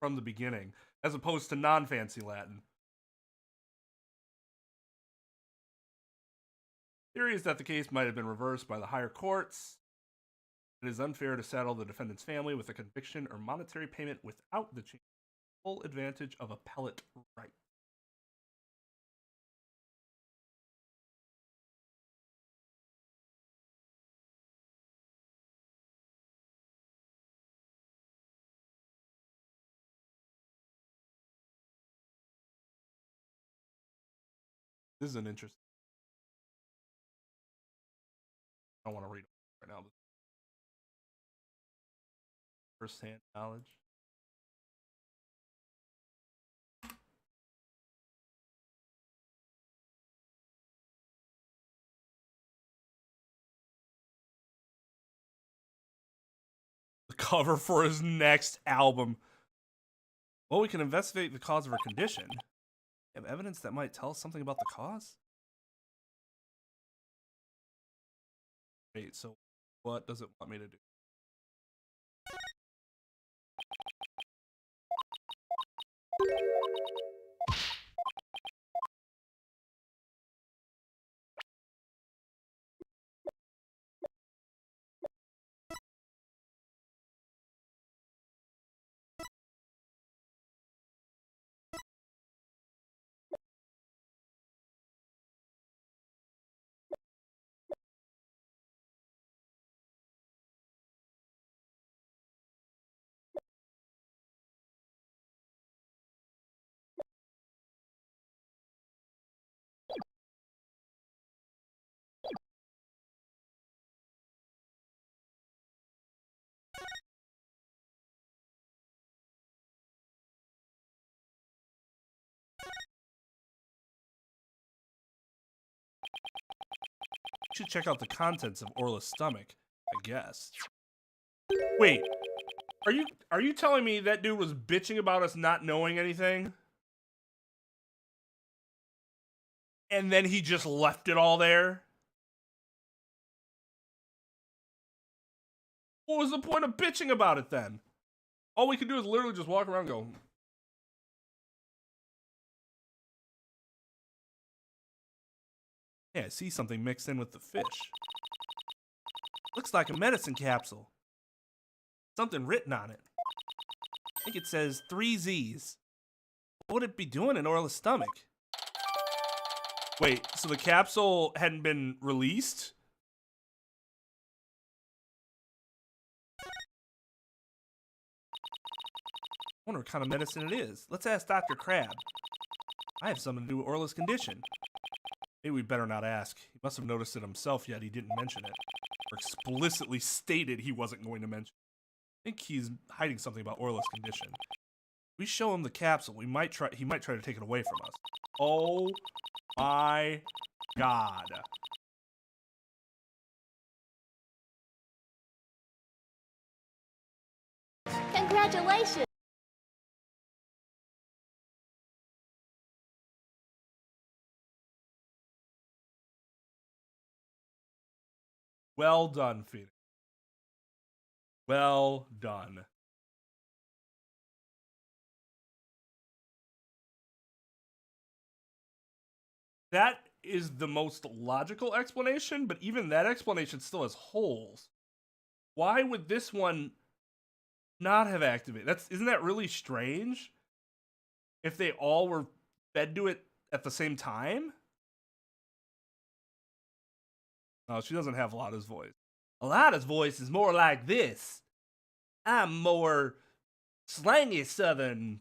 from the beginning, as opposed to non-fancy Latin. Theory is that the case might have been reversed by the higher courts. It is unfair to saddle the defendant's family with a conviction or monetary payment without the full advantage of appellate right. This is an interesting. I don't want to read it right now. First-hand knowledge. The cover for his next album. Well, we can investigate the cause of her condition. You have evidence that might tell us something about the cause? Wait, so what does it want me to do? Should check out the contents of Orla's stomach, I guess. Wait, are you telling me that dude was bitching about us not knowing anything? And then he just left it all there? What was the point of bitching about it then? All we could do is literally just walk around and go, yeah, I see something mixed in with the fish. Looks like a medicine capsule. Something written on it. I think it says 3 Z's. What would it be doing in Orla's stomach? Wait, so the capsule hadn't been released? I wonder what kind of medicine it is. Let's ask Dr. Crabb. I have something to do with Orla's condition. Maybe we'd better not ask. He must have noticed it himself, yet he didn't mention it. Or explicitly stated he wasn't going to mention it. I think he's hiding something about Orla's condition. If we show him the capsule, he might try to take it away from us. Oh my god.
Congratulations!
Well done, Phoenix. Well done. That is the most logical explanation, but even that explanation still has holes. Why would this one not have activated? Isn't that really strange? If they all were fed to it at the same time? Oh, she doesn't have Lada's voice. Lada's voice is more like this. I'm more slangy southern.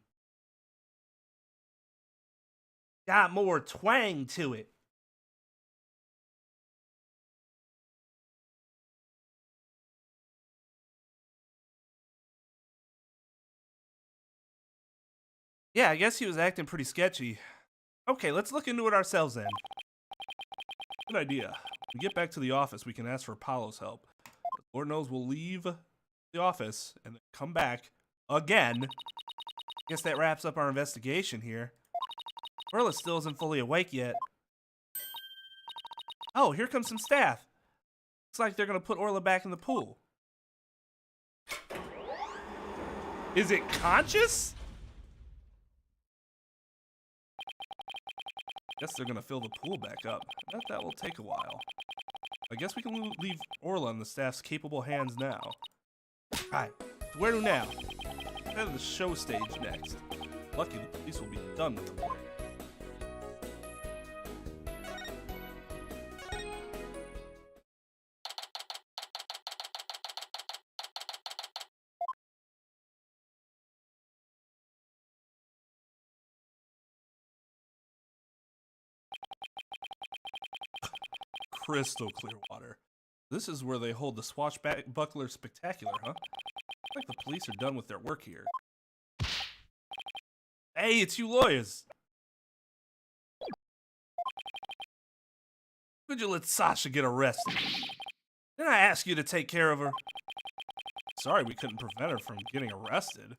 Got more twang to it.
Yeah, I guess he was acting pretty sketchy. Okay, let's look into it ourselves then.
Good idea. When we get back to the office, we can ask for Apollo's help. Lord knows we'll leave the office and then come back again.
Guess that wraps up our investigation here. Orla still isn't fully awake yet. Oh, here comes some staff. Looks like they're gonna put Orla back in the pool.
Is it conscious?
Guess they're gonna fill the pool back up. I bet that will take a while. I guess we can leave Orla in the staff's capable hands now. Alright, so where to now? Head to the show stage next. Lucky the police will be done with the play.
Crystal clear water.
This is where they hold the Swashbuckler Spectacular, huh? Looks like the police are done with their work here. Hey, it's you lawyers! Could you let Sasha get arrested? Didn't I ask you to take care of her?
Sorry we couldn't prevent her from getting arrested.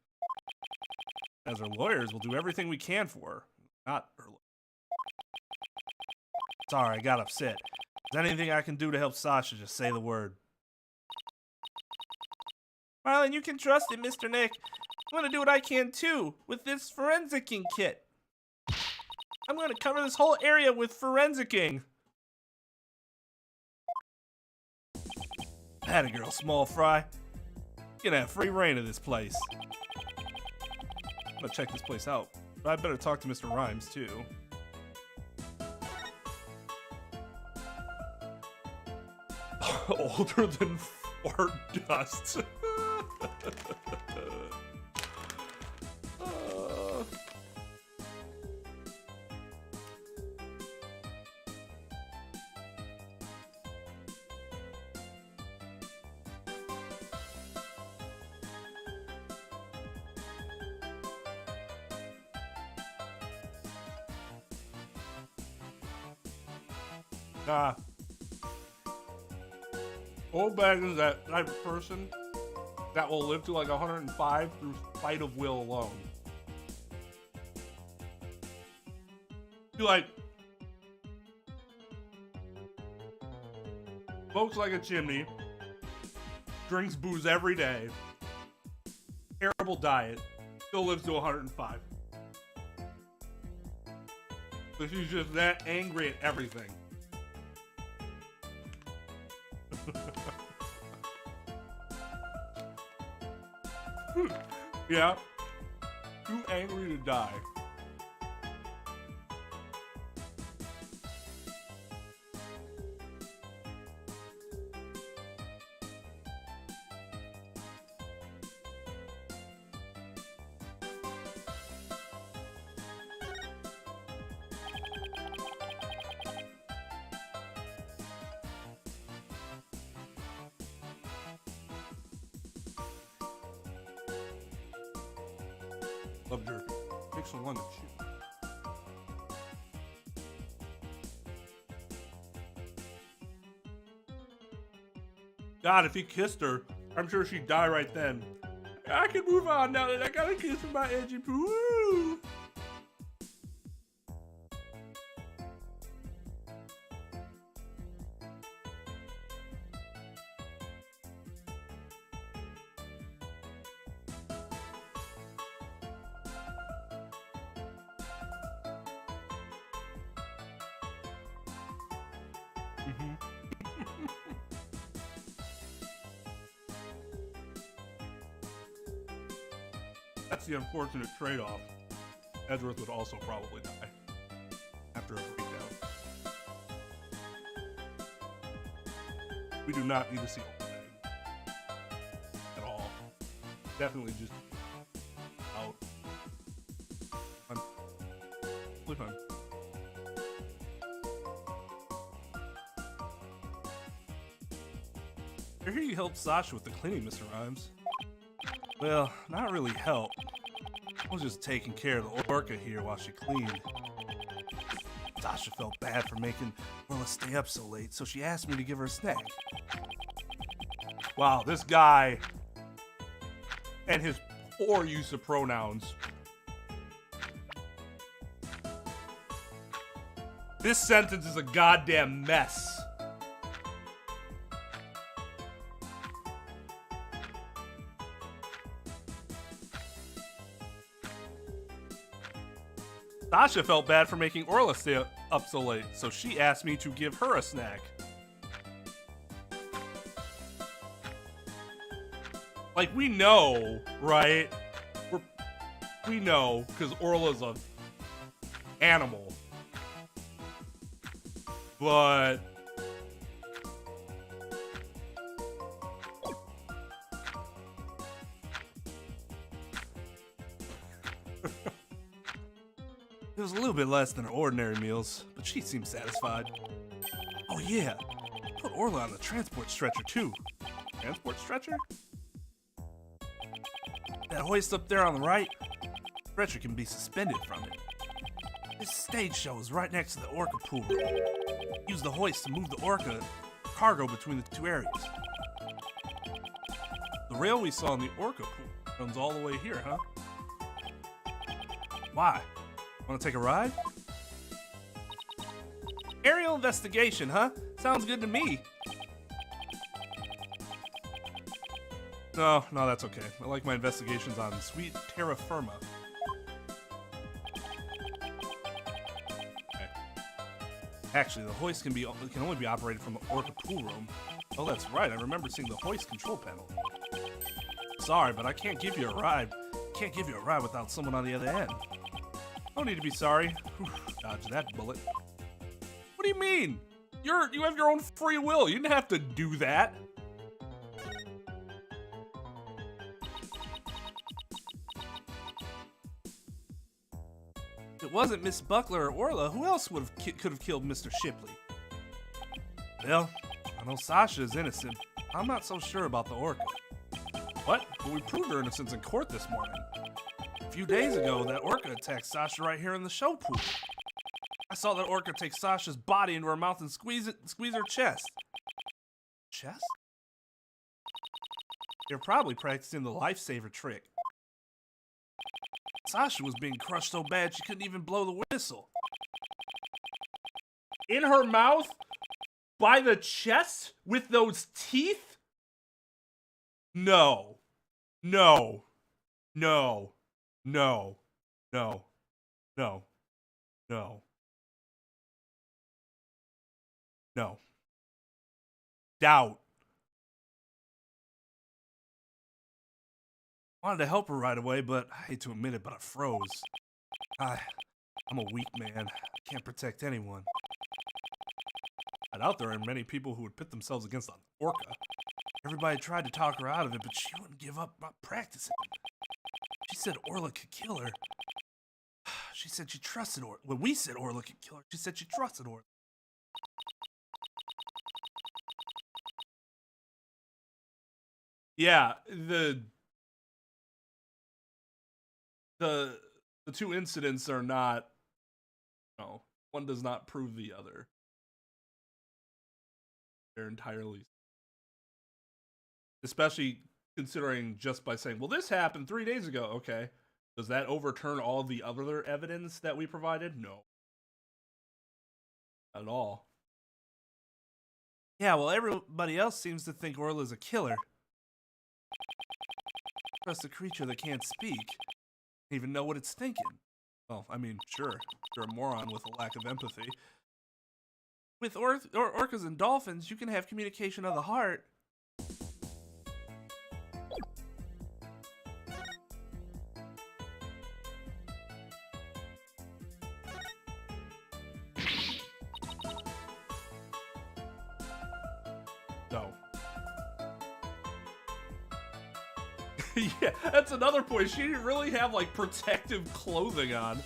As her lawyers, we'll do everything we can for her. Not her.
Sorry, I got upset. Is there anything I can do to help Sasha? Just say the word. Well, and you can trust it, Mr. Nick. I'm gonna do what I can too with this forensicing kit. I'm gonna cover this whole area with forensicing. Atta girl, small fry. You can have free reign of this place.
I'm gonna check this place out, but I better talk to Mr. Rhymes too. Older than fart dust. Old Bag is that type of person that will live to like 105 through spite of will alone. He like smokes like a chimney, drinks booze every day, terrible diet, still lives to 105. But she's just that angry at everything. Yeah, too angry to die. Love jerky. Takes so long to chew. God, if he kissed her, I'm sure she'd die right then. I can move on now that I got a kiss from my edgy poo. Woo! That's the unfortunate trade-off. Edgeworth would also probably die after a breakdown. We do not need to see Old Bag at all. Definitely just out. Fun. Totally fun.
I hear you helped Sasha with the cleaning, Mr. Rhymes. Well, not really help. I was just taking care of the orca here while she cleaned. Sasha felt bad for making Orla stay up so late, so she asked me to give her a snack.
Wow, this guy and his poor use of pronouns. This sentence is a goddamn mess.
Sasha felt bad for making Orla stay up so late, so she asked me to give her a snack.
Like, we know, right? We know, because Orla's a animal. But
it was a little bit less than her ordinary meals, but she seemed satisfied. Oh yeah, put Orla on the transport stretcher too.
transport stretcher?
That hoist up there on the right, stretcher can be suspended from it. This stage show is right next to the orca pool room. Use the hoist to move the orca cargo between the two areas.
The rail we saw in the orca pool runs all the way here, huh?
Why? Want to take a ride? Aerial investigation, huh? Sounds good to me.
No, that's okay. I like my investigations on sweet terra firma. Okay.
Actually, the hoist can only be operated from the orca pool room.
Oh, that's right. I remember seeing the hoist control panel.
Sorry, but I can't give you a ride. Can't give you a ride without someone on the other end.
No need to be sorry. Whew, dodge that bullet. What do you mean? You have your own free will. You didn't have to do that.
If it wasn't Miss Buckler or Orla, who else could have killed Mr. Shipley? Well, I know Sasha is innocent. I'm not so sure about the orca.
What? But we proved her innocence in court this morning.
A few days ago, that orca attacked Sasha right here in the show pool. I saw that orca take Sasha's body into her mouth and squeeze her chest. Chest? They're probably practicing the lifesaver trick. Sasha was being crushed so bad she couldn't even blow the whistle.
In her mouth? By the chest? With those teeth? No. No. No. No. No. No. No. No. Doubt.
Wanted to help her right away, but I hate to admit it, but I froze. I'm a weak man. I can't protect anyone.
I doubt there are many people who would pit themselves against an orca.
Everybody tried to talk her out of it, but she wouldn't give up practicing. She said Orla could kill her. She said she trusted Orla. When we said Orla could kill her, she said she trusted Orla.
Yeah, the two incidents are not, no, one does not prove the other. They're entirely, especially considering just by saying, well, this happened 3 days ago. Okay. Does that overturn all the other evidence that we provided? No. Not at all.
Yeah, well, everybody else seems to think Orla's a killer. Trust a creature that can't speak. Even know what it's thinking.
Well, I mean, sure. You're a moron with a lack of empathy.
With orcas and dolphins, you can have communication of the heart.
No. Yeah, that's another point. She didn't really have, like, protective clothing on.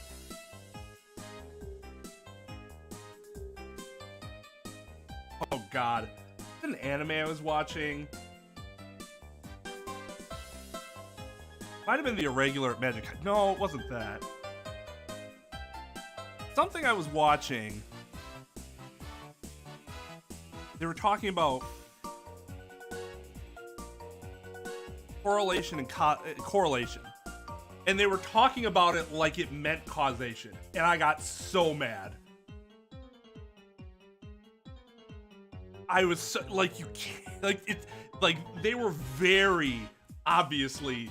Oh, God. An anime I was watching.
Might have been the irregular magic. No, it wasn't that. Something I was watching. They were talking about correlation and correlation. And they were talking about it like it meant causation. And I got so mad. I was so, like, you can't, like, it's like they were very obviously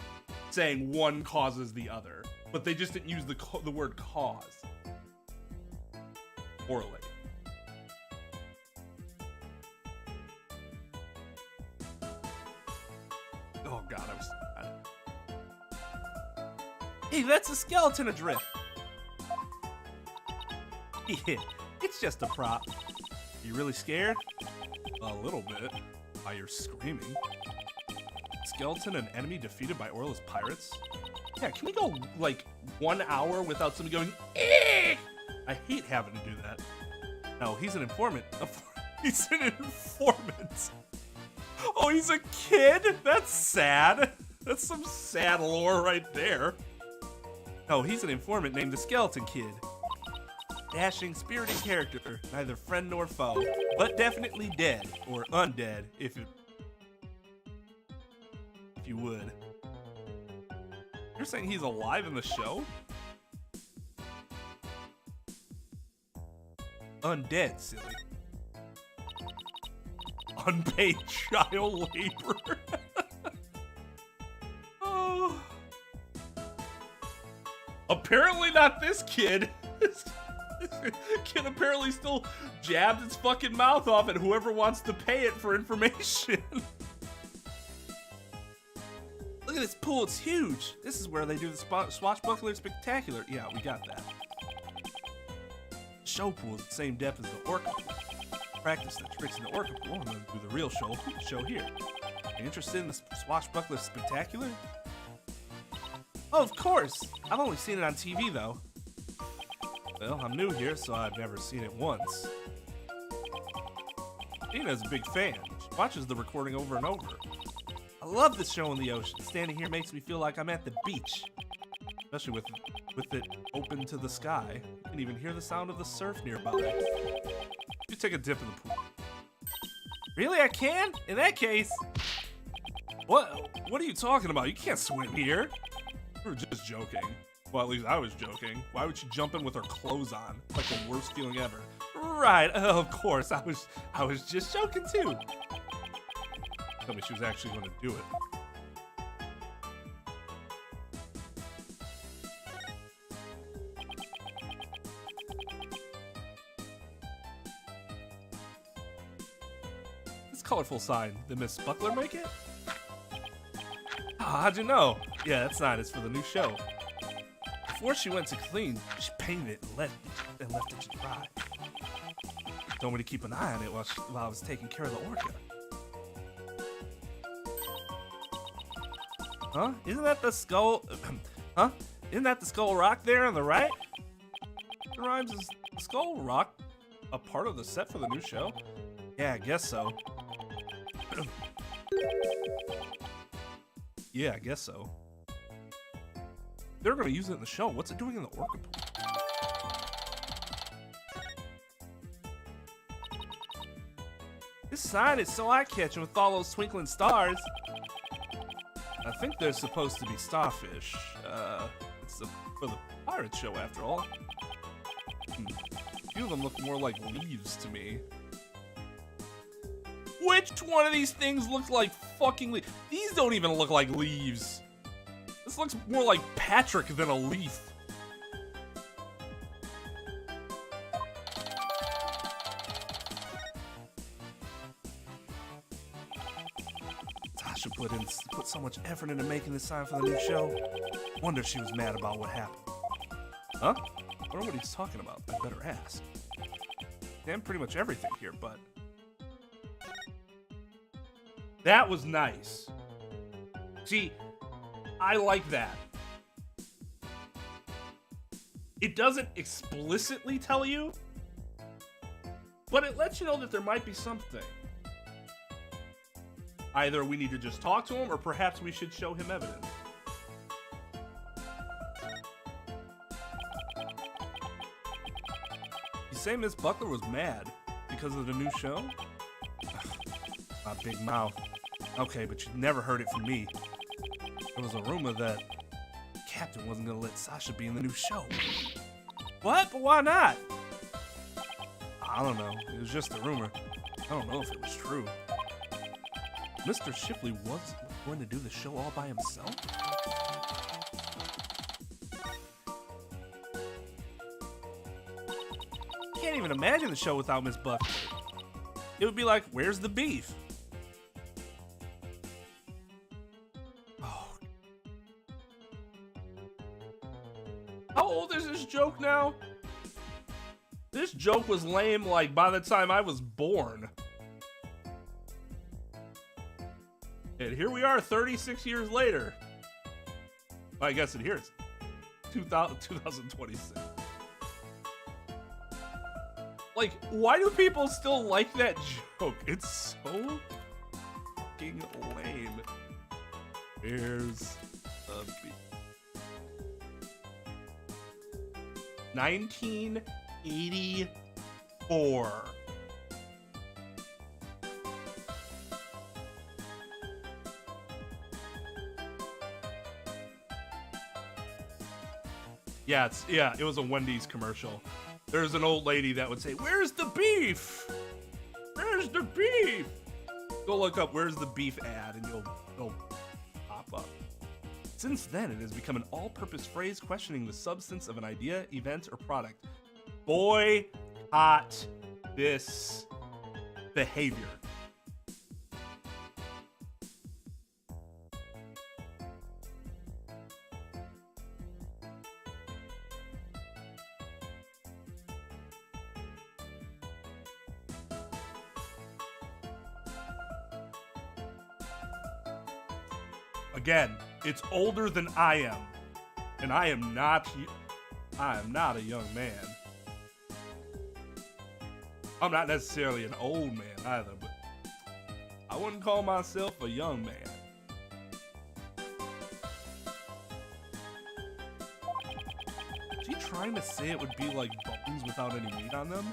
saying one causes the other, but they just didn't use the word cause. Correlate. Oh god, I was mad.
Hey, that's a skeleton adrift. Yeah, it's just a prop. You really scared?
A little bit. Why you're screaming. Skeleton, an enemy defeated by Orla's pirates? Yeah, can we go like 1 hour without somebody going, eek? I hate having to do that. No, he's an informant. He's an informant. Oh, he's a kid? That's sad. That's some sad lore right there. No, he's an informant named the Skeleton Kid. Dashing, spirited character, neither friend nor foe, but definitely dead, or undead, if you would. You're saying he's alive in the show? Undead, silly. Unpaid child labor. Oh. Apparently not this kid. This kid apparently still jabs its fucking mouth off at whoever wants to pay it for information. Look at this pool, it's huge. This is where they do the swashbuckler spectacular. Yeah, we got that. Show pool is the same depth as the orca pool. Practice the tricks in the orca pool and then do the real show here. Are you interested in the swashbuckler spectacular? Oh, of course. I've only seen it on TV though. Well, I'm new here, so I've never seen it once. Dina's a big fan. She watches the recording over and over. I love this show in the ocean. Standing here makes me feel like I'm at the beach. Especially with it open to the sky. You can even hear the sound of the surf nearby. You take a dip in the pool. Really, I can? In that case... What are you talking about? You can't swim here. We were just joking. Well, at least I was joking. Why would she jump in with her clothes on? It's like the worst feeling ever. Right, of course. I was just joking too. Tell me she was actually going to do it. This colorful sign, did Miss Buckler make it? Oh, how'd you know? Yeah, that sign is for the new show. Before she went to clean, she painted it and left it to dry. Told me to keep an eye on it while I was taking care of the orca. Huh? Isn't that the skull? Huh? Isn't that the skull rock there on the right? It rhymes. Is the skull rock a part of the set for the new show? Yeah, I guess so. Yeah, I guess so. They're gonna use it in the show. What's it doing in the orca pool? This sign is so eye-catching with all those twinkling stars. I think they're supposed to be starfish. It's for the pirate show after all. A few of them look more like leaves to me. Which one of these things looks like fucking leaves? These don't even look like leaves. This looks more like Patrick than a leaf. Tasha put so much effort into making this sign for the new show. Wonder if she was mad about what happened. Huh? I don't know what he's talking about. I better ask. Damn, pretty much everything here, but... That was nice. See, I like that. It doesn't explicitly tell you, but it lets you know that there might be something. Either we need to just talk to him, or perhaps we should show him evidence.
say Miss Buckler was mad because of the new show? My big mouth. Okay, but you never heard it from me. There was a rumor that Captain wasn't gonna let Sasha be in the new show. What? But why not? I don't know. It was just a rumor. I don't know if it was true. Mr. Shipley was going to do the show all by himself? Can't even imagine the show without Miss Buckler. It would be like, where's the beef? Oh. How old is this joke now? This joke was lame like by the time I was born. And here we are 36 years later. Well, I guess in here it's 2026. Like, why do people still like that joke? It's so fucking lame. Where's the beef? 1984. Yeah, it was a Wendy's commercial. There's an old lady that would say, "Where's the beef? Where's the beef?" Go look up "Where's the beef" ad and it'll pop up. Since then, it has become an all-purpose phrase questioning the substance of an idea, event, or product. Boycott this behavior. Again, it's older than I am, and I am not a young man. I'm not necessarily an old man either, but I wouldn't call myself a young man. Is he trying to say it would be like bones without any meat on them?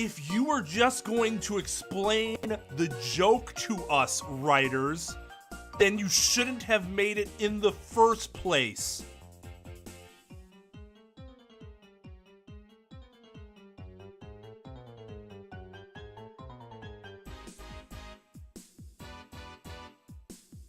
If you were just going to explain the joke to us, writers, then you shouldn't have made it in the first place.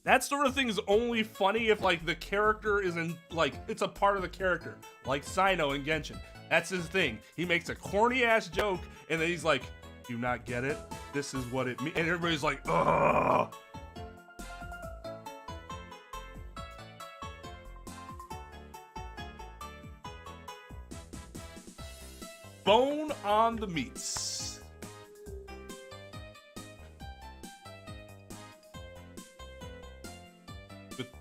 That sort of thing is only funny if, like, the character isn't, like, it's a part of the character. Like Sino in Genshin. That's his thing. He makes a corny-ass joke, and then he's like, "Do you not get it? This is what it means." And everybody's like, ugh. Bone on the meats.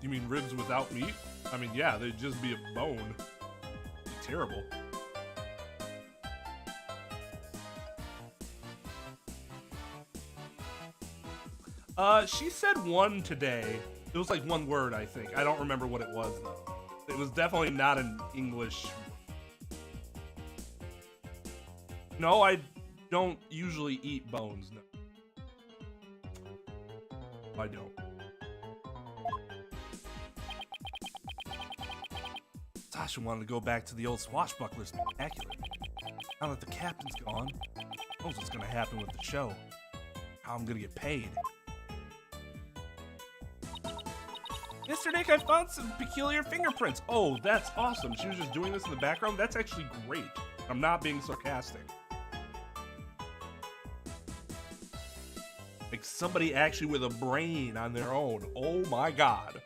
You mean ribs without meat? I mean, yeah, they'd just be a bone. It'd be terrible. She said one today. It was like one word, I think. I don't remember what it was, though. It was definitely not an English. No, I don't usually eat bones. No. I don't. Sasha wanted to go back to the old swashbuckler spectacular. Now that the captain's gone, who knows what's gonna happen with the show? How I'm gonna get paid. Mr. Nick, I found some peculiar fingerprints. Oh, that's awesome. She was just doing this in the background. That's actually great. I'm not being sarcastic. Like somebody actually with a brain on their own. Oh my god.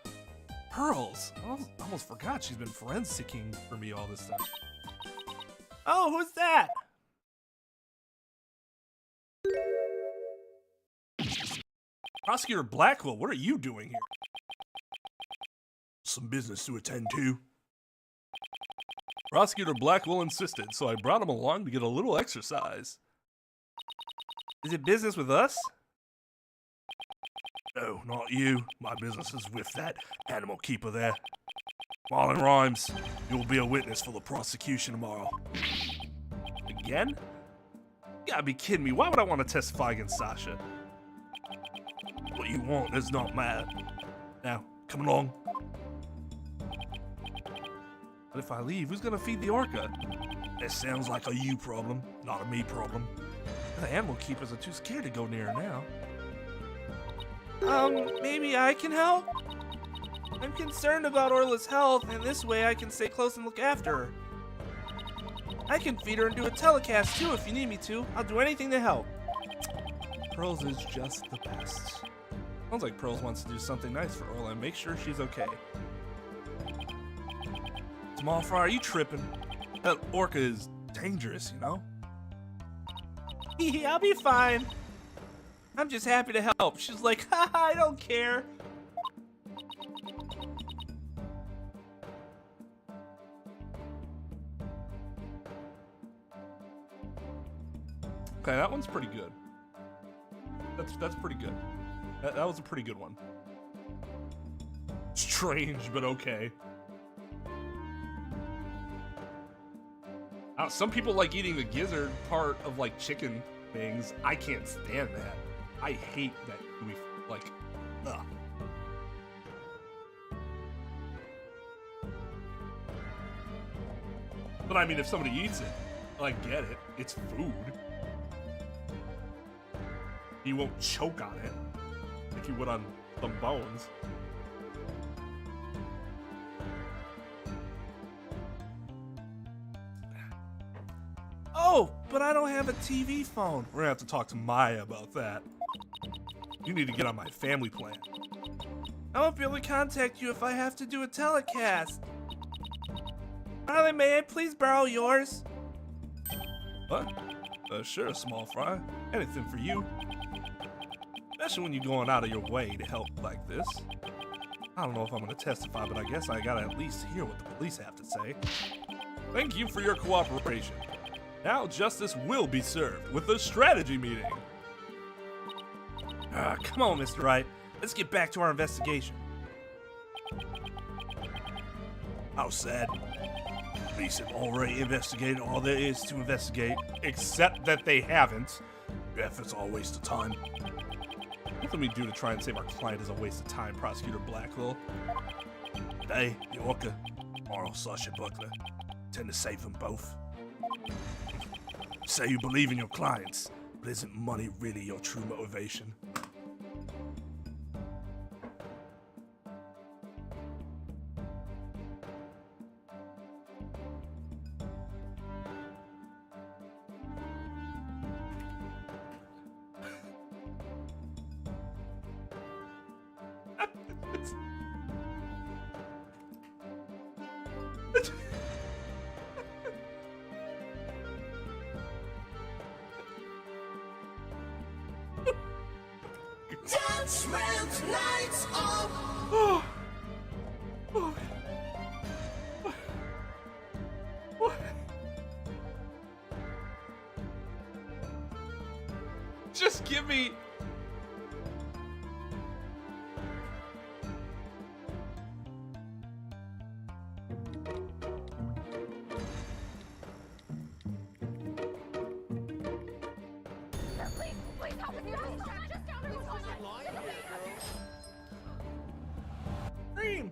Pearls. I almost forgot she's been forensicking for me all this time. Oh, who's that? Prosecutor Blackwell, what are you doing here? Some business to attend to. Prosecutor Blackwell insisted, so I brought him along to get a little exercise. Is it business with us? No, not you. My business is with that animal keeper there.
Marlon Rhymes, you will be a witness for the prosecution tomorrow.
Again? You gotta be kidding me. Why would I want to testify against Sasha?
What you want does not matter. Now, come along.
But if I leave, who's gonna feed the orca?
That sounds like a you problem, not a me problem.
The animal keepers are too scared to go near her now.
Maybe I can help? I'm concerned about Orla's health, and this way I can stay close and look after her. I can feed her and do a telecast too if you need me to. I'll do anything to help.
Pearls is just the best. Sounds like Pearls wants to do something nice for Orla and make sure she's okay. Small fry, are you tripping? That orca is dangerous, you know?
I'll be fine. I'm just happy to help. She's like, haha, I don't care.
Okay, that one's pretty good. That's pretty good. That was a pretty good one. Strange, but okay. Some people like eating the gizzard part of like chicken things. I can't stand that. I hate that we like. Ugh. But I mean, if somebody eats it, I get it. It's food. You won't choke on it like you would on some bones.
Oh, but I don't have a TV phone.
We're gonna have to talk to Maya about that. You need to get on my family plan.
I won't be able to contact you if I have to do a telecast. Darling, may I please borrow yours?
What? Sure, small fry. Anything for you. Especially when you're going out of your way to help like this. I don't know if I'm gonna testify, but I guess I gotta at least hear what the police have to say. Thank you for your cooperation. Now justice will be served with a strategy meeting.
Come on, Mr. Wright. Let's get back to our investigation.
How sad. Police have already investigated all there is to investigate.
Except that they haven't.
Your efforts are a waste of time.
Nothing we do to try and save our client is a waste of time, Prosecutor Blackwell.
Today, the orca, tomorrow, Sasha Buckler. Tend to save them both. Say you believe in your clients, but isn't money really your true motivation?
Judgment lights up.
What? Just give me.
Dream.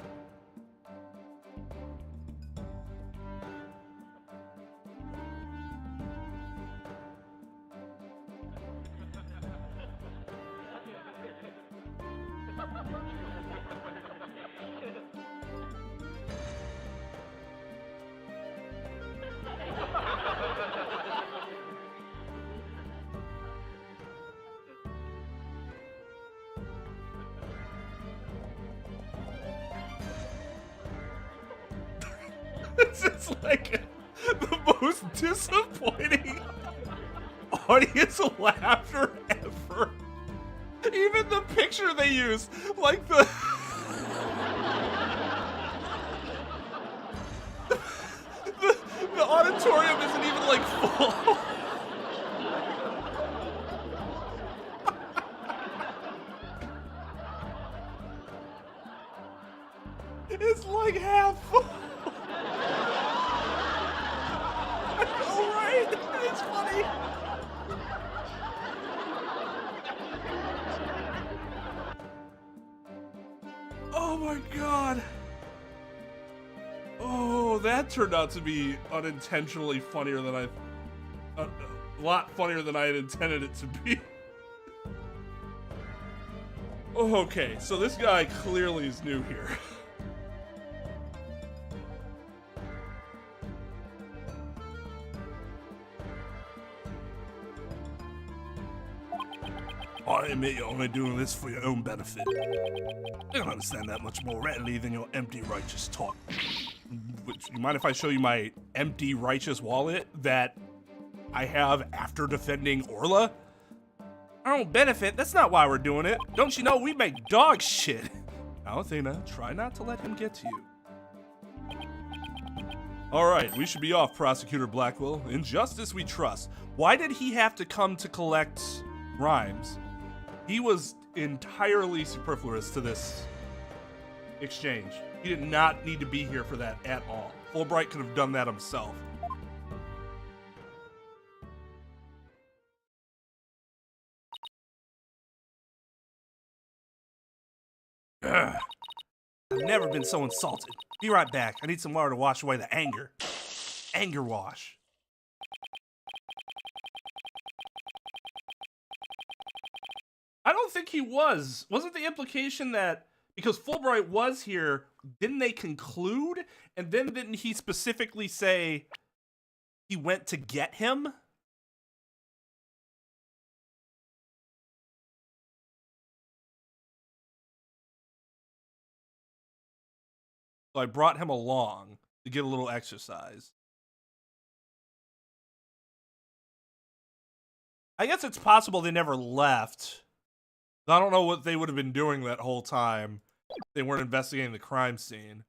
This is like the most disappointing audience laughter ever. Even the picture they use, like the the auditorium isn't even like full. It's like half full.
Oh, right? It's funny.
Oh my god. Oh, that turned out to be unintentionally funnier than a lot funnier than I had intended it to be. Oh, okay, so this guy clearly is new here. I admit you're only doing this for your own benefit. I don't understand that much more readily than your empty righteous talk. You mind if I show you my empty righteous wallet that I have after defending Orla?
Our own benefit? That's not why we're doing it. Don't you know we make dog shit?
Now, Athena, try not to let him get to you. Alright, we should be off, Prosecutor Blackwell. In justice we trust. Why did he have to come to collect Rhymes? He was entirely superfluous to this exchange. He did not need to be here for that at all. Fulbright could have done that himself.
Ugh. I've never been so insulted. Be right back. I need some water to wash away the anger. Anger wash.
I don't think he was. Wasn't the implication that because Fulbright was here, didn't they conclude? And then didn't he specifically say he went to get him? So I brought him along to get a little exercise. I guess it's possible they never left. I don't know what they would have been doing that whole time if they weren't investigating the crime scene.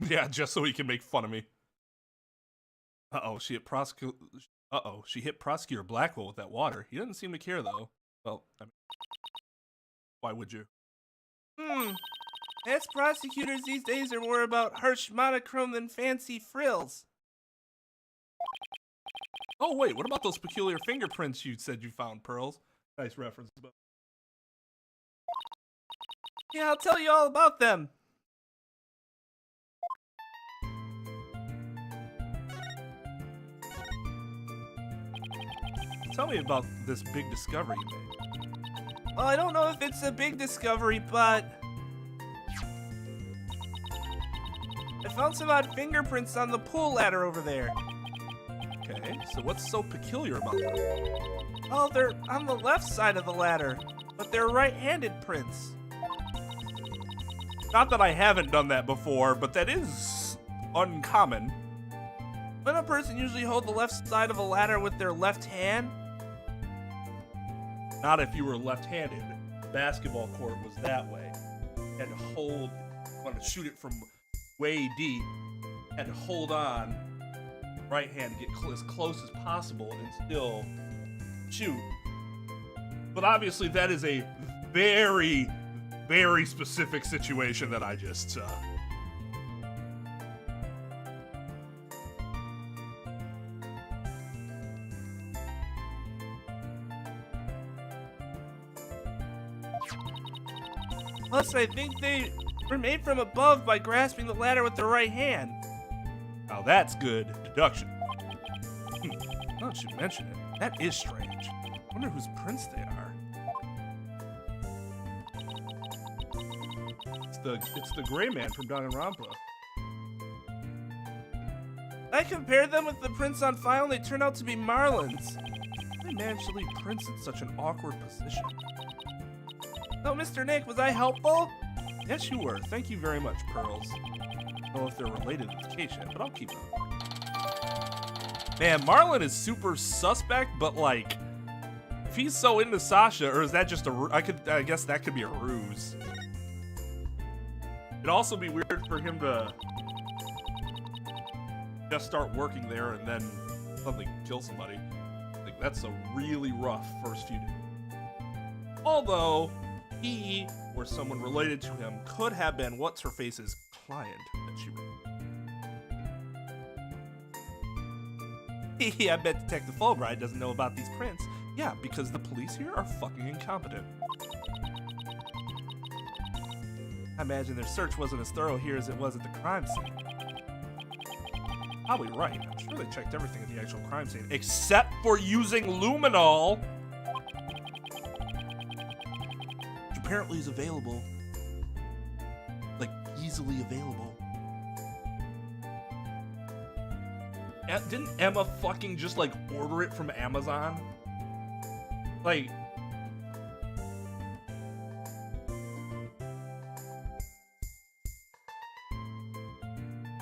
Yeah, just so he can make fun of me. She hit Prosecutor Blackwell with that water. He doesn't seem to care, though. Well, I mean, why would you?
As prosecutors these days are more about harsh monochrome than fancy frills.
Oh, wait, what about those peculiar fingerprints you said you found, Pearls? Nice reference.
Yeah, I'll tell you all about them.
Tell me about this big discovery you made.
Well, I don't know if it's a big discovery, but I found some odd fingerprints on the pool ladder over there.
Okay, so what's so peculiar about them?
Oh, they're on the left side of the ladder, but they're right-handed prints.
Not that I haven't done that before, but that is uncommon.
Wouldn't a person usually hold the left side of a ladder with their left hand?
Not if you were left-handed. Basketball court was that way. Had to hold, wanted to shoot it from way deep, had to hold on, right hand to get as close as possible and still shoot. But obviously that is a very, very specific situation that I just
Plus, I think they were made from above by grasping the ladder with the right hand.
Now that's good deduction.
Now that you mention it, that is strange. I wonder whose prints they are.
It's the gray man from Danganronpa.
I compared them with the prints on file and they turned out to be Marlin's. How did I manage to leave prints in such an awkward position? Oh, Mr. Nick, was I helpful?
Yes, you were. Thank you very much, Pearls. I don't know if they're related to the case yet, but I'll keep them. Man, Marlin is super suspect, but like, if he's so into Sasha, or is that just I guess that could be a ruse. It'd also be weird for him to just start working there and then suddenly kill somebody. Like,
That's a really rough first few days. Although, he, or someone related to him, could have been what's-her-face's client that she raped. I bet Detective Fulbright doesn't know about these prints. Yeah, because the police here are fucking incompetent. I imagine their search wasn't as thorough here as it was at the crime scene. Probably right. I'm sure they checked everything at the actual crime scene, except for using luminol, which apparently is available. Like, easily available. Didn't Emma fucking just, like, order it from Amazon? Like...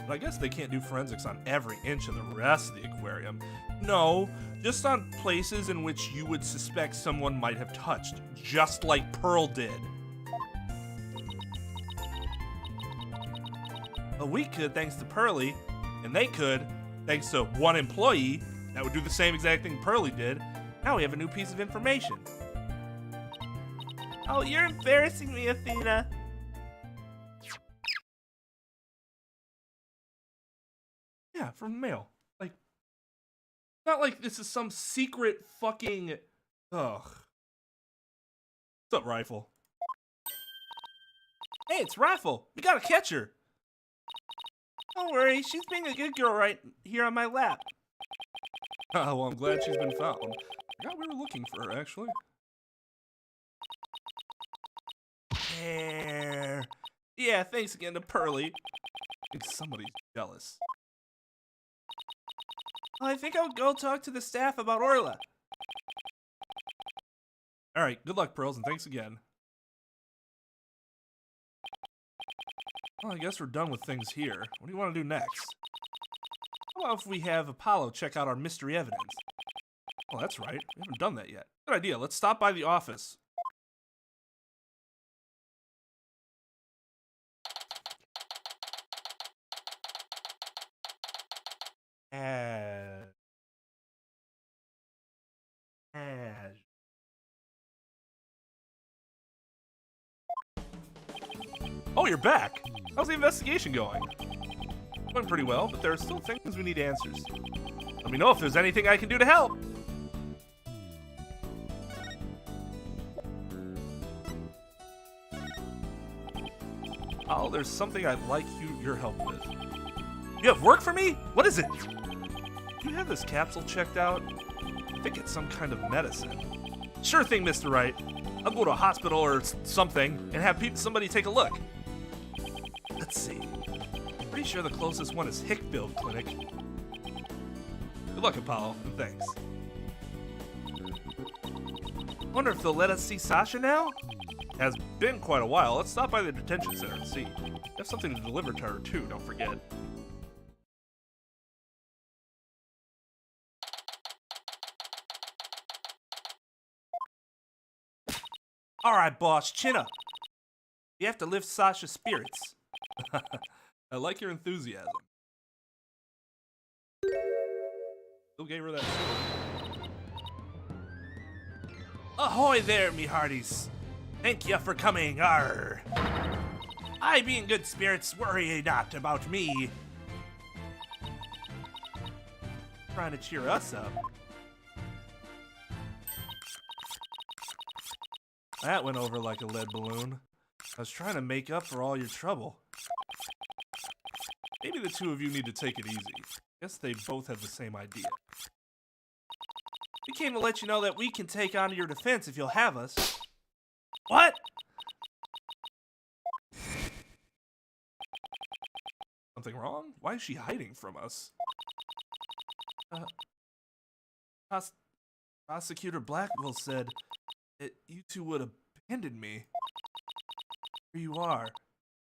But I guess they can't do forensics on every inch of the rest of the aquarium. No, just on places in which you would suspect someone might have touched, just like Pearl did. Well, we could thanks to Pearlie, and they could thanks to one employee that would do the same exact thing Pearlie did. Now we have a new piece of information.
Oh, you're embarrassing me, Athena.
Yeah, from mail. Like, not like this is some secret fucking... Ugh. What's up, Rifle?
Hey, it's Rifle. We gotta catch her. Don't worry, she's being a good girl right here on my lap.
Oh, well, I'm glad she's been found. I forgot we were looking for her, actually.
There. Yeah, thanks again to Pearlie.
I think somebody's jealous.
Well, I think I'll go talk to the staff about Orla.
Alright, good luck, Pearls, and thanks again. Well, I guess we're done with things here. What do you want to do next?
How about if we have Apollo check out our mystery evidence?
Oh, that's right. We haven't done that yet. Good idea. Let's stop by the office. Oh, you're back. How's the investigation going? Went pretty well, but there are still things we need answers. Let me know if there's anything I can do to help. Oh, there's something I'd like your help with. You have work for me? What is it? Do you have this capsule checked out? I think it's some kind of medicine. Sure thing, Mr. Wright. I'll go to a hospital or something and have somebody take a look. Let's see. Pretty sure the closest one is Hickville Clinic. Good luck, Apollo, and thanks.
Wonder if they'll let us see Sasha now?
Has been quite a while. Let's stop by the detention center and see. We have something to deliver to her, too, don't forget.
Alright, boss, chin up. You have to lift Sasha's spirits.
I like your enthusiasm. Still gave her that sword.
Ahoy there, me hearties. Thank you for coming, arr. I be in good spirits, worry ye not about me. Trying to cheer us up.
That went over like a lead balloon. I was trying to make up for all your trouble. Maybe the two of you need to take it easy. Guess they both have the same idea.
We came to let you know that we can take on your defense if you'll have us. What?
Something wrong? Why is she hiding from us?
Prosecutor Blackwell said that you two would abandon me. Here you are.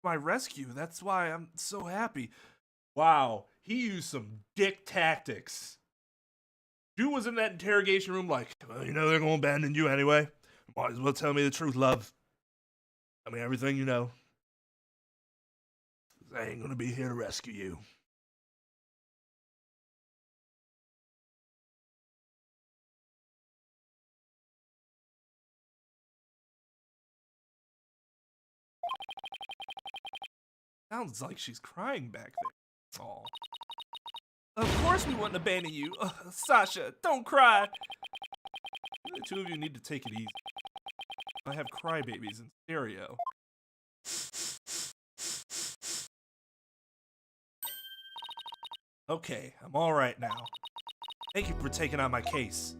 My rescue. That's why I'm so happy.
Wow, he used some dick tactics. Dude was in that interrogation room like, well, you know they're gonna abandon you anyway. Might as well tell me the truth, love. Tell me everything you know. 'Cause I ain't gonna be here to rescue you.
Sounds like she's crying back there. Aw. Of course we wouldn't abandon you. Sasha, don't cry. The two of you need to take it easy. I have crybabies in stereo. Okay, I'm all right now. Thank you for taking on my case.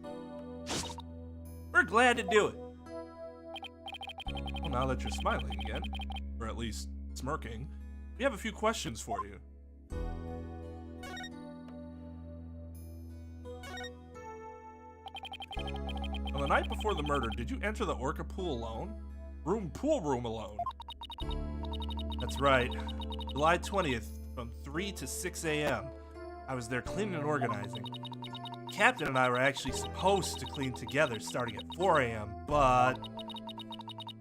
We're glad to do it. Well, now that you're smiling again, or at least smirking, we have a few questions for you. On the night before the murder, did you enter the Orca pool alone? Pool room alone? That's right. July 20th, from 3 to 6 a.m. I was there cleaning and organizing. Captain and I were actually supposed to clean together starting at 4 a.m., but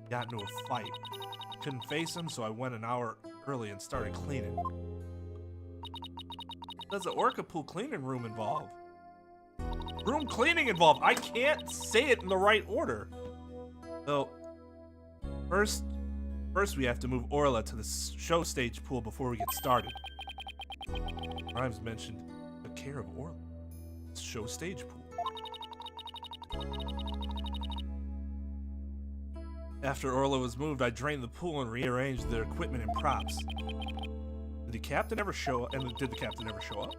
got into a fight. Couldn't face him, so I went an hour early and started cleaning. Does the Orca pool cleaning room involve? Room cleaning involved. I can't say it in the right order. So, first we have to move Orla to the show stage pool before we get started. Rhymes mentioned the care of Orla. Show stage pool. After Orla was moved, I drained the pool and rearranged their equipment and props. Did the captain ever show up? And did the captain ever show up?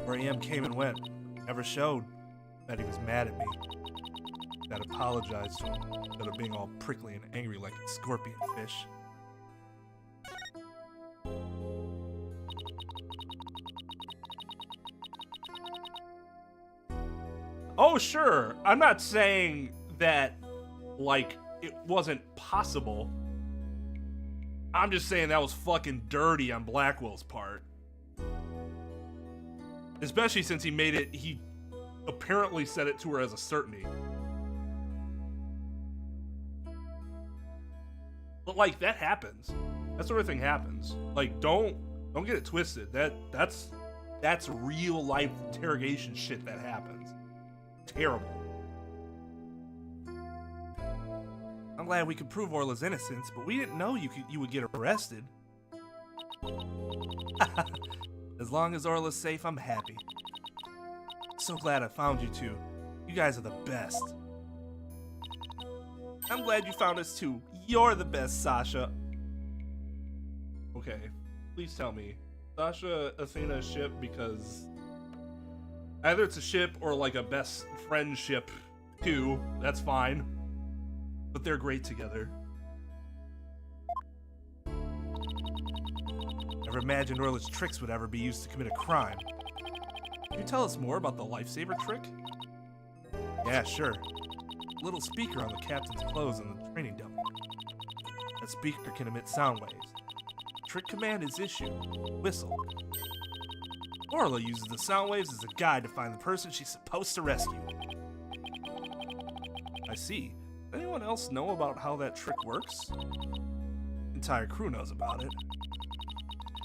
4 a.m. came and went. Never showed. That he was mad at me. That apologized to him instead of being all prickly and angry like a scorpion fish. Oh, sure. I'm not saying that, like, it wasn't possible. I'm just saying that was fucking dirty on Blackwell's part. Especially since he apparently said it to her as a certainty. But, like, that happens. That sort of thing happens. Like, don't get it twisted. That's real life interrogation shit that happens. Terrible. I'm glad we could prove Orla's innocence, but we didn't know you would get arrested. As long as Orla's safe, I'm happy. So glad I found you two. You guys are the best. I'm glad you found us too. You're the best, Sasha. Okay, please tell me, Sasha Athena ship because either it's a ship or like a best friendship too. That's fine. But they're great together. Never imagined Orla's tricks would ever be used to commit a crime. Can you tell us more about the lifesaver trick? Yeah, sure. Little speaker on the captain's clothes in the training dummy. That speaker can emit sound waves. Trick command is issued. Whistle. Orla uses the sound waves as a guide to find the person she's supposed to rescue. I see. Does anyone else know about how that trick works? The entire crew knows about it.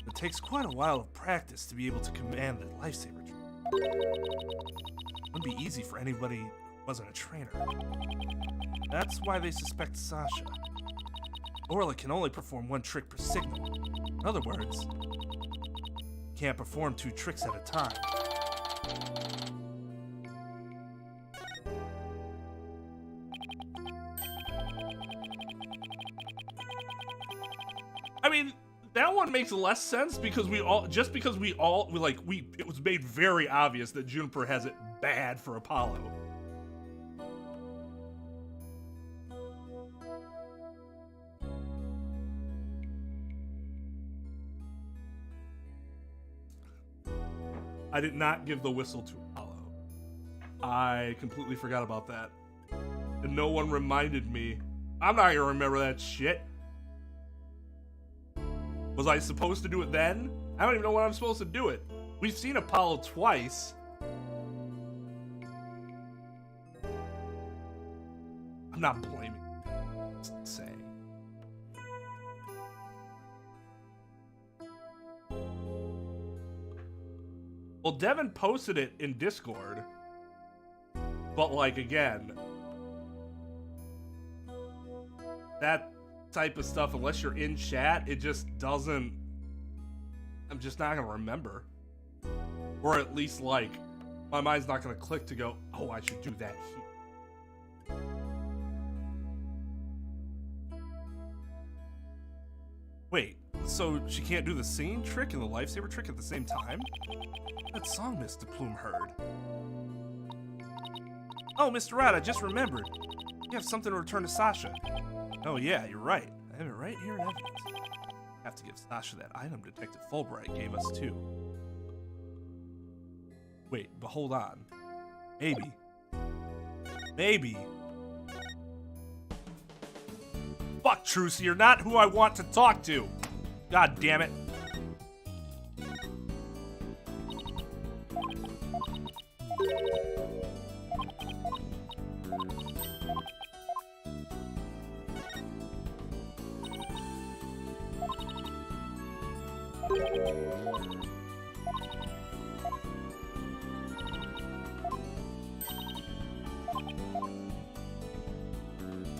It takes quite a while of practice to be able to command the lifesaver trick. It wouldn't be easy for anybody who wasn't a trainer. That's why they suspect Sasha. Orla can only perform one trick per signal. In other words, can't perform 2 tricks at a time.
I mean, that one makes less sense because it was made very obvious that Juniper has it bad for Apollo. I did not give the whistle to Apollo. I completely forgot about that. And no one reminded me. I'm not gonna remember that shit. Was I supposed to do it then? I don't even know when I'm supposed to do it. We've seen Apollo twice. I'm not blaming. Just saying. Well, Devin posted it in Discord. But, like, again, that type of stuff, unless you're in chat, it just doesn't
I'm just not gonna remember. Or at least, like, my mind's not gonna click to go, oh, I should do that here. Wait, so she can't do the singing trick and the lifesaver trick at the same time? That song Miss DePlume heard. Oh, Mr. Wright, I just remembered. You have something to return to Sasha. Oh yeah, you're right. I have it right here in evidence. I have to give Sasha that item Detective Fulbright gave us too. Wait, but hold on. Maybe. Fuck, Trucy, you're not who I want to talk to. God damn it.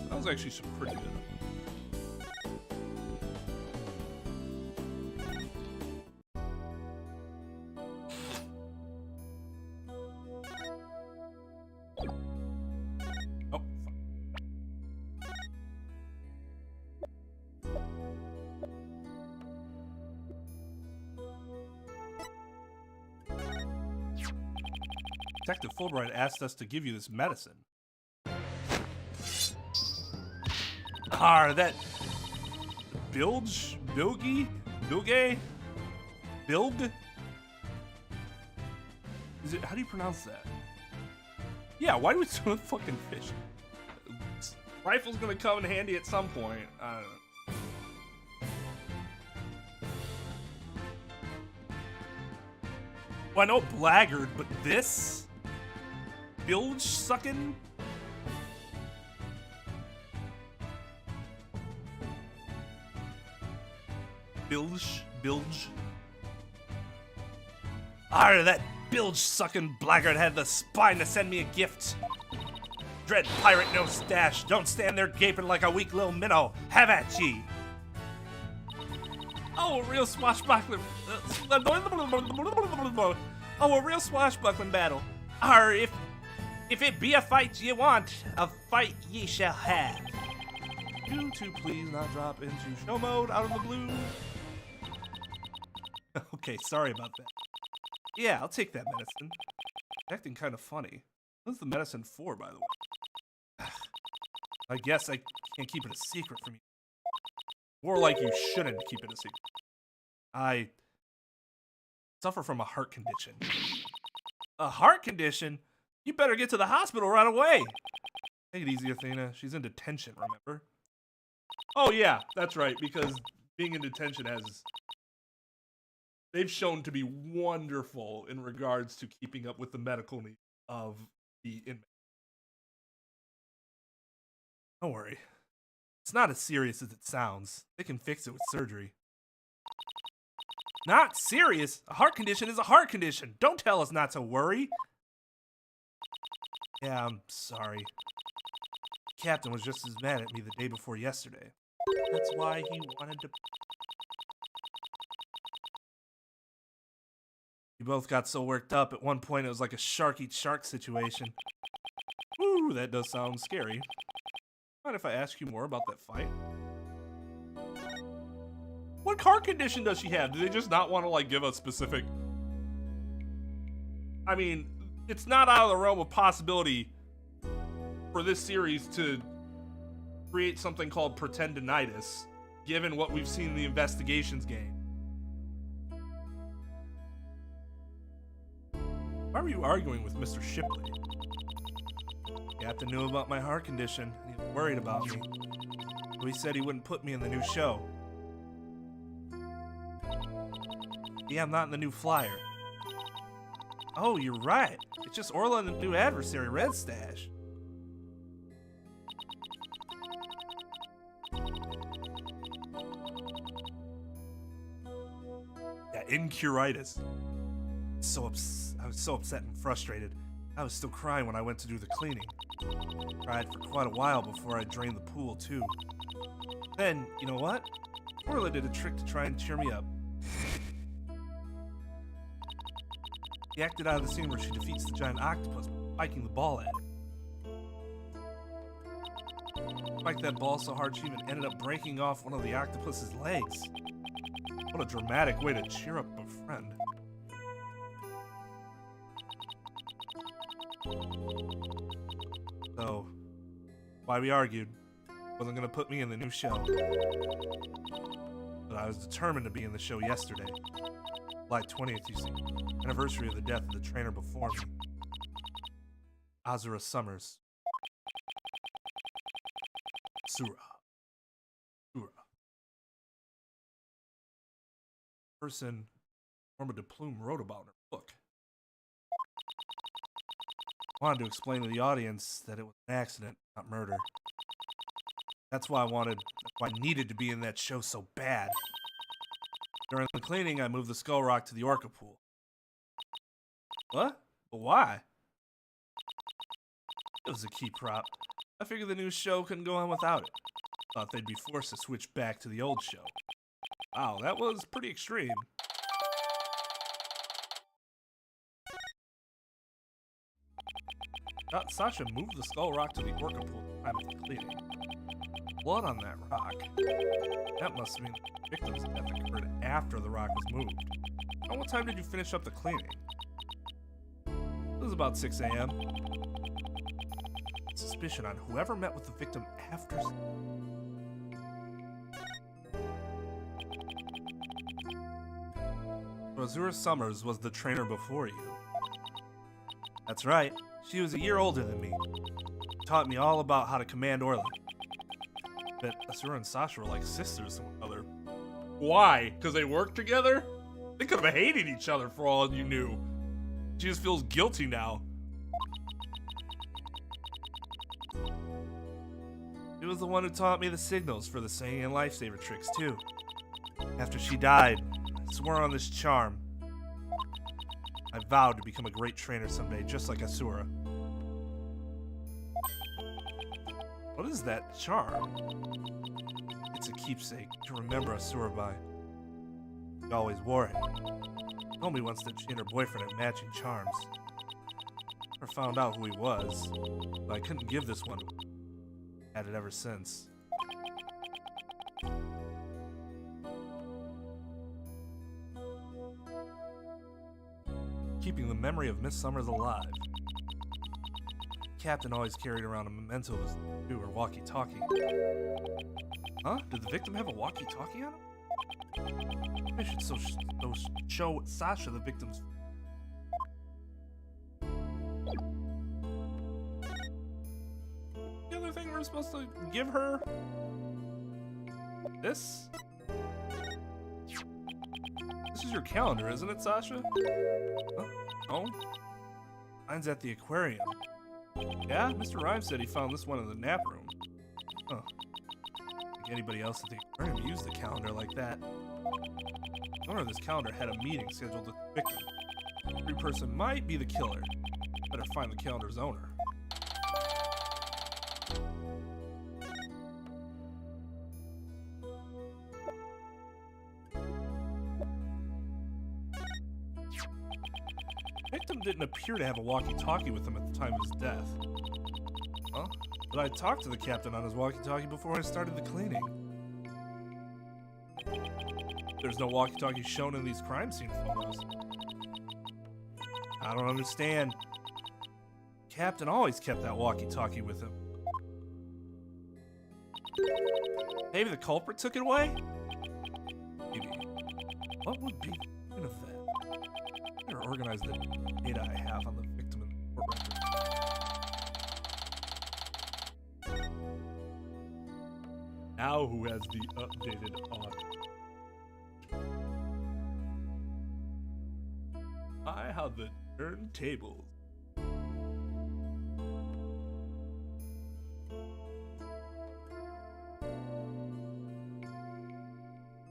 That was actually some pretty good. Oh, Detective Fulbright asked us to give you this medicine. That Bilge? Bilge? Is it, how do you pronounce that? Yeah, why do we swim with fucking fish? Rifle's gonna come in handy at some point. I don't know. Well, I know blackguard, but this? Bilge sucking? Bilge. That bilge-sucking blackguard had the spine to send me a gift. Dread pirate, no stash. Don't stand there gaping like a weak little minnow. Have at ye. Oh, a real swashbuckling. A real swashbuckling battle. If it be a fight ye want, a fight ye shall have. You two please not drop into show mode out of the blue. Okay, sorry about that. Yeah, I'll take that medicine. Acting kind of funny. What's the medicine for, by the way? I guess I can't keep it a secret from you. More like you shouldn't keep it a secret. I suffer from a heart condition. A heart condition? You better get to the hospital right away. Take it easy, Athena. She's in detention, remember? Oh yeah, that's right, because being in detention has... They've shown to be wonderful in regards to keeping up with the medical needs of the inmate. Don't worry. It's not as serious as it sounds. They can fix it with surgery. Not serious? A heart condition is a heart condition. Don't tell us not to worry. Yeah, I'm sorry. The captain was just as mad at me the day before yesterday. That's why he wanted to... We both got so worked up, at one point it was like a shark eat shark situation. Woo, that does sound scary. Mind if I ask you more about that fight? What heart condition does she have? Do they just not want to, like, give a specific... I mean, it's not out of the realm of possibility for this series to create something called pretendinitis, given what we've seen in the Investigations game. Why were you arguing with Mr. Shipley? Captain knew about my heart condition, and he was worried about me. So he said he wouldn't put me in the new show. Yeah, I'm not in the new flyer. Oh, you're right. It's just Orla and the new adversary, Red Stash. Yeah, incuritis. I was so upset and frustrated. I was still crying when I went to do the cleaning. Cried for quite a while before I drained the pool, too. Then, you know what? Orla did a trick to try and cheer me up.
He acted out of the scene where she defeats the giant octopus by spiking the ball at it. Spiked that ball so hard she even ended up breaking off one of the octopus's legs. What a dramatic way to cheer up a friend. So, why we argued wasn't gonna put me in the new show. But I was determined to be in the show yesterday. July 20th, you see. Anniversary of the death of the trainer before me. Azura Summers. Sura. Person Norma de Plume wrote about in her book. I wanted to explain to the audience that it was an accident, not murder. That's why I needed to be in that show so bad. During the cleaning, I moved the skull rock to the orca pool. What? But why? It was a key prop. I figured the new show couldn't go on without it. Thought they'd be forced to switch back to the old show. Wow, that was pretty extreme. Sasha moved the skull rock to the orca pool at the time of the cleaning. Blood on that rock. That must mean the victim's death occurred after the rock was moved. At what time did you finish up the cleaning? It was about 6 a.m. Suspicion on whoever met with the victim after. Azura Summers was the trainer before you. That's right. She was a year older than me. Taught me all about how to command Orlin. Bet Azura and Sasha were like sisters to one another.
Why? Because they worked together? They could have hated each other for all you knew. She just feels guilty now.
She was the one who taught me the signals for the singing and lifesaver tricks, too. After she died, I swore on this charm. I vowed to become a great trainer someday, just like Asura. What is that charm? It's a keepsake to remember Asura by. She always wore it. She told me once that she and her boyfriend had matching charms. Never found out who he was, but I couldn't give this one. Had it ever since. Keeping the memory of Miss Summers alive. Captain always carried around a memento of her walkie-talkie. Huh? Did the victim have a walkie-talkie on him? I should show Sasha the victim's. The other thing we're supposed to give her? This? This is your calendar, isn't it, Sasha? Huh? No? Mine's at the aquarium. Yeah, Mr. Rhymes said he found this one in the nap room. Huh. Like anybody else at the aquarium used the calendar like that. The owner of this calendar had a meeting scheduled with the victim. Every person might be the killer. Better find the calendar's owner. Victim didn't appear to have a walkie-talkie with him at the time of his death. Huh? But I talked to the captain on his walkie-talkie before I started the cleaning. There's no walkie-talkie shown in these crime scene photos. I don't understand. Captain always kept that walkie-talkie with him. Maybe the culprit took it away? Maybe. What would be the point of that? I better organize the data I have on the victim in the court record.
Now who has the updated audit? I have the turntables.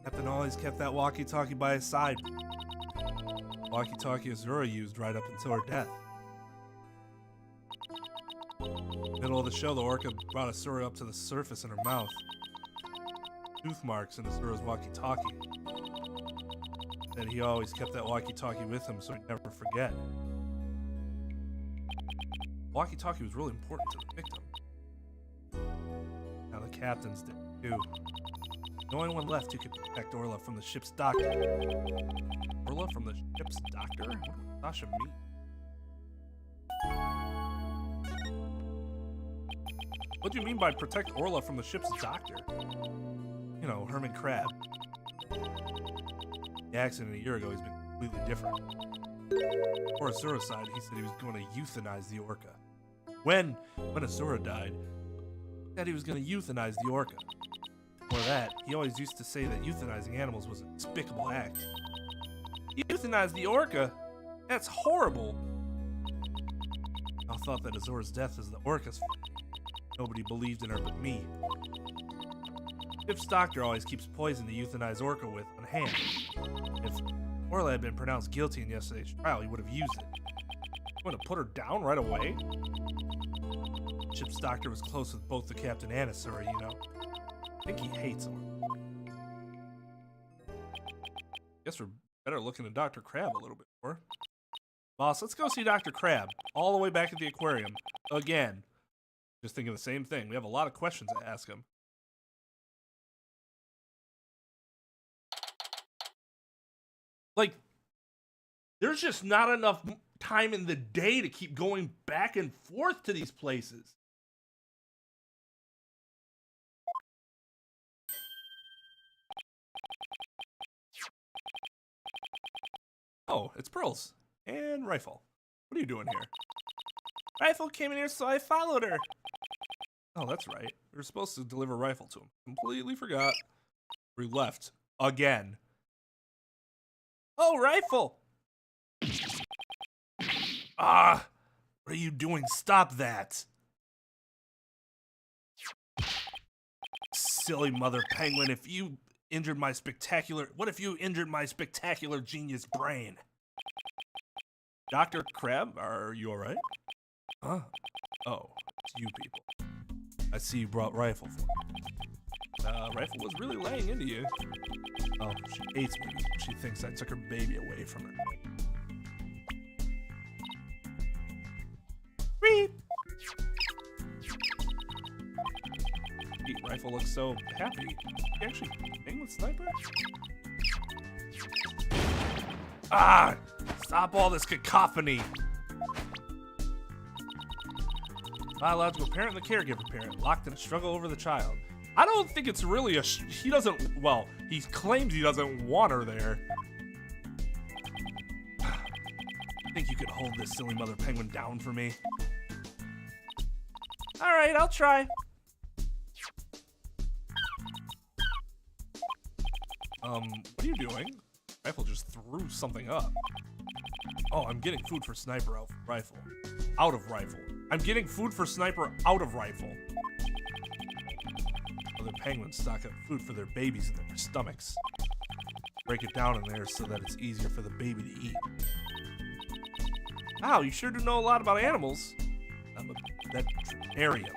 Captain always kept that walkie-talkie by his side. Walkie-talkie Azura used right up until her death. Middle of the show, the orca brought Azura up to the surface in her mouth. Tooth marks in Azura's walkie-talkie. And he always kept that walkie-talkie with him so he'd never
forget. Walkie-talkie was really important to the victim. Now the captain's dead, too. The only one left who could protect Orla from the ship's doctor. Orla from the ship's doctor? What does Sasha mean? What do you mean by protect Orla from the ship's doctor? You know, Herman Crabb. The accident a year ago, he's been completely different. For Azura's side, he said he was going to euthanize the orca. When Azura died, he said he was going to euthanize the orca. Before that, he always used to say that euthanizing animals was a despicable act. Euthanize the orca? That's horrible! I thought that Azura's death is the orca's fault. Nobody believed in her but me. Ship's doctor always keeps poison to euthanize orca with on hand. If Orla had been pronounced guilty in yesterday's trial, he would have used it. Would have put her down right away? Ship's doctor was close with both the captain and Azura, you know. I think he hates Orla. Guess we're better looking at Dr. Crabb a little bit more. Boss, let's go see Dr. Crabb, all the way back at the aquarium. Again. Just thinking the same thing. We have a lot of questions to ask him. Like, there's just not enough time in the day to keep going back and forth to these places. Oh, it's Pearls. And Rifle. What are you doing here? Rifle came in here, so I followed her. Oh, that's right. We were supposed to deliver Rifle to him. Completely forgot. We left. Again. Oh, Rifle! Ah! What are you doing? Stop that! Silly mother penguin, if you injured my spectacular... What if you injured my spectacular genius brain? Dr. Crabb, are you alright? Huh? Oh, it's you people. I see you brought Rifle for me. Rifle was really laying into you. Oh, she hates me. She thinks I took her baby away from her. Beep! Rifle looks so happy. He actually bang with Sniper? Ah! Stop all this cacophony! Biological parent and the caregiver parent locked in a struggle over the child. I don't think it's really he doesn't, well, he claims he doesn't want her there. I think you could hold this silly mother penguin down for me. Alright, I'll try. What are you doing? Rifle just threw something up. Oh, I'm getting food for Sniper out of Rifle. Out of Rifle. I'm getting food for Sniper out of Rifle. Other penguins stock up food for their babies in their stomachs. Break it down in there so that it's easier for the baby to eat. Wow, you sure do know a lot about animals. I'm a veterinarian.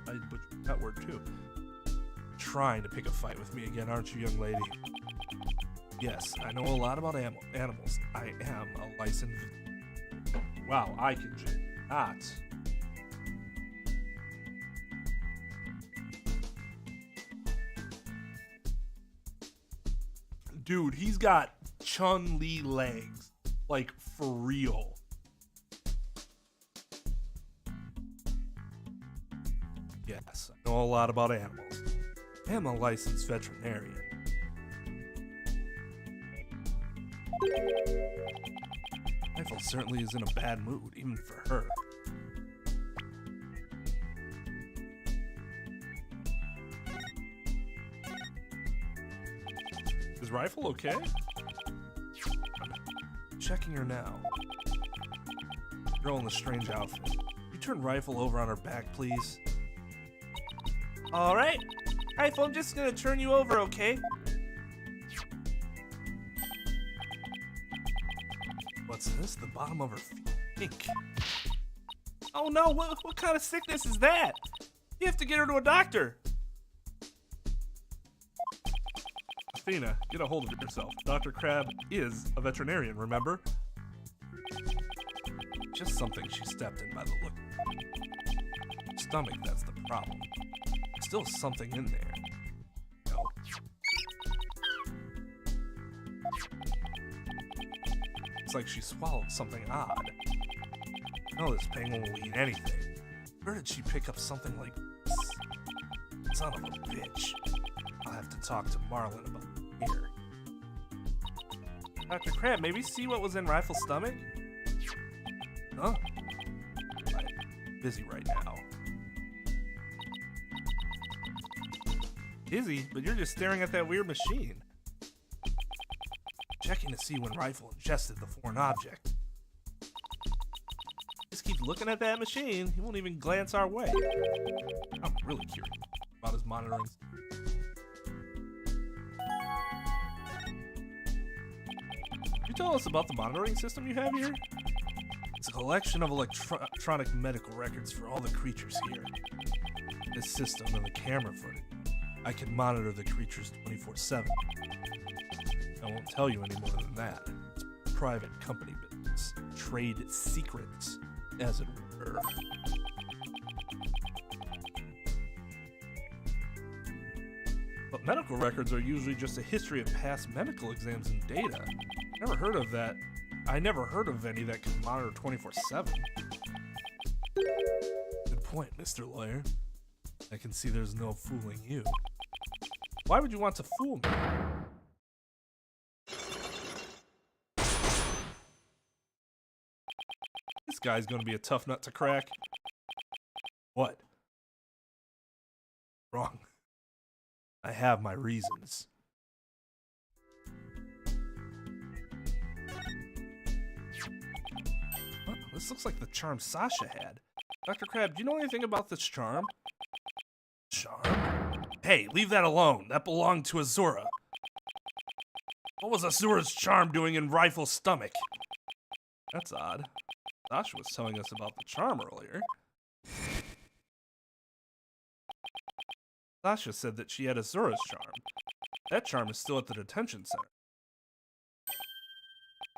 I butchered that word too. Trying to pick a fight with me again, aren't you, young lady? Yes, I know a lot about animals. I am a licensed... Wow, I can just not. Dude, he's got Chun-Li legs. Like, for real. Yes, I know a lot about animals. I am a licensed veterinarian. Rifle certainly is in a bad mood, even for her. Is Rifle okay? I'm checking her now. Girl in the strange outfit. Can you turn Rifle over on her back, please? Alright. Rifle, I'm just gonna turn you over, okay? What's this? The bottom of her feet. Pink. Oh no, what kind of sickness is that? You have to get her to a doctor.
Christina, get a hold of yourself. Dr. Crabb is a veterinarian, remember? Just something she stepped in by the look. Stomach, that's the problem. Still something in there. No. It's like she swallowed something odd. I know this penguin will eat anything. Where did she pick up something like this? Son of a bitch. I'll have to talk to Marlin about it here.
Dr. Crabb, maybe see what was in Rifle's stomach?
Huh? I'm busy right now.
Busy, but you're just staring at that weird machine.
Checking to see when Rifle ingested the foreign object.
Just keep looking at that machine. He won't even glance our way.
I'm really curious about his monitoring.
Can you tell us about the monitoring system you have here?
It's a collection of electronic medical records for all the creatures here. This system and the camera footage. I can monitor the creatures 24/7. I won't tell you any more than that. It's private company business. Trade secrets, as it were. But medical records are usually just a history of past medical exams and data. I never heard of any that can monitor 24/7. Good point, Mr. Lawyer. I can see there's no fooling you.
Why would you want to fool me?
This guy's gonna be a tough nut to crack. What? Wrong. I have my reasons. What? This looks like the charm Sasha had.
Dr. Crabb, do you know anything about this charm?
Charm? Hey, leave that alone. That belonged to Azura. What was Azura's charm doing in Rifle's stomach?
That's odd. Sasha was telling us about the charm earlier. Sasha said that she had Azura's charm. That charm is still at the detention center.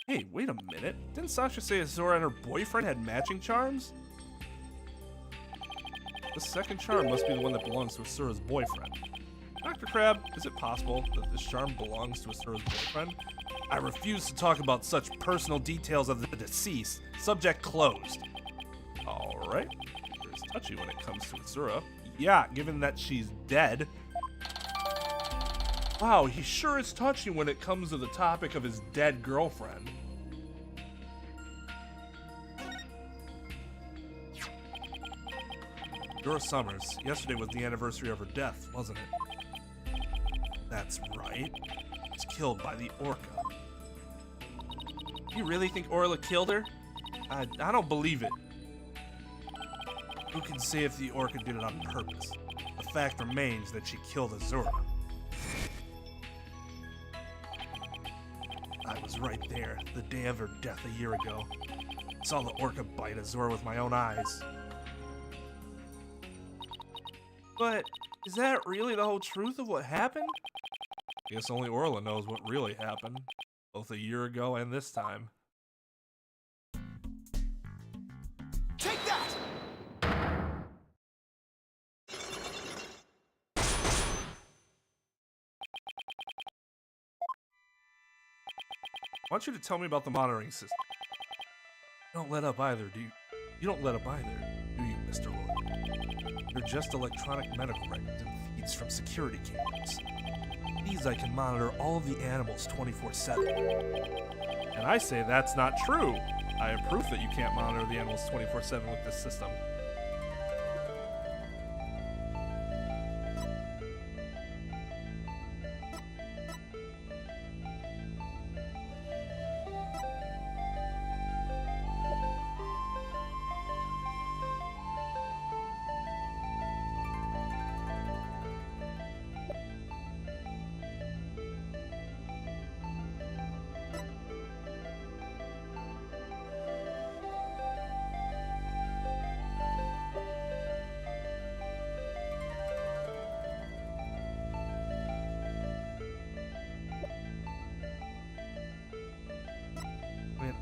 Hey, wait a minute. Didn't Sasha say Azura and her boyfriend had matching charms? The second charm must be the one that belongs to Azura's boyfriend. Dr. Crabb, is it possible that this charm belongs to Azura's boyfriend?
I refuse to talk about such personal details of the deceased. Subject closed.
Alright. It's touchy when it comes to Azura.
Yeah, given that she's dead.
Wow, he sure is touchy when it comes to the topic of his dead girlfriend.
Azura Summers. Yesterday was the anniversary of her death, wasn't it? That's right. She was killed by the Orca.
You really think Orla killed her? I don't believe it.
Who can say if the Orca did it on purpose? The fact remains that she killed Azura. I was right there, the day of her death a year ago. Saw the Orca bite Azura with my own eyes.
But is that really the whole truth of what happened?
Guess only Orla knows what really happened, both a year ago and this time.
Take that!
I want you to tell me about the monitoring system. You don't let up either, do you? You don't let up either, do you, Mr. Lord? They're just electronic medical records and feeds from security cameras. These I can monitor all of the animals 24/7. And I say that's not true. I have proof that you can't monitor the animals 24/7 with this system.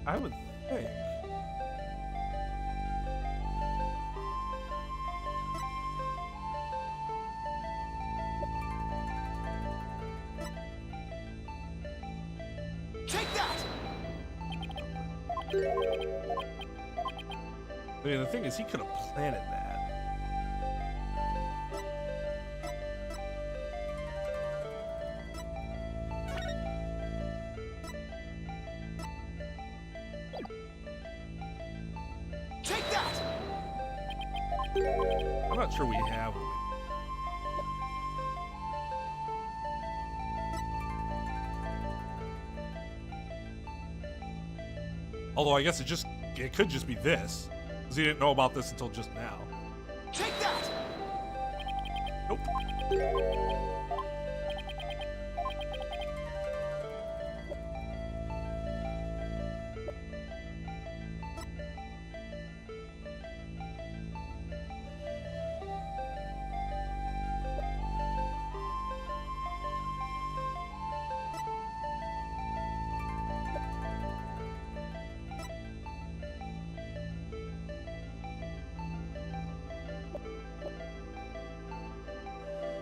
I would think.
Take that!
I mean, the thing is, he could have planted that.
Take that!
I'm not sure we have one. Although I guess it could just be this. Because he didn't know about this until just now.
Take that!
Nope.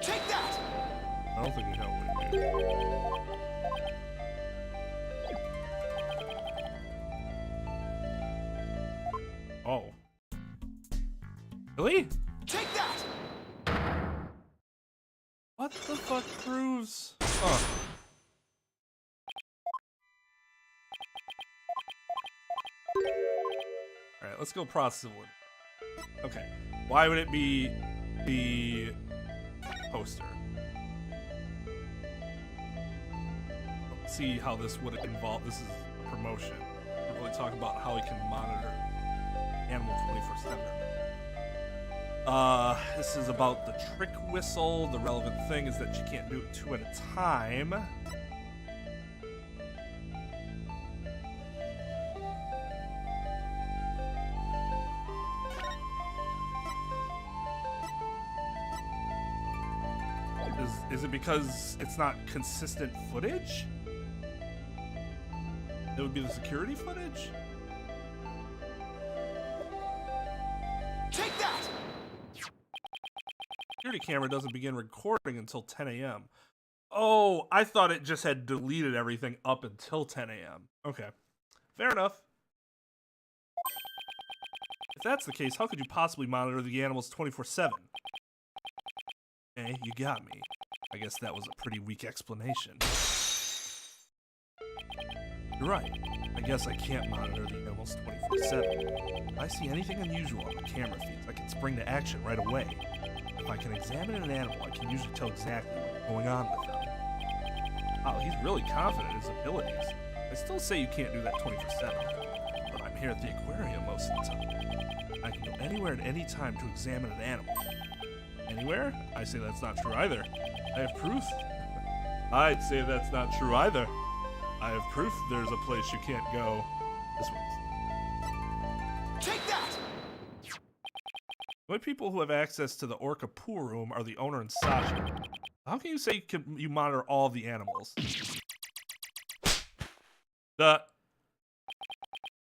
Take that!
I don't think we have one here. Oh. Really?
Take that!
What the fuck proves? Huh. Alright, let's go process one. Okay. Why would it be the poster? Let's see how this would involve. This is a promotion. We're really talking about how we can monitor animal 24/7. This is about the trick whistle. The relevant thing is that you can't do it 2 at a time. Is it because it's not consistent footage? It would be the security footage?
Take that!
Security camera doesn't begin recording until 10 a.m. Oh, I thought it just had deleted everything up until 10 a.m. Okay, fair enough. If that's the case, how could you possibly monitor the animals 24/7? Okay, you got me. I guess that was a pretty weak explanation. You're right. I guess I can't monitor the animals 24/7. If I see anything unusual on the camera feeds, I can spring to action right away. If I can examine an animal, I can usually tell exactly what's going on with them. Wow, he's really confident in his abilities. I still say you can't do that 24/7, but I'm here at the aquarium most of the time. I can go anywhere at any time to examine an animal. Anywhere? I say that's not true either. I have proof. I'd say that's not true either. I have proof there's a place you can't go. This one's.
Take that!
The only people who have access to the Orca pool room are the owner and Sasha. How can you say you monitor all the animals? The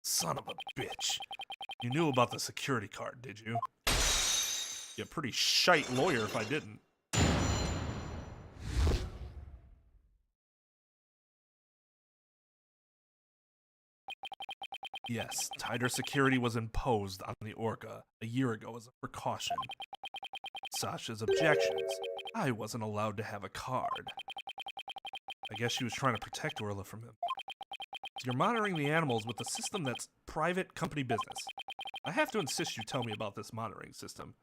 son of a bitch. You knew about the security card, did you? You're a pretty shite lawyer if I didn't. Yes, tighter security was imposed on the Orca a year ago as a precaution. Sasha's objections. I wasn't allowed to have a card. I guess she was trying to protect Orla from him. You're monitoring the animals with a system that's private company business. I have to insist you tell me about this monitoring system.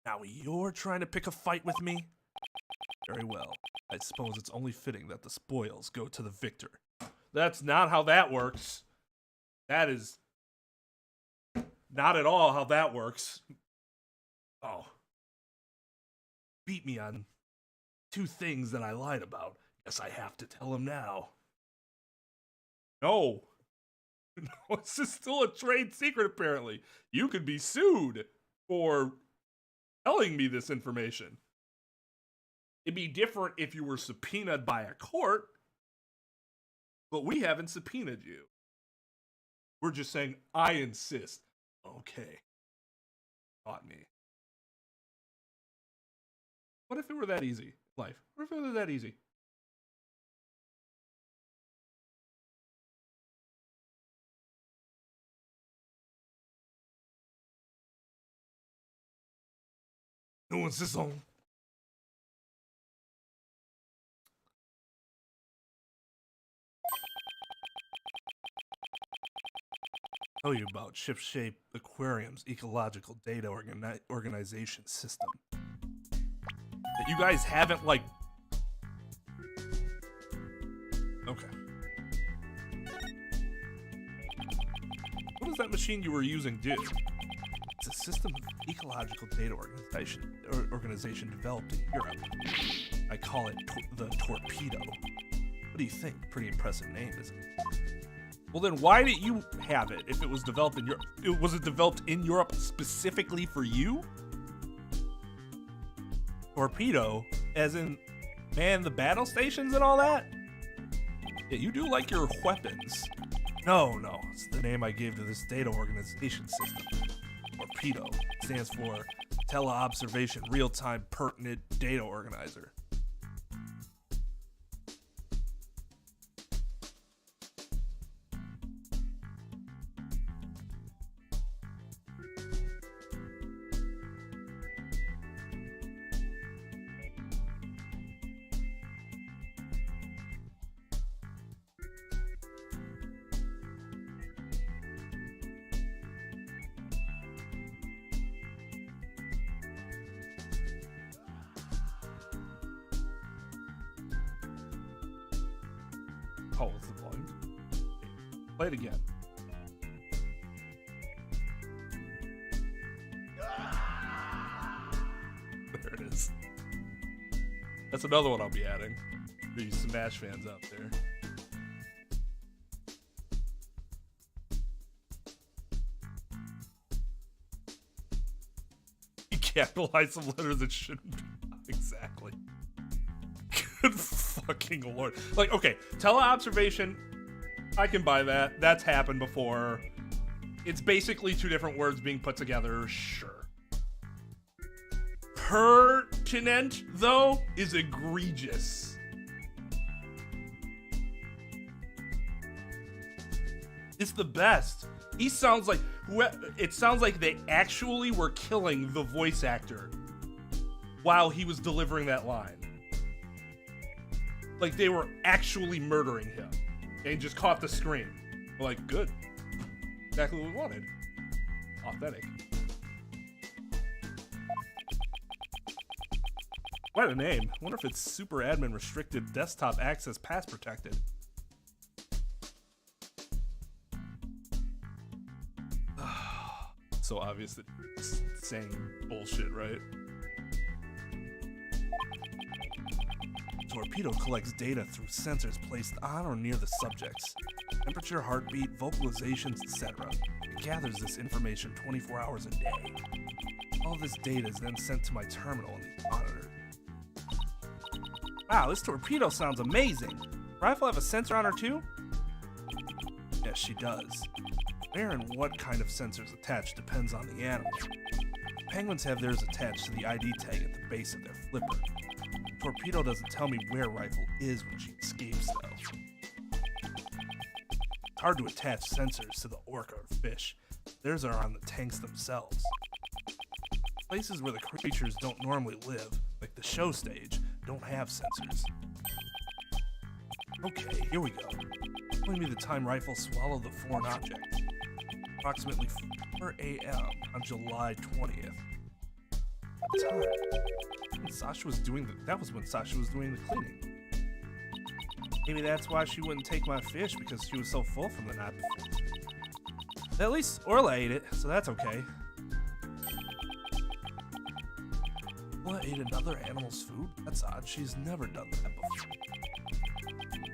Now you're trying to pick a fight with me? Very well. I suppose it's only fitting that the spoils go to the victor. That's not how that works. That is not at all how that works. Oh. Beat me on 2 things that I lied about. Guess I have to tell him now. No. No, this is still a trade secret, apparently. You could be sued for telling me this information. It'd be different if you were subpoenaed by a court.
But we haven't subpoenaed you. We're just saying, I insist. Okay. Got me. What if it were that easy? Life. What if it were that easy? No one's this on. Tell you about ship-shaped aquarium's ecological data organization system. That you guys haven't, like... Okay. What does that machine you were using do? It's a system of ecological data organization developed in Europe. I call it the Torpedo. What do you think? Pretty impressive name, isn't it? Well, then why did you have it if it was developed in Europe? Was it developed in Europe specifically for you? Torpedo, as in man the battle stations and all that? Yeah, you do like your weapons. No, it's the name I gave to this data organization system. Torpedo stands for Teleobservation Real-Time Pertinent Data Organizer. Oh, what's the volume? Play it again. There it is. That's another one I'll be adding. For you Smash fans out there. You capitalize some letters that shouldn't be. Exactly. Good fucking lord. Like, okay, teleobservation, I can buy that. That's happened before. It's basically two different words being put together, sure. Pertinent, though, is egregious. It's the best. He sounds like, it sounds like they actually were killing the voice actor while he was delivering that line. Like they were actually murdering him. And just caught the scream. We're like, good. Exactly what we wanted. Authentic. What a name. Wonder if it's super admin restricted, desktop access, pass protected. So obvious that it's saying bullshit, right? Torpedo collects data through sensors placed on or near the subjects. Temperature, heartbeat, vocalizations, etc. It gathers this information 24 hours a day. All this data is then sent to my terminal on the monitor. Wow, this torpedo sounds amazing. Rifle have a sensor on her too? Yes, she does. Where and what kind of sensors attached depends on the animal. Penguins have theirs attached to the ID tag at the base of their flipper. Torpedo doesn't tell me where Rifle is when she escapes, though. It's hard to attach sensors to the orca or fish. Theirs are on the tanks themselves. Places where the creatures don't normally live, like the show stage, don't have sensors. Okay, here we go. Telling me the time Rifle swallowed the foreign object. Approximately 4 a.m. on July 20th. What time? Sasha was doing that was when Sasha was doing the cleaning. Maybe that's why she wouldn't take my fish, because she was so full from the night before. At least Orla ate it, so that's okay. Orla ate another animal's food? That's odd. She's never done that before.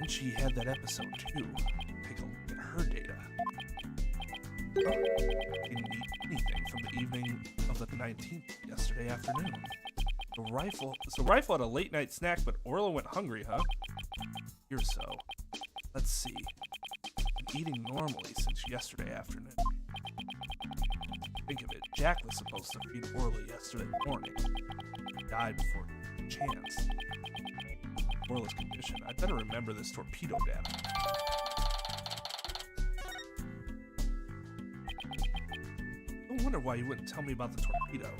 And she had that episode too. Take a look at her data. Didn't eat anything from the evening of the 19th yesterday afternoon. So Rifle had a late night snack, but Orla went hungry, huh? Here so.
Let's see. Been eating normally since yesterday afternoon. Think of it, Jack was supposed to feed Orla yesterday morning. He died before a chance. Orla's condition. I'd better remember this torpedo data. I wonder why you wouldn't tell me about the torpedo.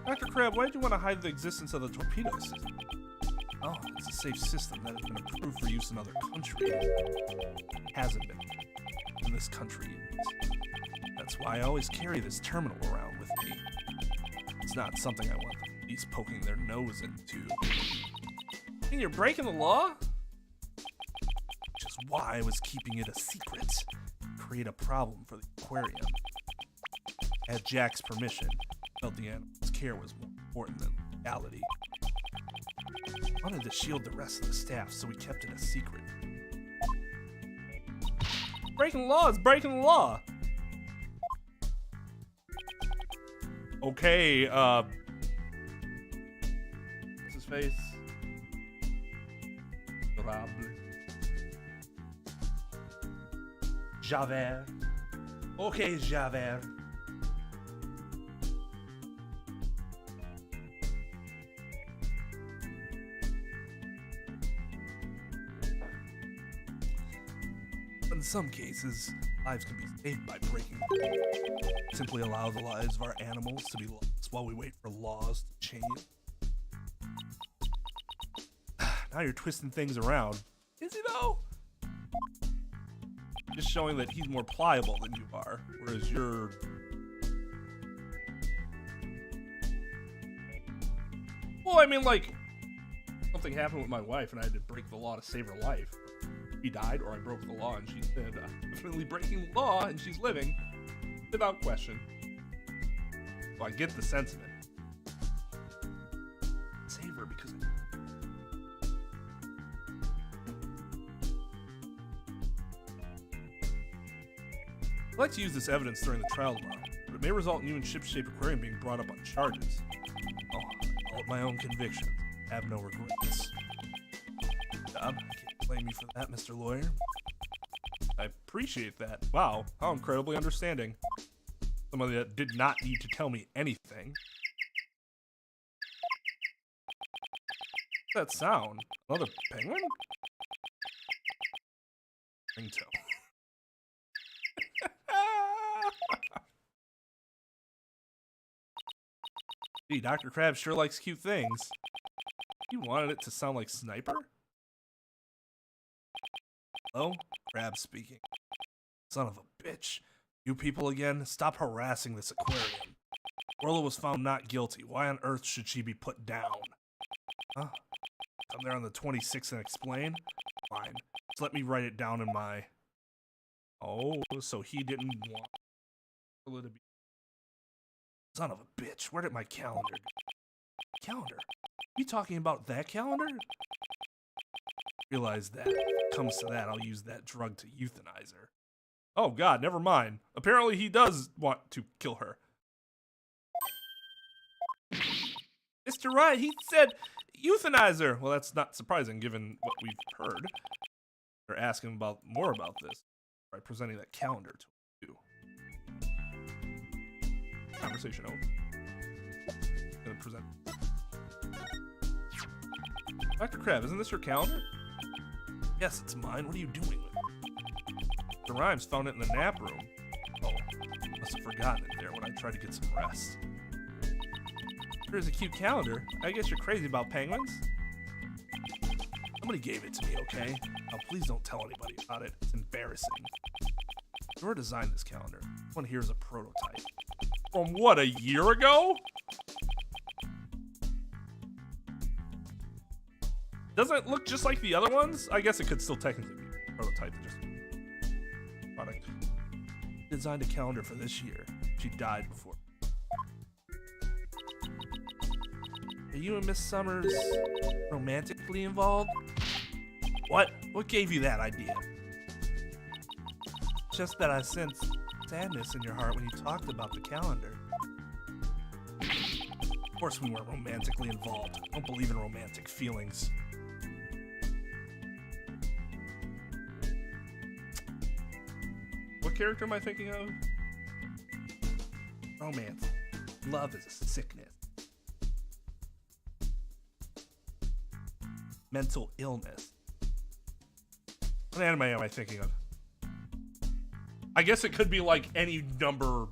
Dr. Crabb, why did you want to hide the existence of the torpedo system? Oh, it's a safe system that has been approved for use in other countries. It hasn't been in this country yet. That's why I always carry this terminal around with me. It's not something I want the police poking their nose into. You mean you're breaking the law? Which is why I was keeping it a secret. Create a problem for the aquarium. I had Jack's permission. Felt the animal's care was more important than legality. I wanted to shield the rest of the staff, so we kept it a secret. Breaking the law is breaking the law.
Okay, what's his face? Crabb.
Javert. Okay, Javert. In some cases, lives can be saved by breaking the law. Simply allow the lives of our animals to be lost while we wait for laws to change. Now you're twisting things around. Is he though?
Just showing that he's more pliable than you are, whereas you're... Well, I mean, like, something happened with my wife and I had to break the law to save her life. She died, or I broke the law and she's dead. I'm definitely breaking the law and she's living, without question. So I get the sentiment.
Save her because
I'd like to use this evidence during the trial tomorrow, but it may result in you and Shipshape Aquarium being brought up on charges.
oh, all of my own convictions. I have no regrets. Can't blame you for that, Mr. Lawyer.
I appreciate that. Wow, how incredibly understanding. Somebody that did not need to tell me anything. What's that sound? Another penguin? Ringtone.
Gee, Dr. Crabb sure likes cute things. You wanted it to sound like Sniper? Hello? Crabb speaking. Son of a bitch. You people again? Stop harassing this aquarium. Orla was found not guilty. Why on earth should she be put down? Huh? Come there on the 26th and explain? Fine. Just let me write it down in my...
Oh, so he didn't want Orla to be...
Son of a bitch, where did my calendar go? Calendar? You talking about that calendar? Realize that. If it comes to that, I'll use that drug to euthanize her.
Oh god, never mind. Apparently he does want to kill her.
Mr. Wright, he said euthanize her. Well, that's not surprising given what we've heard. They're asking about more about this by presenting that calendar to you.
Conversation over.
Gonna present. Dr. Crabb, isn't this your calendar? Yes, it's mine. What are you doing with it? The Rhymes found it in the nap room. Oh, must have forgotten it there when I tried to get some rest. Here's a cute calendar. I guess you're crazy about penguins? Somebody gave it to me, okay? Now please don't tell anybody about it. It's embarrassing. Whoever designed this calendar, this one here is a prototype.
From what, a year ago? Doesn't it look just like the other ones? I guess it could still technically be a prototype and just product.
Designed a calendar for this year. She died before. Are you and Miss Summers romantically involved? What? What gave you that idea? Just that I sensed sadness in your heart when you talked about the calendar. Of
course we weren't romantically involved. I don't believe in romantic feelings. What character am I thinking of? Romance. Love is a sickness. Mental illness. What anime am I thinking of? I guess it could be like any number.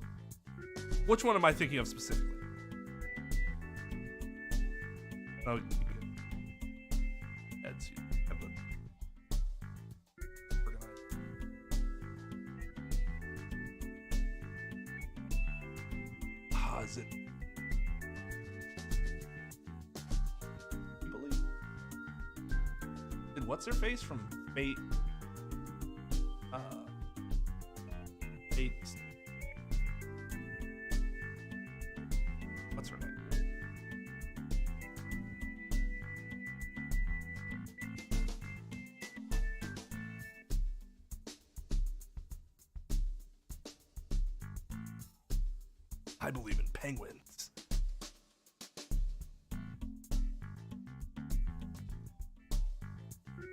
Which one am I thinking of specifically? Oh, heads. Is it? You believe? Did what's her face from Fate? Fate. What's her name? I believe in penguins.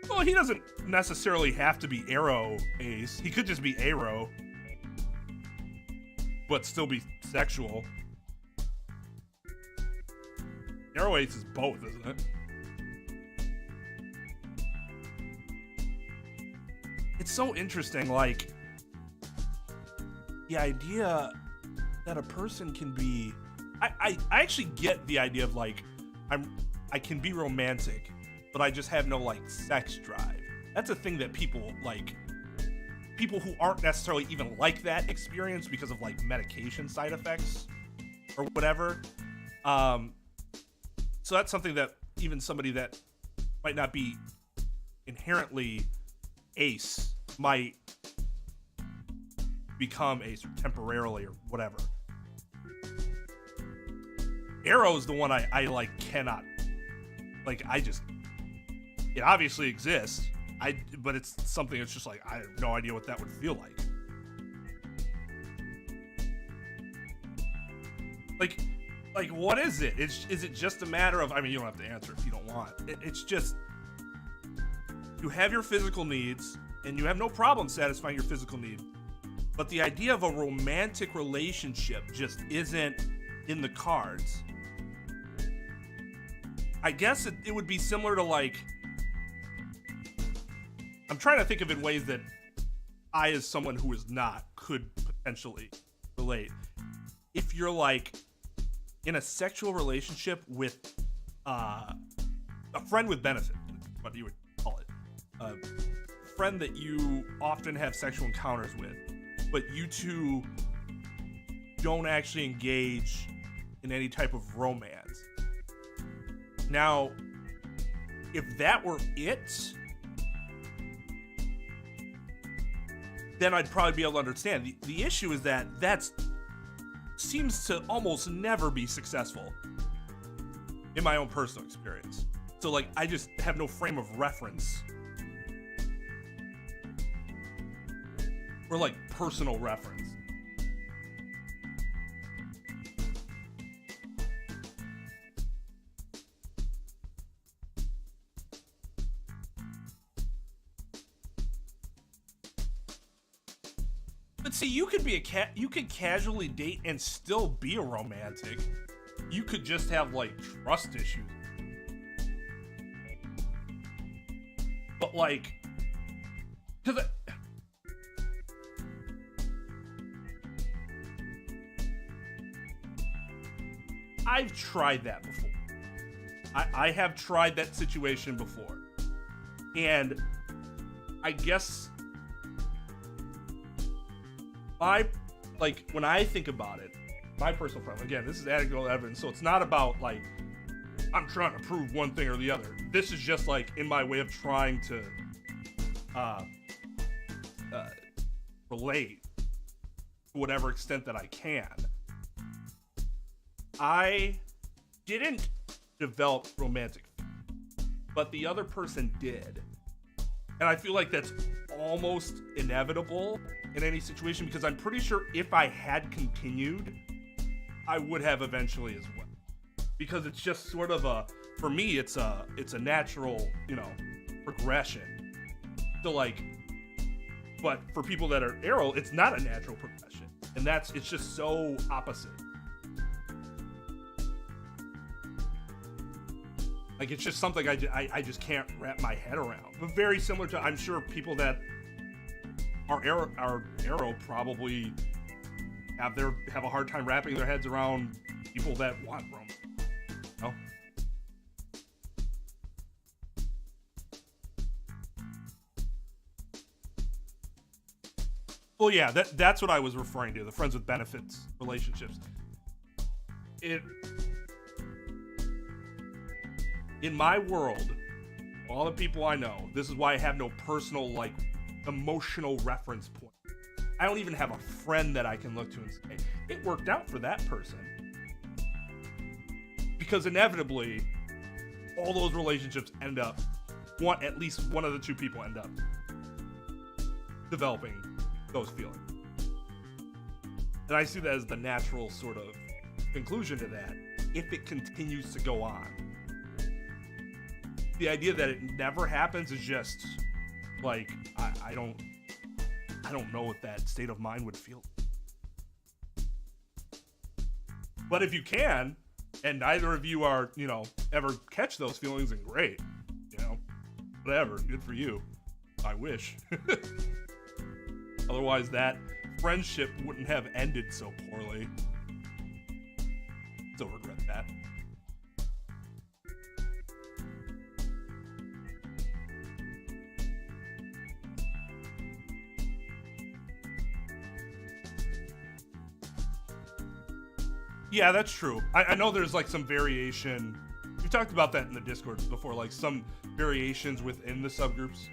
Well, he doesn't necessarily have to be Arrow Ace. He could just be Arrow, but still be sexual. Arrow Ace is both, isn't it? It's so interesting, like, the idea that a person can be, I actually get the idea of like, I can be romantic, but I just have no like sex drive. That's a thing that people who aren't necessarily even like that experience because of like medication side effects or whatever. So that's something that even somebody that might not be inherently ace might become ace temporarily or whatever. Arrow is the one I like cannot, like, it obviously exists, but it's something that's just like, I have no idea what that would feel like. Like what is it? Is it just a matter of, I mean, you don't have to answer if you don't want. It's just, you have your physical needs and you have no problem satisfying your physical need, but the idea of a romantic relationship just isn't in the cards. I guess it would be similar to like, I'm trying to think of in ways that I, as someone who is not, could potentially relate. If you're like in a sexual relationship with a friend with benefit, what you would call it, a friend that you often have sexual encounters with, but you two don't actually engage in any type of romance. Now, if that were it, then I'd probably be able to understand. The issue is that seems to almost never be successful in my own personal experience. So like, I just have no frame of reference or like personal reference. But see, you could be you could casually date and still be a romantic. You could just have like trust issues. But like, because I've tried that before. I have tried that situation before. And I guess when I think about it, my personal preference, again, this is anecdotal evidence, so it's not about like I'm trying to prove one thing or the other. This is just like in my way of trying to relate to whatever extent that I can. I didn't develop romantic, but the other person did. And I feel like that's almost inevitable in any situation, because I'm pretty sure if I had continued, I would have eventually as well.
because it's just sort of for me, it's a natural, progression. So like, but for people that are aro, it's not a natural progression, and it's just so opposite. Like, it's just something I just can't wrap my head around. But very similar to, I'm sure people that are aro probably have a hard time wrapping their heads around people that want romance. No? Well, yeah, that's what I was referring to, the friends with benefits relationships. In my world, all the people I know, this is why I have no personal, like, emotional reference point. I don't even have a friend that I can look to and say, it worked out for that person. Because inevitably, all those relationships end up, at least one of the two people end up developing those feelings. And I see that as the natural sort of conclusion to that, if it continues to go on. The idea that it never happens is just like, I don't know what that state of mind would feel. But if you can, and neither of you are, ever catch those feelings, then great. Whatever, good for you. I wish. Otherwise, that friendship wouldn't have ended so poorly. Still regret that. Yeah, that's true. I know there's like some variation. We talked about that in the Discord before, like some variations within the subgroups.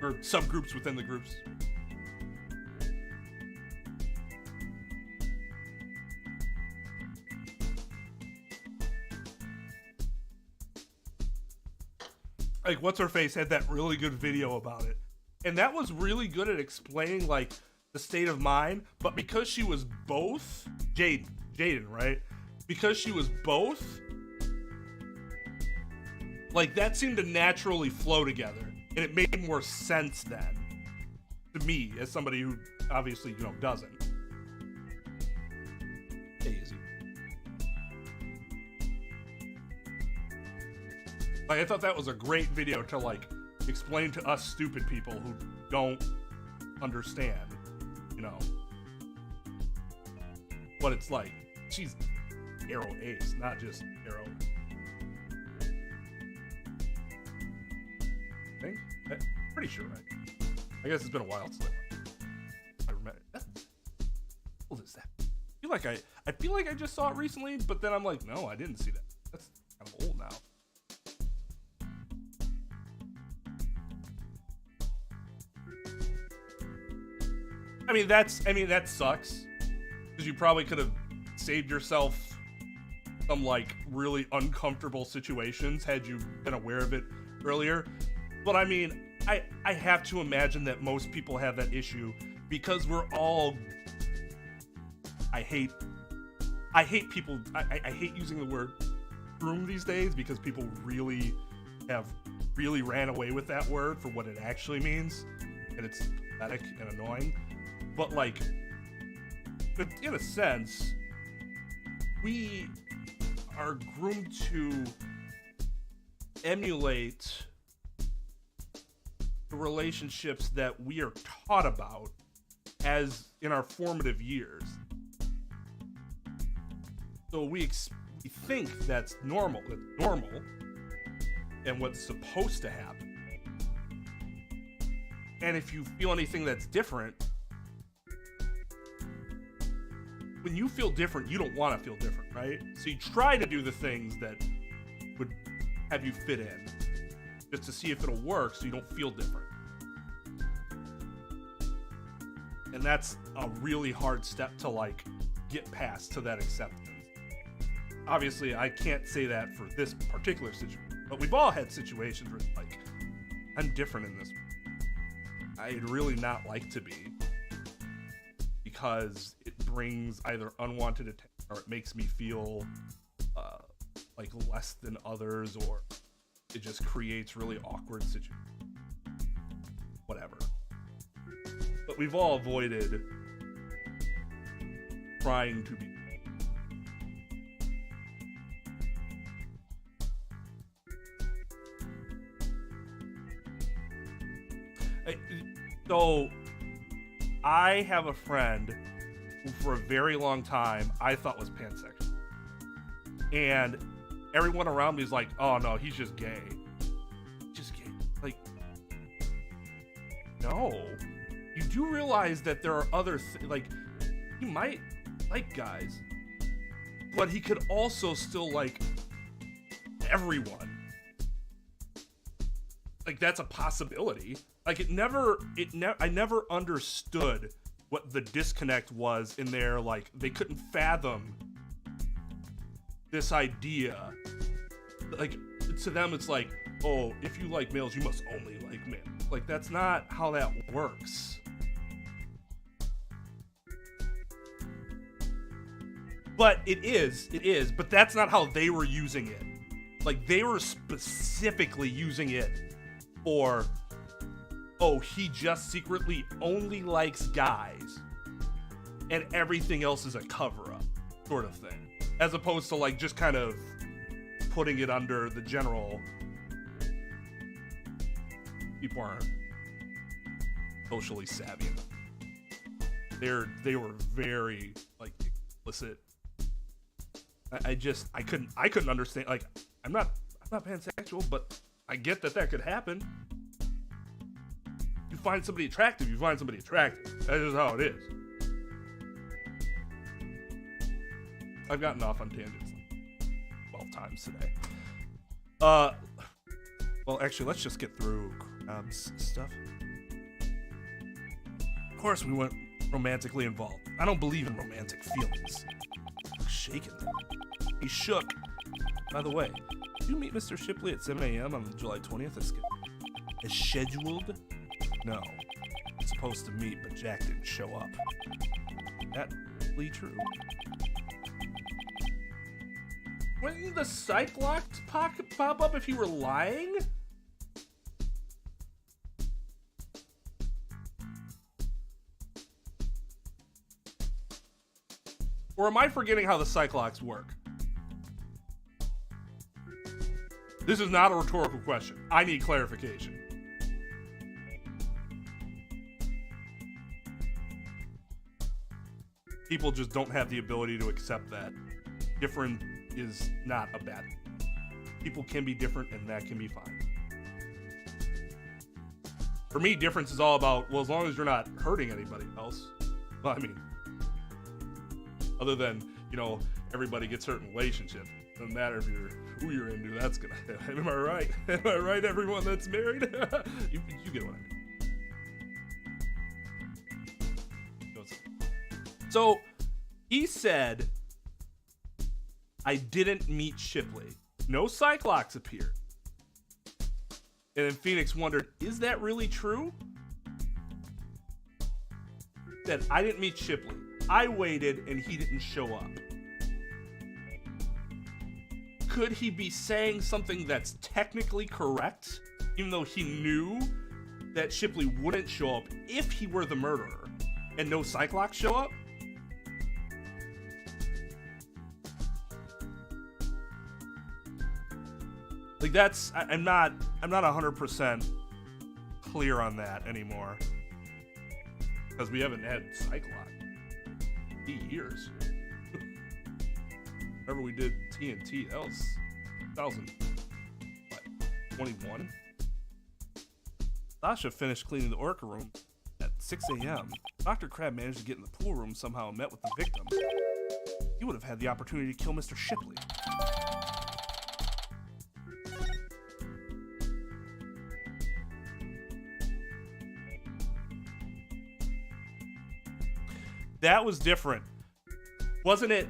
Or subgroups within the groups. Like, What's-Her-Face had that really good video about it. And that was really good at explaining, like, the state of mind, but because she was both Jaden, right? Because she was both, like, that seemed to naturally flow together, and it made more sense then to me as somebody who obviously doesn't. Easy. Like, I thought that was a great video to like explain to us stupid people who don't understand. What it's like. She's Arrow Ace, not just Arrow. I'm pretty sure, right? I guess it's been a while since I remember. What is that? I feel like I just saw it recently, but then I'm like, no, I didn't see that. That's kind of old now. I mean, that sucks. Because you probably could have saved yourself some, like, really uncomfortable situations had you been aware of it earlier. But, I mean, I have to imagine that most people have that issue because we're all... I hate people... I hate using the word groom these days because people really ran away with that word for what it actually means. And it's pathetic and annoying. But, like... in a sense, we are groomed to emulate the relationships that we are taught about as in our formative years. So we think that's normal, and what's supposed to happen. And if you feel anything that's different, when you feel different, you don't want to feel different, right? So you try to do the things that would have you fit in, just to see if it'll work so you don't feel different. And that's a really hard step to, like, get past to that acceptance. Obviously, I can't say that for this particular situation, but we've all had situations where it's like, I'm different in this way. I'd really not like to be, because it brings either unwanted attention or it makes me feel like less than others, or it just creates really awkward situations. Whatever. But we've all avoided trying to be. So, I have a friend who for a very long time I thought was pansexual. And everyone around me is like, oh no, he's just gay. Just gay. Like, no. You do realize that there are other like, he might like guys, but he could also still like everyone. Like, that's a possibility. Like, I never understood what the disconnect was in there. Like, they couldn't fathom this idea. Like, to them, it's like, oh, if you like males, you must only like males. Like, that's not how that works. But it is, but that's not how they were using it. Like, they were specifically using it for, oh, he just secretly only likes guys and everything else is a cover-up sort of thing, as opposed to like just kind of putting it under the general, people aren't socially savvy enough. They were very like explicit. I couldn't understand. Like, I'm not pansexual, but I get that could happen. You find somebody attractive, That's just how it is. I've gotten off on tangents like 12 times today. Well, actually, let's just get through Crabb's stuff. Of course, we went romantically involved. I don't believe in romantic feelings. I'm shaking. He shook. By the way, did you meet Mr. Shipley at 7 a.m. on July 20th as scheduled? No. I'm supposed to meet, but Jack didn't show up. That's really true. Wouldn't the psych locks pop up if you were lying? Or am I forgetting how the psych locks work? This is not a rhetorical question. I need clarification. People just don't have the ability to accept that. Different is not a bad thing. People can be different, and that can be fine. For me, difference is all about, well, as long as you're not hurting anybody else. Well, I mean, other than, you know, everybody gets hurt in a relationship. Doesn't matter if who you're into, that's gonna happen. Am I right? Am I right, everyone that's married? you get what I mean. So, he said, I didn't meet Shipley. No Cyclops appeared. And then Phoenix wondered, is that really true? That I didn't meet Shipley. I waited and he didn't show up. Could he be saying something that's technically correct, even though he knew that Shipley wouldn't show up if he were the murderer, and no Cyclops show up? Like, that's, I'm not 100% clear on that anymore, because we haven't had Cyclops in years. Remember we did TNT, that was 2021? Sasha finished cleaning the Orca room at 6 a.m. Dr. Crabb managed to get in the pool room somehow and met with the victim. He would have had the opportunity to kill Mr. Shipley. That was different. Wasn't it?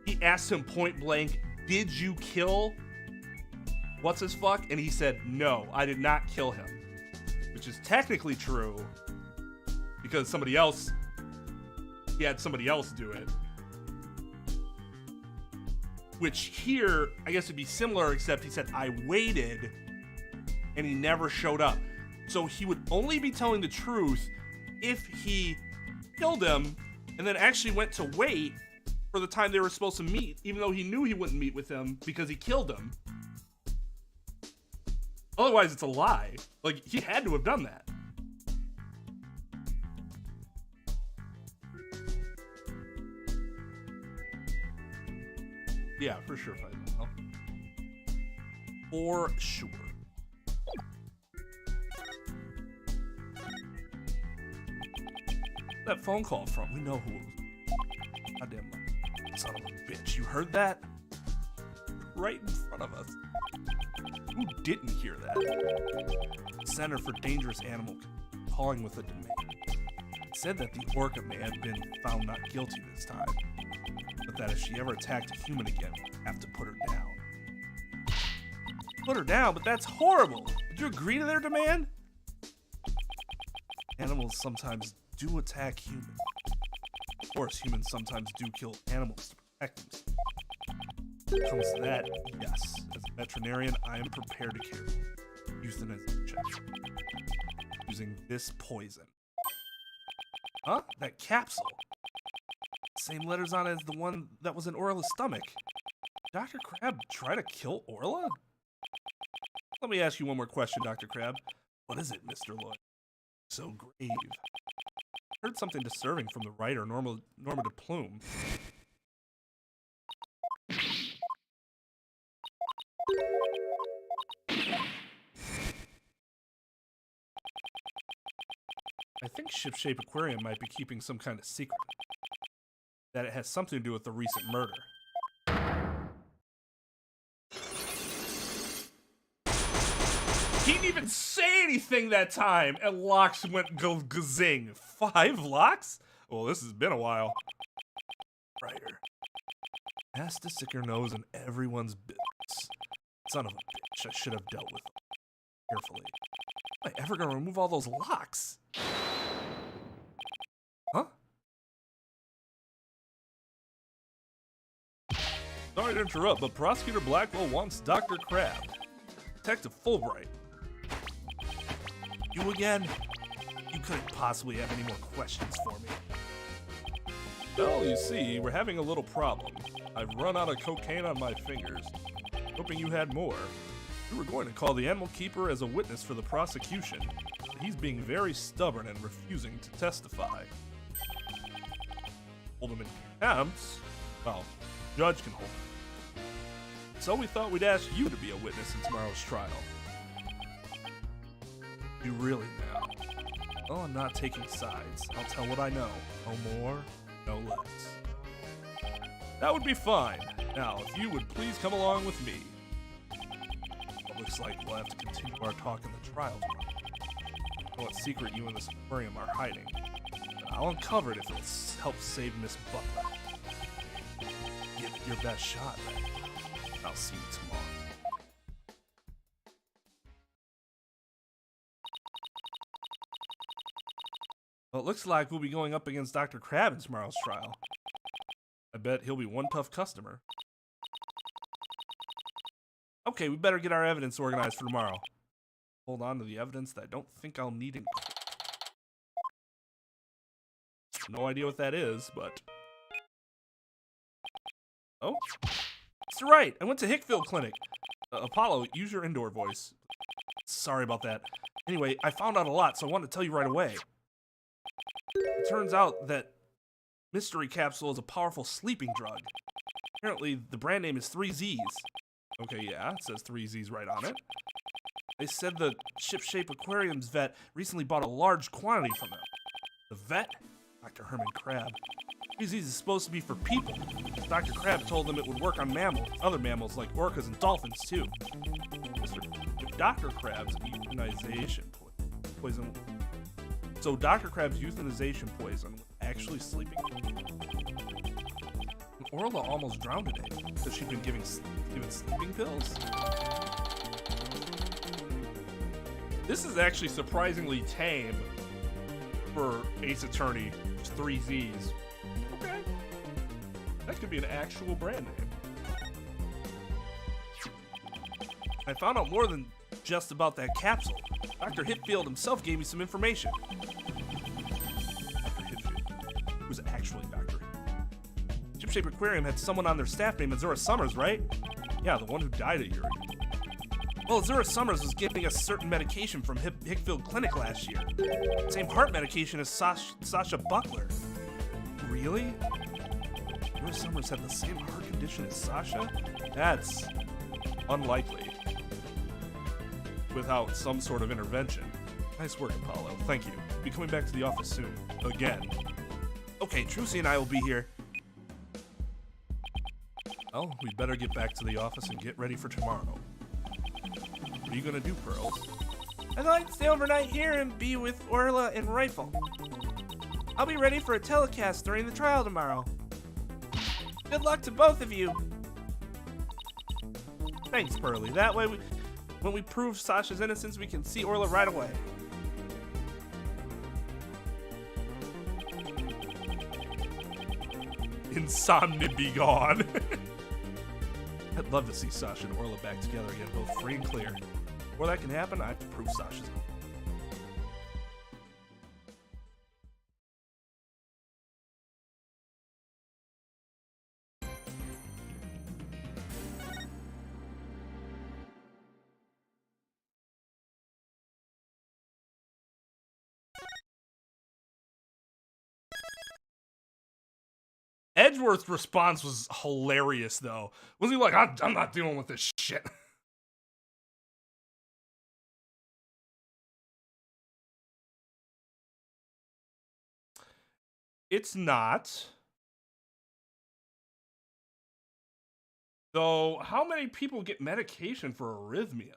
He asked him point blank, did you kill what's his fuck? And he said, no, I did not kill him. Which is technically true, because he had somebody else do it.
Which here, I guess it'd be similar, except he said, I waited, and he never showed up. So he would only be telling the truth if he killed him and then actually went to wait for the time they were supposed to meet, even though he knew he wouldn't meet with him because he killed him. Otherwise, it's a lie. Like, he had to have done that. Yeah, for sure. For sure. That phone call from, we know who it was. Goddamn son of a bitch. You heard that? Right in front of us. Who didn't hear that? Center for Dangerous Animal calling with a demand. It said that the orca may have been found not guilty this time, but that if she ever attacked a human again, we'd have to put her down. Put her down? But that's horrible! Did you agree to their demand? Animals sometimes do attack humans. Of course, humans sometimes do kill animals to protect themselves. When it comes to that, yes. As a veterinarian, I am prepared to carry euthanasia using this poison. Huh? That capsule? Same letters on it as the one that was in Orla's stomach. Dr. Crabb try to kill Orla? Let me ask you one more question, Dr. Crabb. What is it, Mr. Lloyd? So grave. I heard something disturbing from the writer, Norma de Plume. I think Shipshape Aquarium might be keeping some kind of secret. That it has something to do with the recent murder. He didn't even say anything that time, and Locks went gazing. 5 locks? Well, this has been a while. Writer. Has to stick her nose in everyone's business. Son of a bitch, I should have dealt with him carefully. Am I ever gonna remove all those locks? Huh? Sorry to interrupt, but Prosecutor Blackwell wants Dr. Crabb. Detective Fulbright. You again? You couldn't possibly have any more questions for me. Well, you see, we're having a little problem. I've run out of cocaine on my fingers. Hoping you had more. We were going to call the animal keeper as a witness for the prosecution, but he's being very stubborn and refusing to testify. Hold him in contempt? Well, judge can hold him. So we thought we'd ask you to be a witness in tomorrow's trial. You really now? Well, I'm not taking sides. I'll tell what I know. No more, no less. That would be fine. Now, if you would please come along with me. It looks like we'll have to continue our talk in the trial tomorrow. I know what secret you and this aquarium are hiding. But I'll uncover it if it'll help save Miss Butler. Give it your best shot, man. I'll see you tomorrow. Well, it looks like we'll be going up against Dr. Crabb in tomorrow's trial. I bet he'll be one tough customer. Okay, we better get our evidence organized for tomorrow. Hold on to the evidence that I don't think I'll need in court. No idea what that is, but... Oh? Mr. Wright, I went to Hickville Clinic. Apollo, use your indoor voice. Sorry about that. Anyway, I found out a lot, so I wanted to tell you right away. It turns out that Mystery Capsule is a powerful sleeping drug. Apparently, the brand name is 3Zs. Okay, yeah, it says 3Zs right on it. They said the Shipshape Aquarium's vet recently bought a large quantity from them. The vet? Dr. Herman Crabb. 3Zs is supposed to be for people. Dr. Crabb told them it would work on mammals, other mammals like orcas and dolphins too. Dr. Crabb's euthanization poison. So Dr. Crabb's euthanization poison was actually sleeping. Orla almost drowned today because she'd been given sleeping pills. This is actually surprisingly tame for Ace Attorney. Just 3 Zs. Okay. That could be an actual brand name.
I found out more than just about that capsule. Dr. Hitfield himself gave me some information.
Dr. Hitfield.
Who's actually Dr. Shipshape Aquarium had someone on their staff named Azura Summers, right?
Yeah, the one who died at Yuri.
Well, Azura Summers was giving us certain medication from Hickfield Clinic last year. Same heart medication as Sasha Butler.
Really?
Azura Summers had the same heart condition as Sasha?
That's unlikely. Without some sort of intervention. Nice work, Apollo. Thank you. Be coming back to the office soon. Again.
Okay, Trucy and I will be here.
Well, we better get back to the office and get ready for tomorrow. What are you gonna do, Pearls?
I'd like to stay overnight here and be with Orla and Rifle. I'll be ready for a telecast during the trial tomorrow. Good luck to both of you. Thanks, Pearly. That way, when we prove Sasha's innocence, we can see Orla right away.
Insomnia be gone. I'd love to see Sasha and Orla back together again, both free and clear. Before that can happen, I have to prove Sasha's. Edgeworth's response was hilarious, though. Was he like, I'm not dealing with this shit? It's not. Though, how many people get medication for arrhythmia?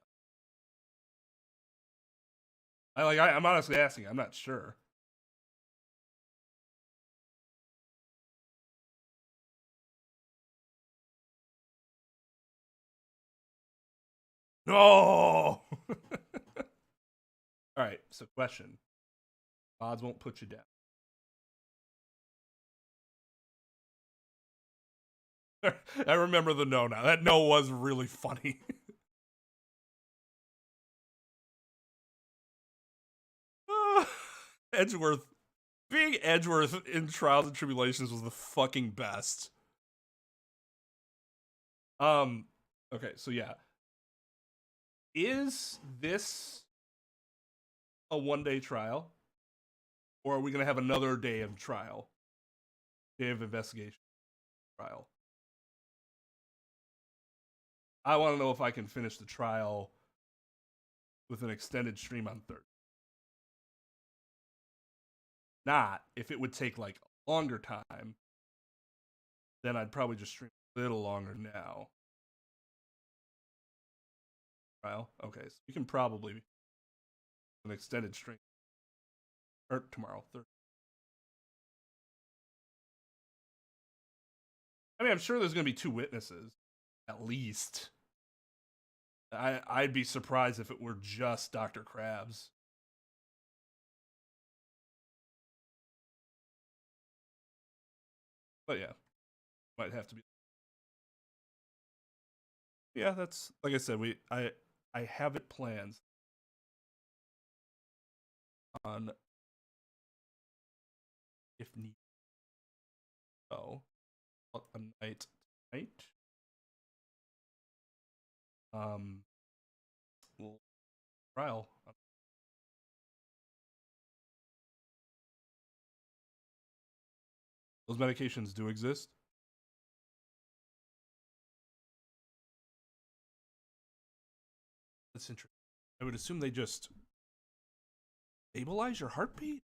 I'm honestly asking. I'm not sure. No. All right. So, question. Odds won't put you down. I remember the no now. That no was really funny. Edgeworth. Being Edgeworth in Trials and Tribulations was the fucking best. Okay, so yeah. Is this a one-day trial? Or are we going to have another day of trial? Day of investigation trial. I want to know if I can finish the trial with an extended stream on Thursday. Not, if it would take like a longer time, then I'd probably just stream a little longer now. Trial? Okay, so we can probably an extended stream. Or tomorrow, Thursday. I mean, I'm sure there's going to be 2 witnesses, at least. I'd be surprised if it were just Dr. Crabb's. But yeah, might have to be. Yeah, that's like I said. I have it planned on if need. So, a night tonight. We'll trial. Those medications do exist. That's interesting. I would assume they just stabilize your heartbeat.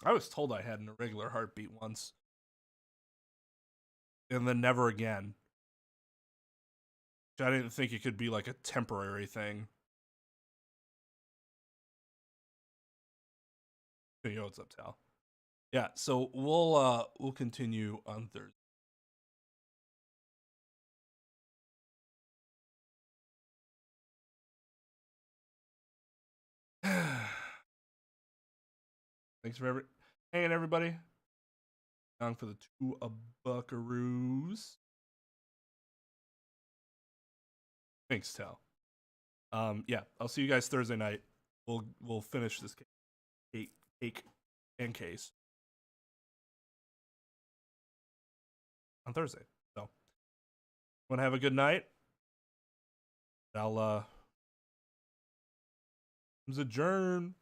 I was told I had an irregular heartbeat once. And then never again. I didn't think it could be like a temporary thing. Yo, what's up, Tal? Yeah, so we'll continue on Thursday. Thanks for hanging, everybody. Down for the 2 buckaroos. Thanks, Tal. Yeah, I'll see you guys Thursday night. We'll finish this cake and case on Thursday. So, want to have a good night? I'll adjourn.